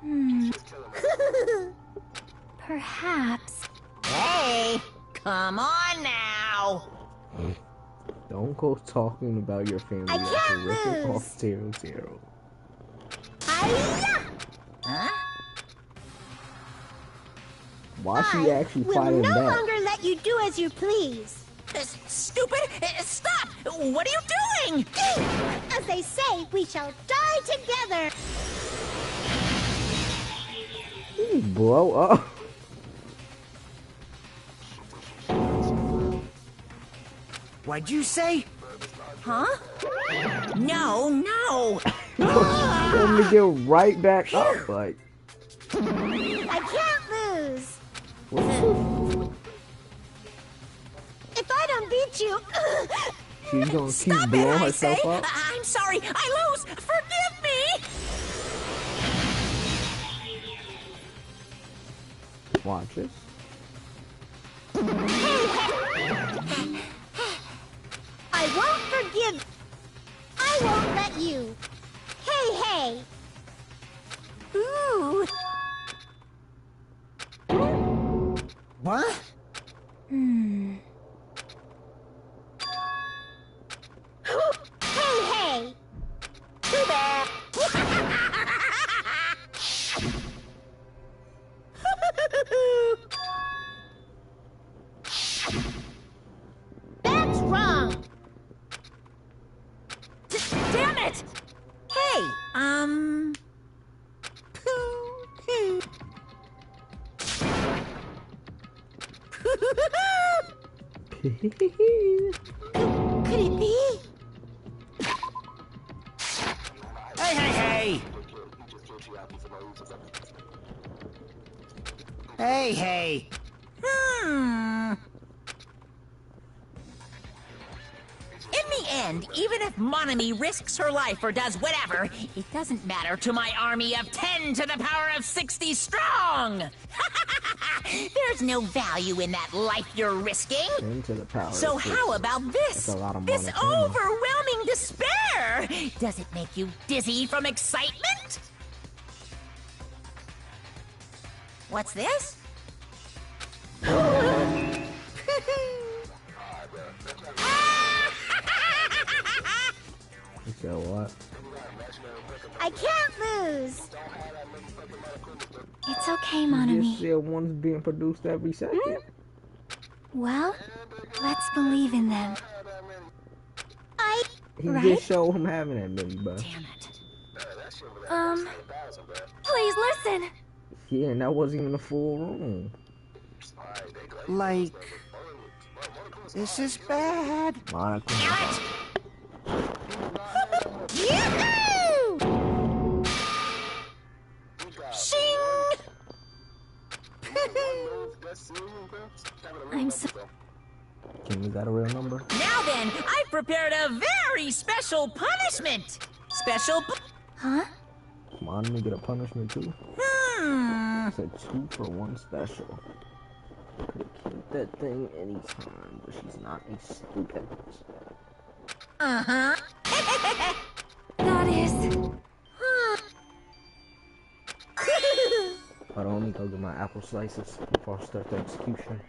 Hmm. Perhaps. Hey, come on now. Don't go talking about your family I after can't ripping lose. off Taro Taro. Hi-ya! Huh? Why she I actually will fighting no back? longer let you do as you please. Stupid! Stop! What are you doing? As they say, we shall die together. You blow up. What'd you say? Huh? No, no! Let me get right back up, like. I can't lose. What's this? If I don't beat you, She's gonna Stop keep it, blowing I say! herself up? I'm sorry, I lose! Forgive me! Watch this. I won't forgive. I won't let you. Hey, hey. Ooh! What? Hmm. Hey, hey. Too bad! That's wrong. Damn it! Hey, Could it be? Hey! Hey! In the end, even if Monomi risks her life or does whatever, it doesn't matter to my army of 10 to the power of 60 strong! There's no value in that life you're risking. 10 to the power. So of six. how about this? That's a lot of This monotone. overwhelming despair! Does it make you dizzy from excitement? What's this? You said what? I can't lose. It's okay, You just Monomi. said one's being produced every second. Well, let's believe in them. He Right? just showed him having that many, bro. Damn it. Please listen. Yeah, and that wasn't even a full room. Like... This is bad. Monica. Yoo-hoo! Shing! I'm so... Kim, is that a real number? Now then, I've prepared a very special punishment! Huh? Come on, let me get a punishment too. It's a 2-for-1 special. Could keep that thing anytime, but she's not a stupid. Uh-huh. That is... Hold on, let me go get my apple slices before I start the execution.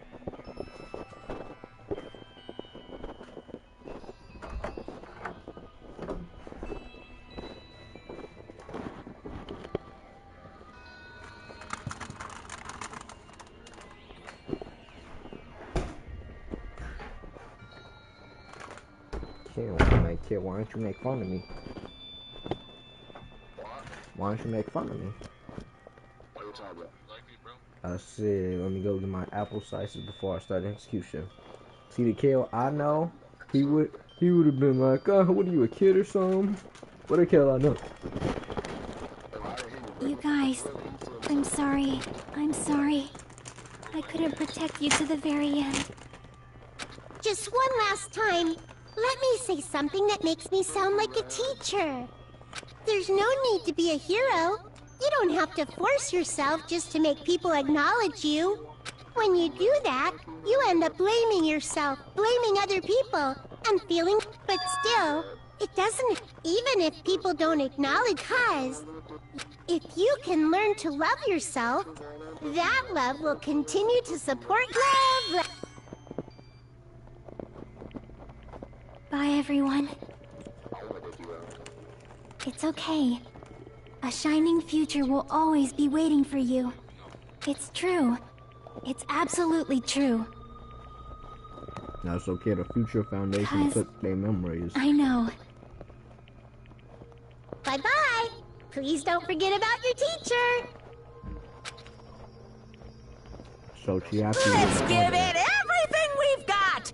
Kid, why don't you make fun of me? Why don't you make fun of me? What are you talking about? Like me, bro? I said, let me go to my apple slices before I start execution. See the kill? I know. He would have been like, what are you, a kid or something? What a kill I know. You guys, I'm sorry. I'm sorry. I couldn't protect you to the very end. Just one last time, let me say something that makes me sound like a teacher. There's no need to be a hero. You don't have to force yourself just to make people acknowledge you. When you do that, you end up blaming yourself, blaming other people, and feeling... But still, it doesn't... Even if people don't acknowledge, cause... If you can learn to love yourself, that love will continue to support love. Bye, everyone. It's okay. A shining future will always be waiting for you. It's true. It's absolutely true. Now it's okay, the future foundation took their memories. I know. Bye-bye. Please don't forget about your teacher. So she actually... Let's give it everything we've got!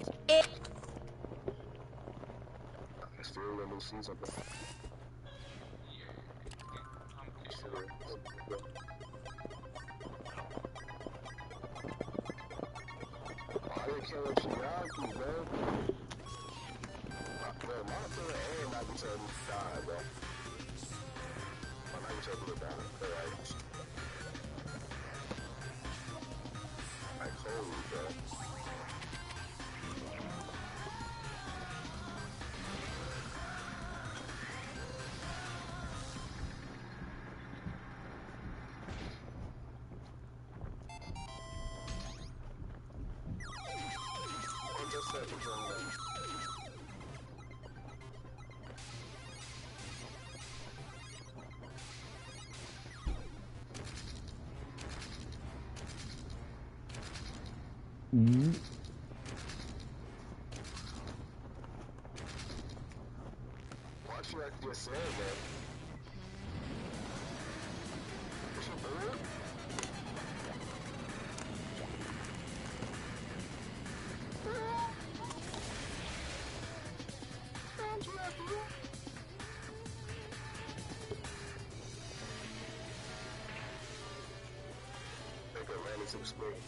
Why'd you act just saying that? Is you bored? Think I ran into the screen.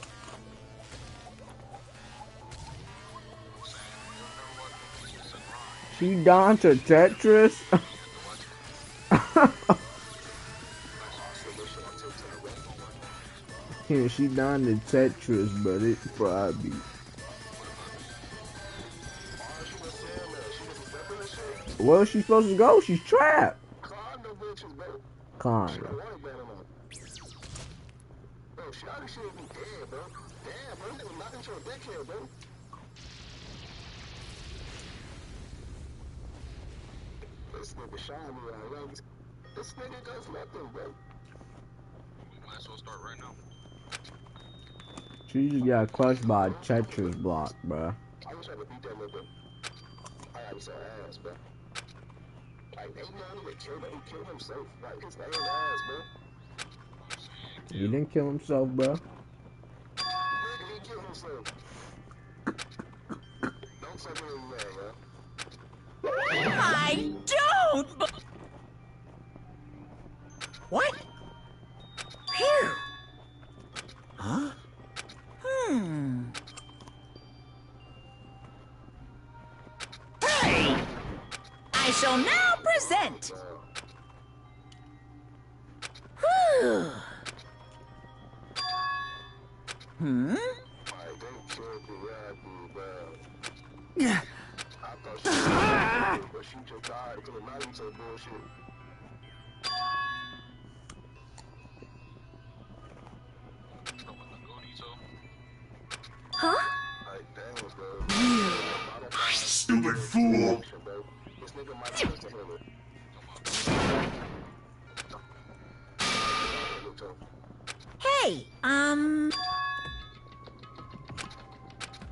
She done to Tetris? Yeah, she done to Tetris, but it probably... Where's she supposed to go? She's trapped. Climb. Bro, Shawty should be dead, bro. Damn, bro, they were knocking into a dickhead, bro. This nigga shine me out, yo. This nigga does nothing, bro. We might as well start right now. She just got crushed by a Tetris block, bruh. I wish I could beat that nigga. I had some ass, bro. Like, they know he killed him. He killed himself. Like, his ass, bro. He didn't kill himself, bruh. Nigga, he killed himself. Don't fucking with me, man, yo. I don't! What? Phew! Huh? Hey! I shall now present! Whew! Hmm? I thought she was but she just died because of Naruto bullshit. Huh? Like, damn, bro. Stupid fool! This nigga might have to handle it. Hey,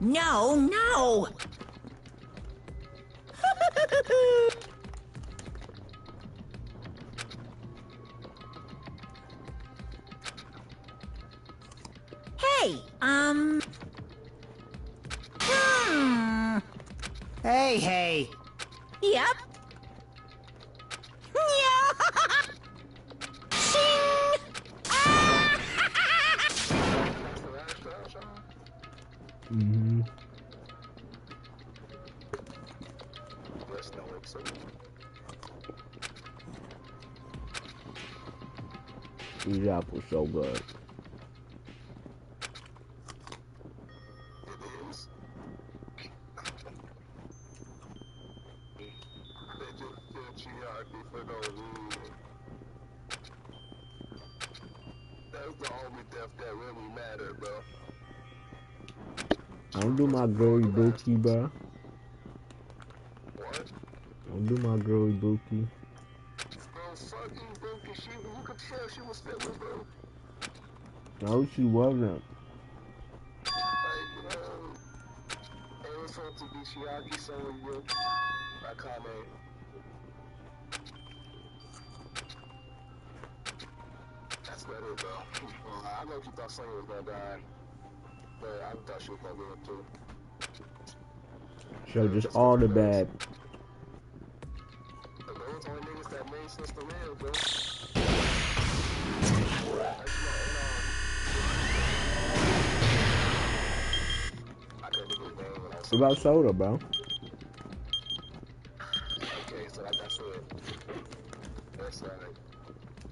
No, no! Hey, Hey. Yep. Yeah. Shing! Ah! Mm-hmm. These apples so good. That's the only death that really mattered, bro. Don't do my girly bookie, bro. What? Don't do my girly bookie. Bro, fucking Bookie, you could tell she was feeling, bro. No, she wasn't. Like, it was supposed to be Shiaki Sonya, Akane. That's better, bro. I know you thought Sonya was gonna die, but I thought she was gonna live too. So just all the bad. But those only niggas that made sense to live, bro. I couldn't think of his name when I was. What about Soda, bro? Okay, so like I said, that's like,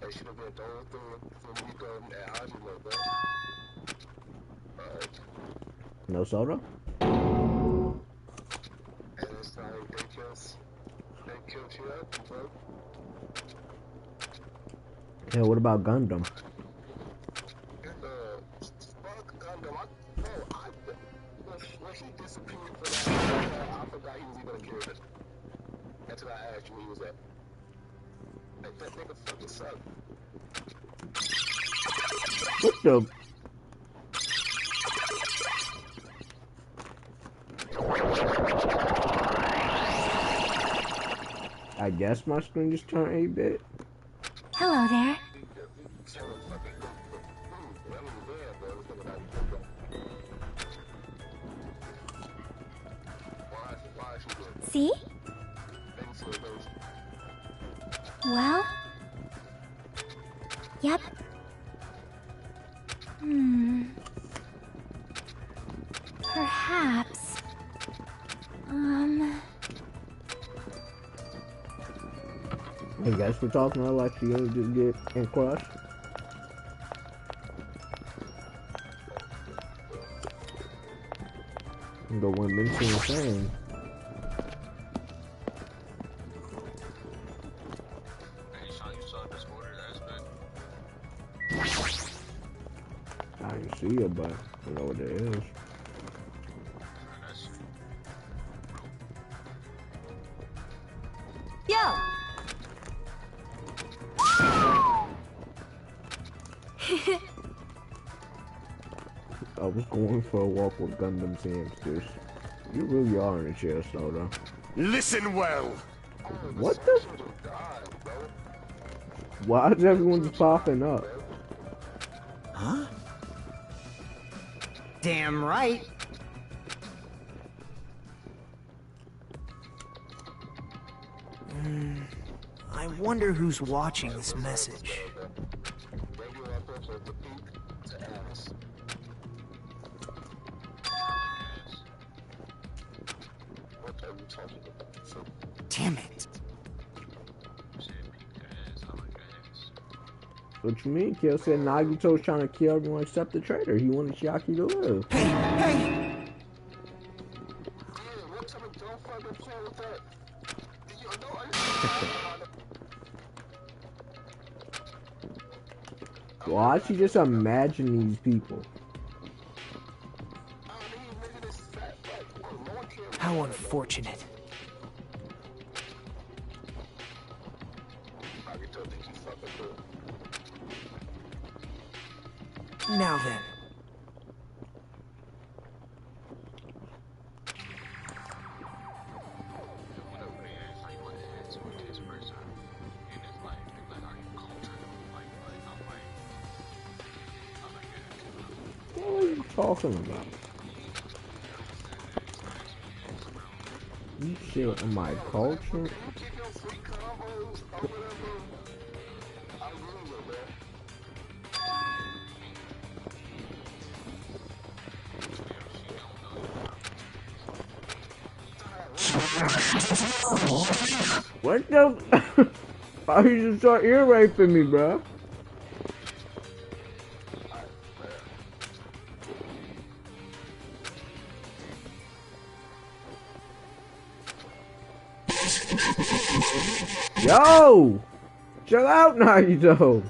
they should have been thrown through Nico and Hajime, bro. No Soda? And it's like, they killed you up, bro. Yeah, what about Gundam? Fuck Gundam, when he disappeared for that, I forgot he was even a character. Until I asked you where he was at. Like, that nigga fucking sucked. What the? I guess my screen just turned 8-bit. Hello there. See? Well? Yep. Perhaps. I guess we're talking about like she gonna just get in crushed. The women seem the same. I didn't see it, but I know what it is. Yo! I was going for a walk with Gundam's hamsters. You really are in a chair, Soda. Listen well. What the? Why is everyone just popping up? Huh? Damn right. I wonder who's watching this message. Damn it. What you mean? Kill said Nagito's trying to kill everyone except the traitor. He wanted Shiaki to live. Hey! Why is she just imagine these people? How unfortunate. Now then. you talking about? You shit in my culture? What the? Why you just start ear raping me, bro? Yo! Chill out, Nagito!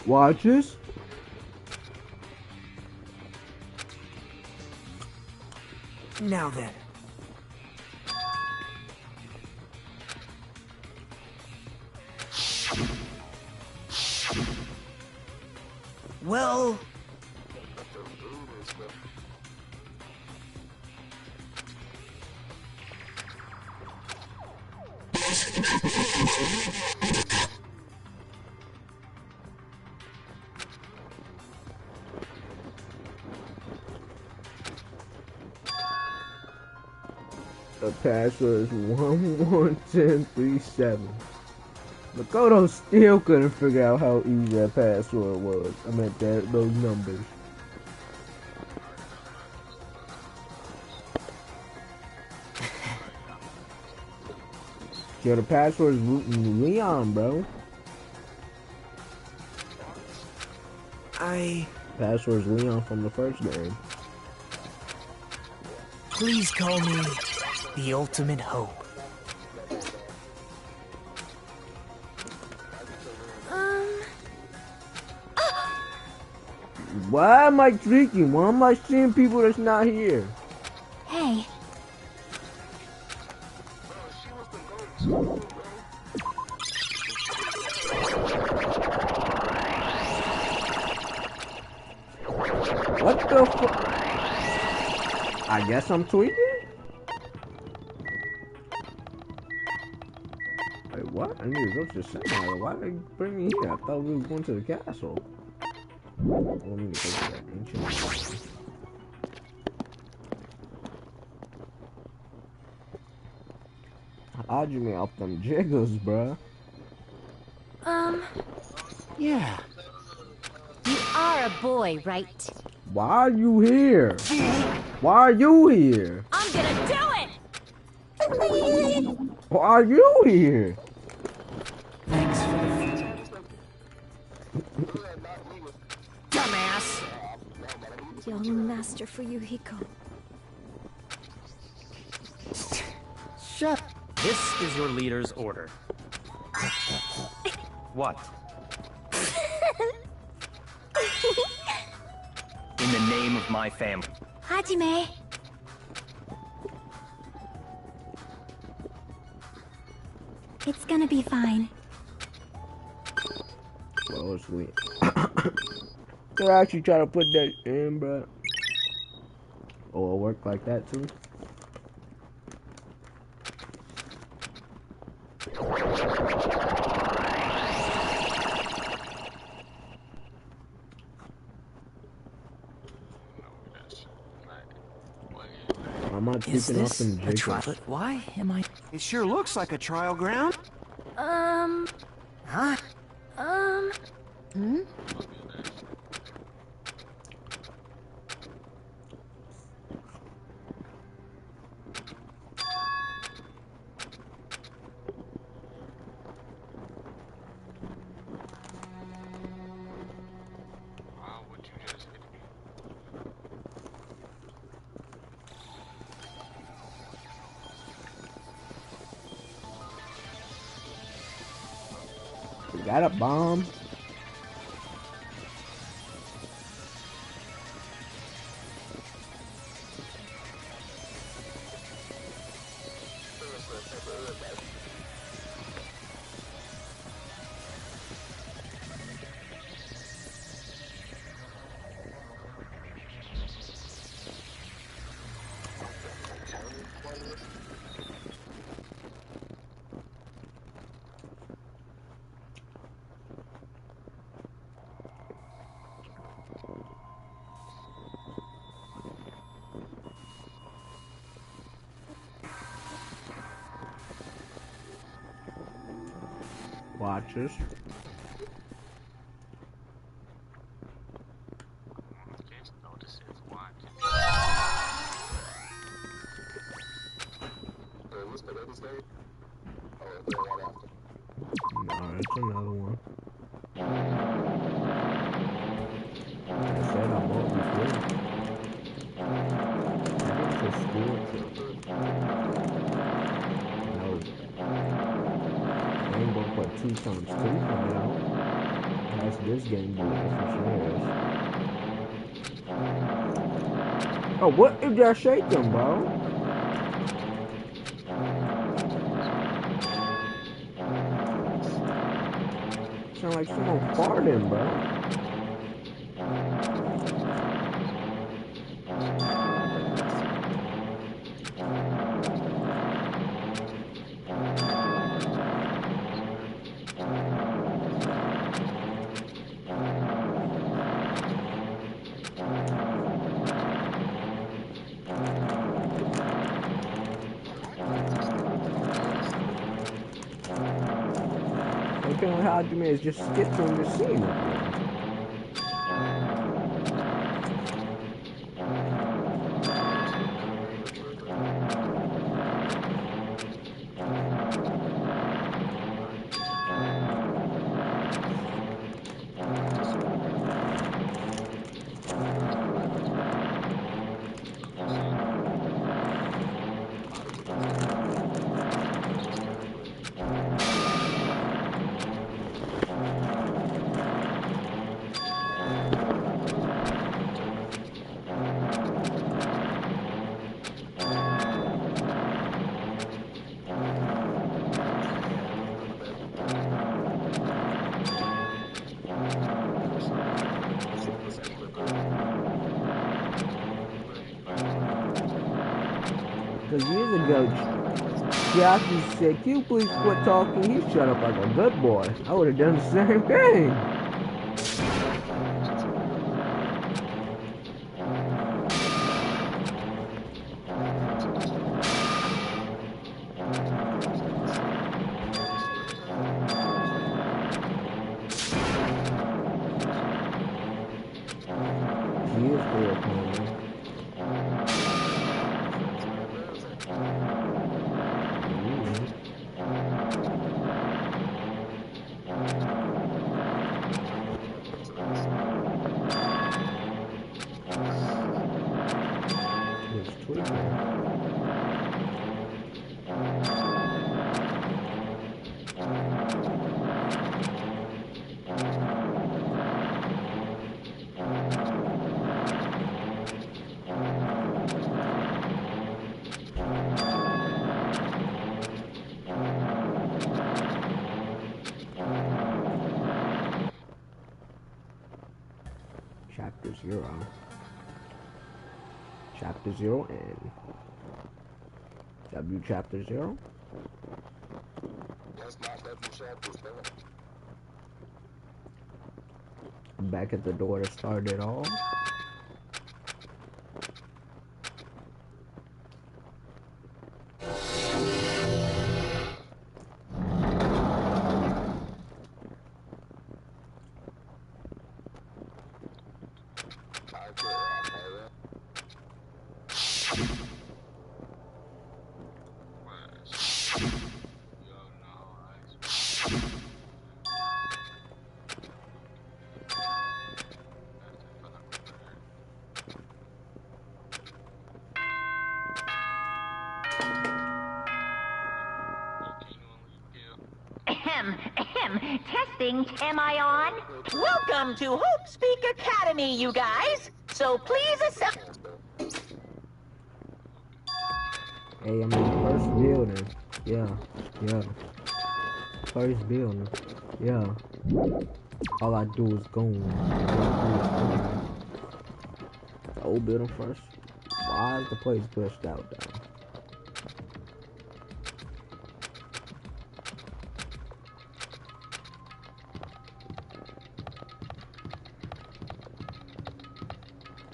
Watch this. Now then. Well... The password is 111037. Makoto still couldn't figure out how easy that password was. I meant that those numbers. Yo, the password is Leon, bro. Password is Leon from the first game. Please call me the ultimate hope. Why am I drinking? Why am I seeing people that's not here? Hey. What the fuck? I guess I'm tweaking? Wait, what? I need to go to the center. Why did they bring me here? I thought we were going to the castle. Let me go to that ancient. How'd you me off them jiggles, bruh? Yeah. You are a boy, right? Why are you here? Why are you here? I'm gonna do it! Why are you here? Thanks for the dumbass! Young master for Yuhiko. Shut. This is your leader's order. What? In the name of my family. Hajime. It's gonna be fine. Well, it's sweet. They actually try to put that in, bruh. Oh, it'll work like that too. I'm not Is keeping up this in a trial? But why am I... It sure looks like a trial ground. Huh? Hmm? Why would you just hit me? We got a bomb. watchers. No, it's another one. I said I bought before. It's a school trip. No. They ain't gonna put 2 times 2 coming out. That's this game boy for shares. Oh, what is that shaking, bro? Sound like someone farting, bro. Depending on how you may just skip from the scene up there. Because years ago, Jackie said, "Can you please quit talking?" He shut up like a good boy. I would have done the same thing. She is full of pony. Chapter 0. Chapter 0 and W Chapter 0. That's not W chapters, though. Back at the door to start it all. Testing, am I on? Welcome to Hope Speak Academy, you guys. So please accept. Hey, I'm in the first building. Yeah. First building. Yeah. All I do is go. The old building first. Why is the place pushed out though?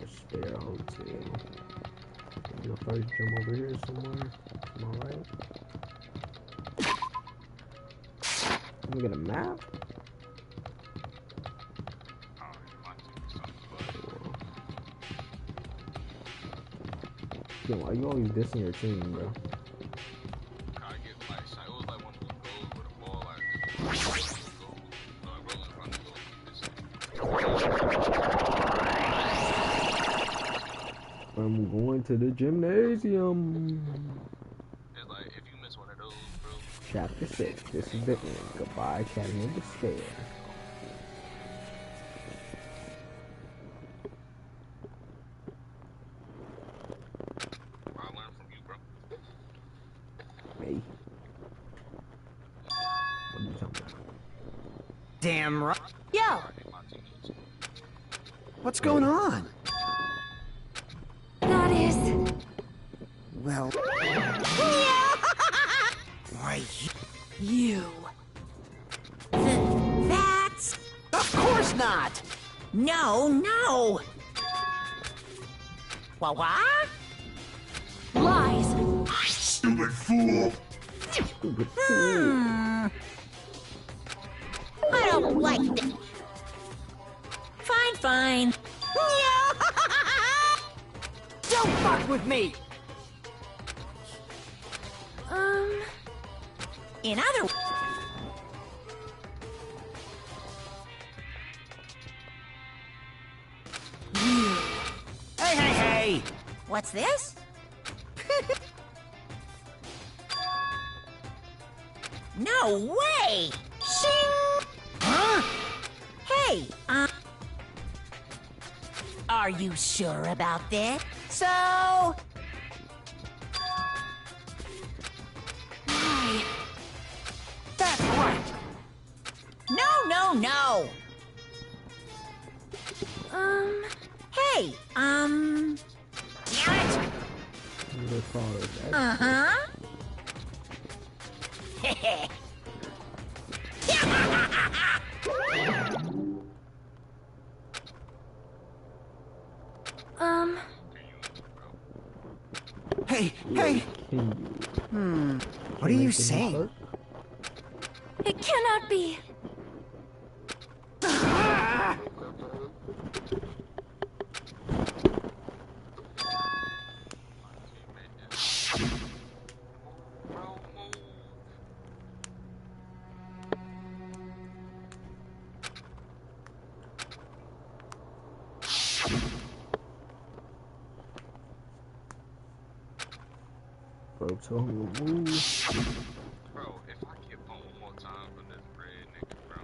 Spare hotel. The first gym over here somewhere. Am I right? Let me get a map. Yo, why you always dissing your team, bro? I'm going to the gymnasium. It's like if you miss one of those, bro. Chapter 6. This is the end. Goodbye, Academy of Despair. I learned from you, bro. Me? What are you talking about? Damn right. Yo! What's going on? That is... Well, why, You. That's... Of course not! No, no! What? Lies! Stupid fool! I don't like this. Fine, fine. don't fuck with me! In other words... Hey, hey, hey! What's this? No way! Shing! Huh? Hey, are you sure about this? So... Why? That's right! No, no, no! Hey, damn it! They call it that. Uh-huh. Hey, hey! What are you saying? It cannot be. Bro told me to move. Bro, if I get one more time from this bread nigga, bro.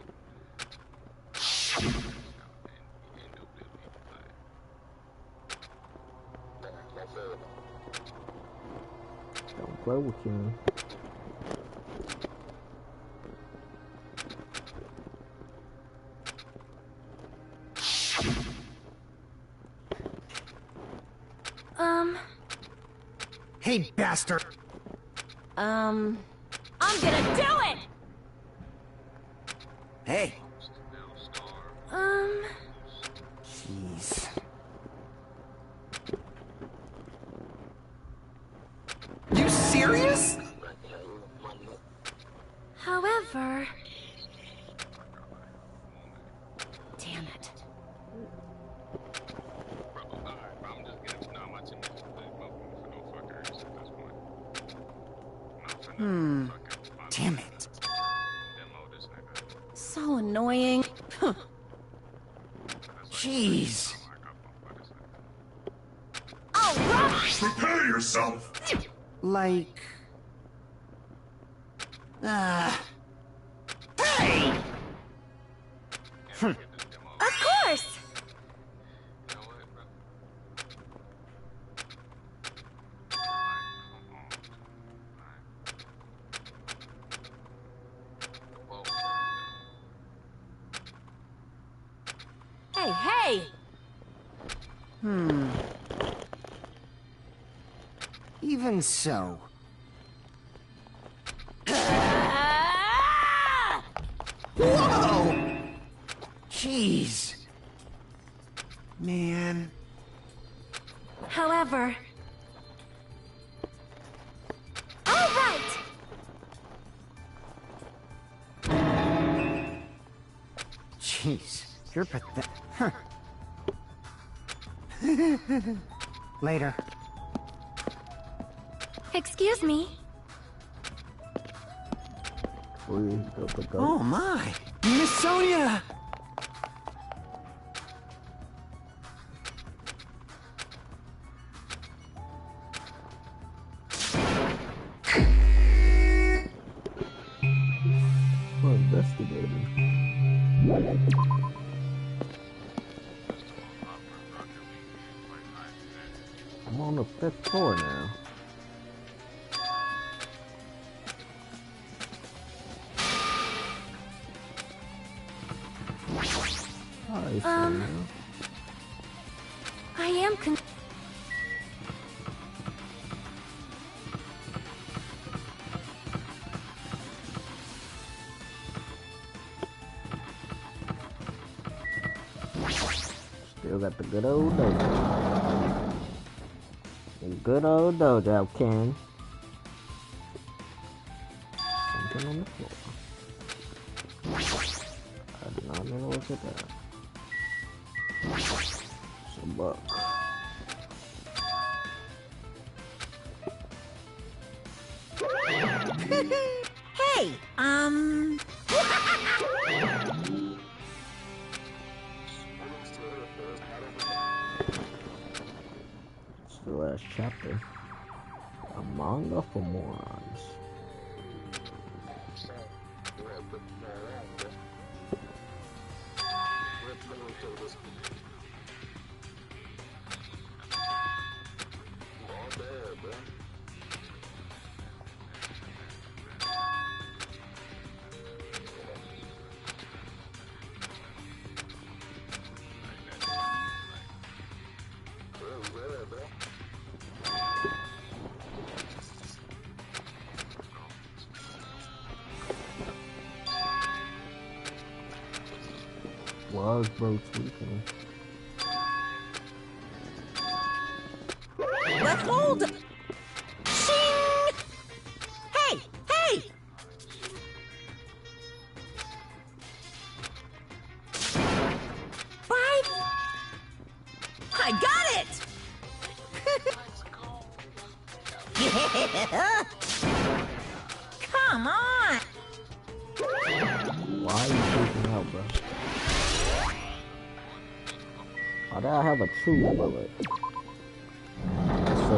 Don't play with him. Hey, bastard! I'm gonna do it! Hey! Jeez. You serious? However... Damn it. I'm just getting to know my team for no fuckers at this point. Damn it. Demo this nigga. So annoying. Jeez. Prepare yourself! Like... Hey! Of course! You know what, bro? Hey, hey! Even so. Whoa! Jeez. Man. However... All right! Jeez, you're pathetic. Huh. Later. Excuse me. Oh my! Miss Sonia! We're investigating. I'm on the 5th floor now. I am Still got the good old dojo. The good old dojo, Ken. Something on the floor. I do not know what to do. It's a book. Hey, It's the last chapter. A manga for morons. Was bro tweaking? let's hold. Shing! Hey, hey! 5. I got it! Yeah! Come on! Why are you freaking out, bro? Oh, I have a true bullet. So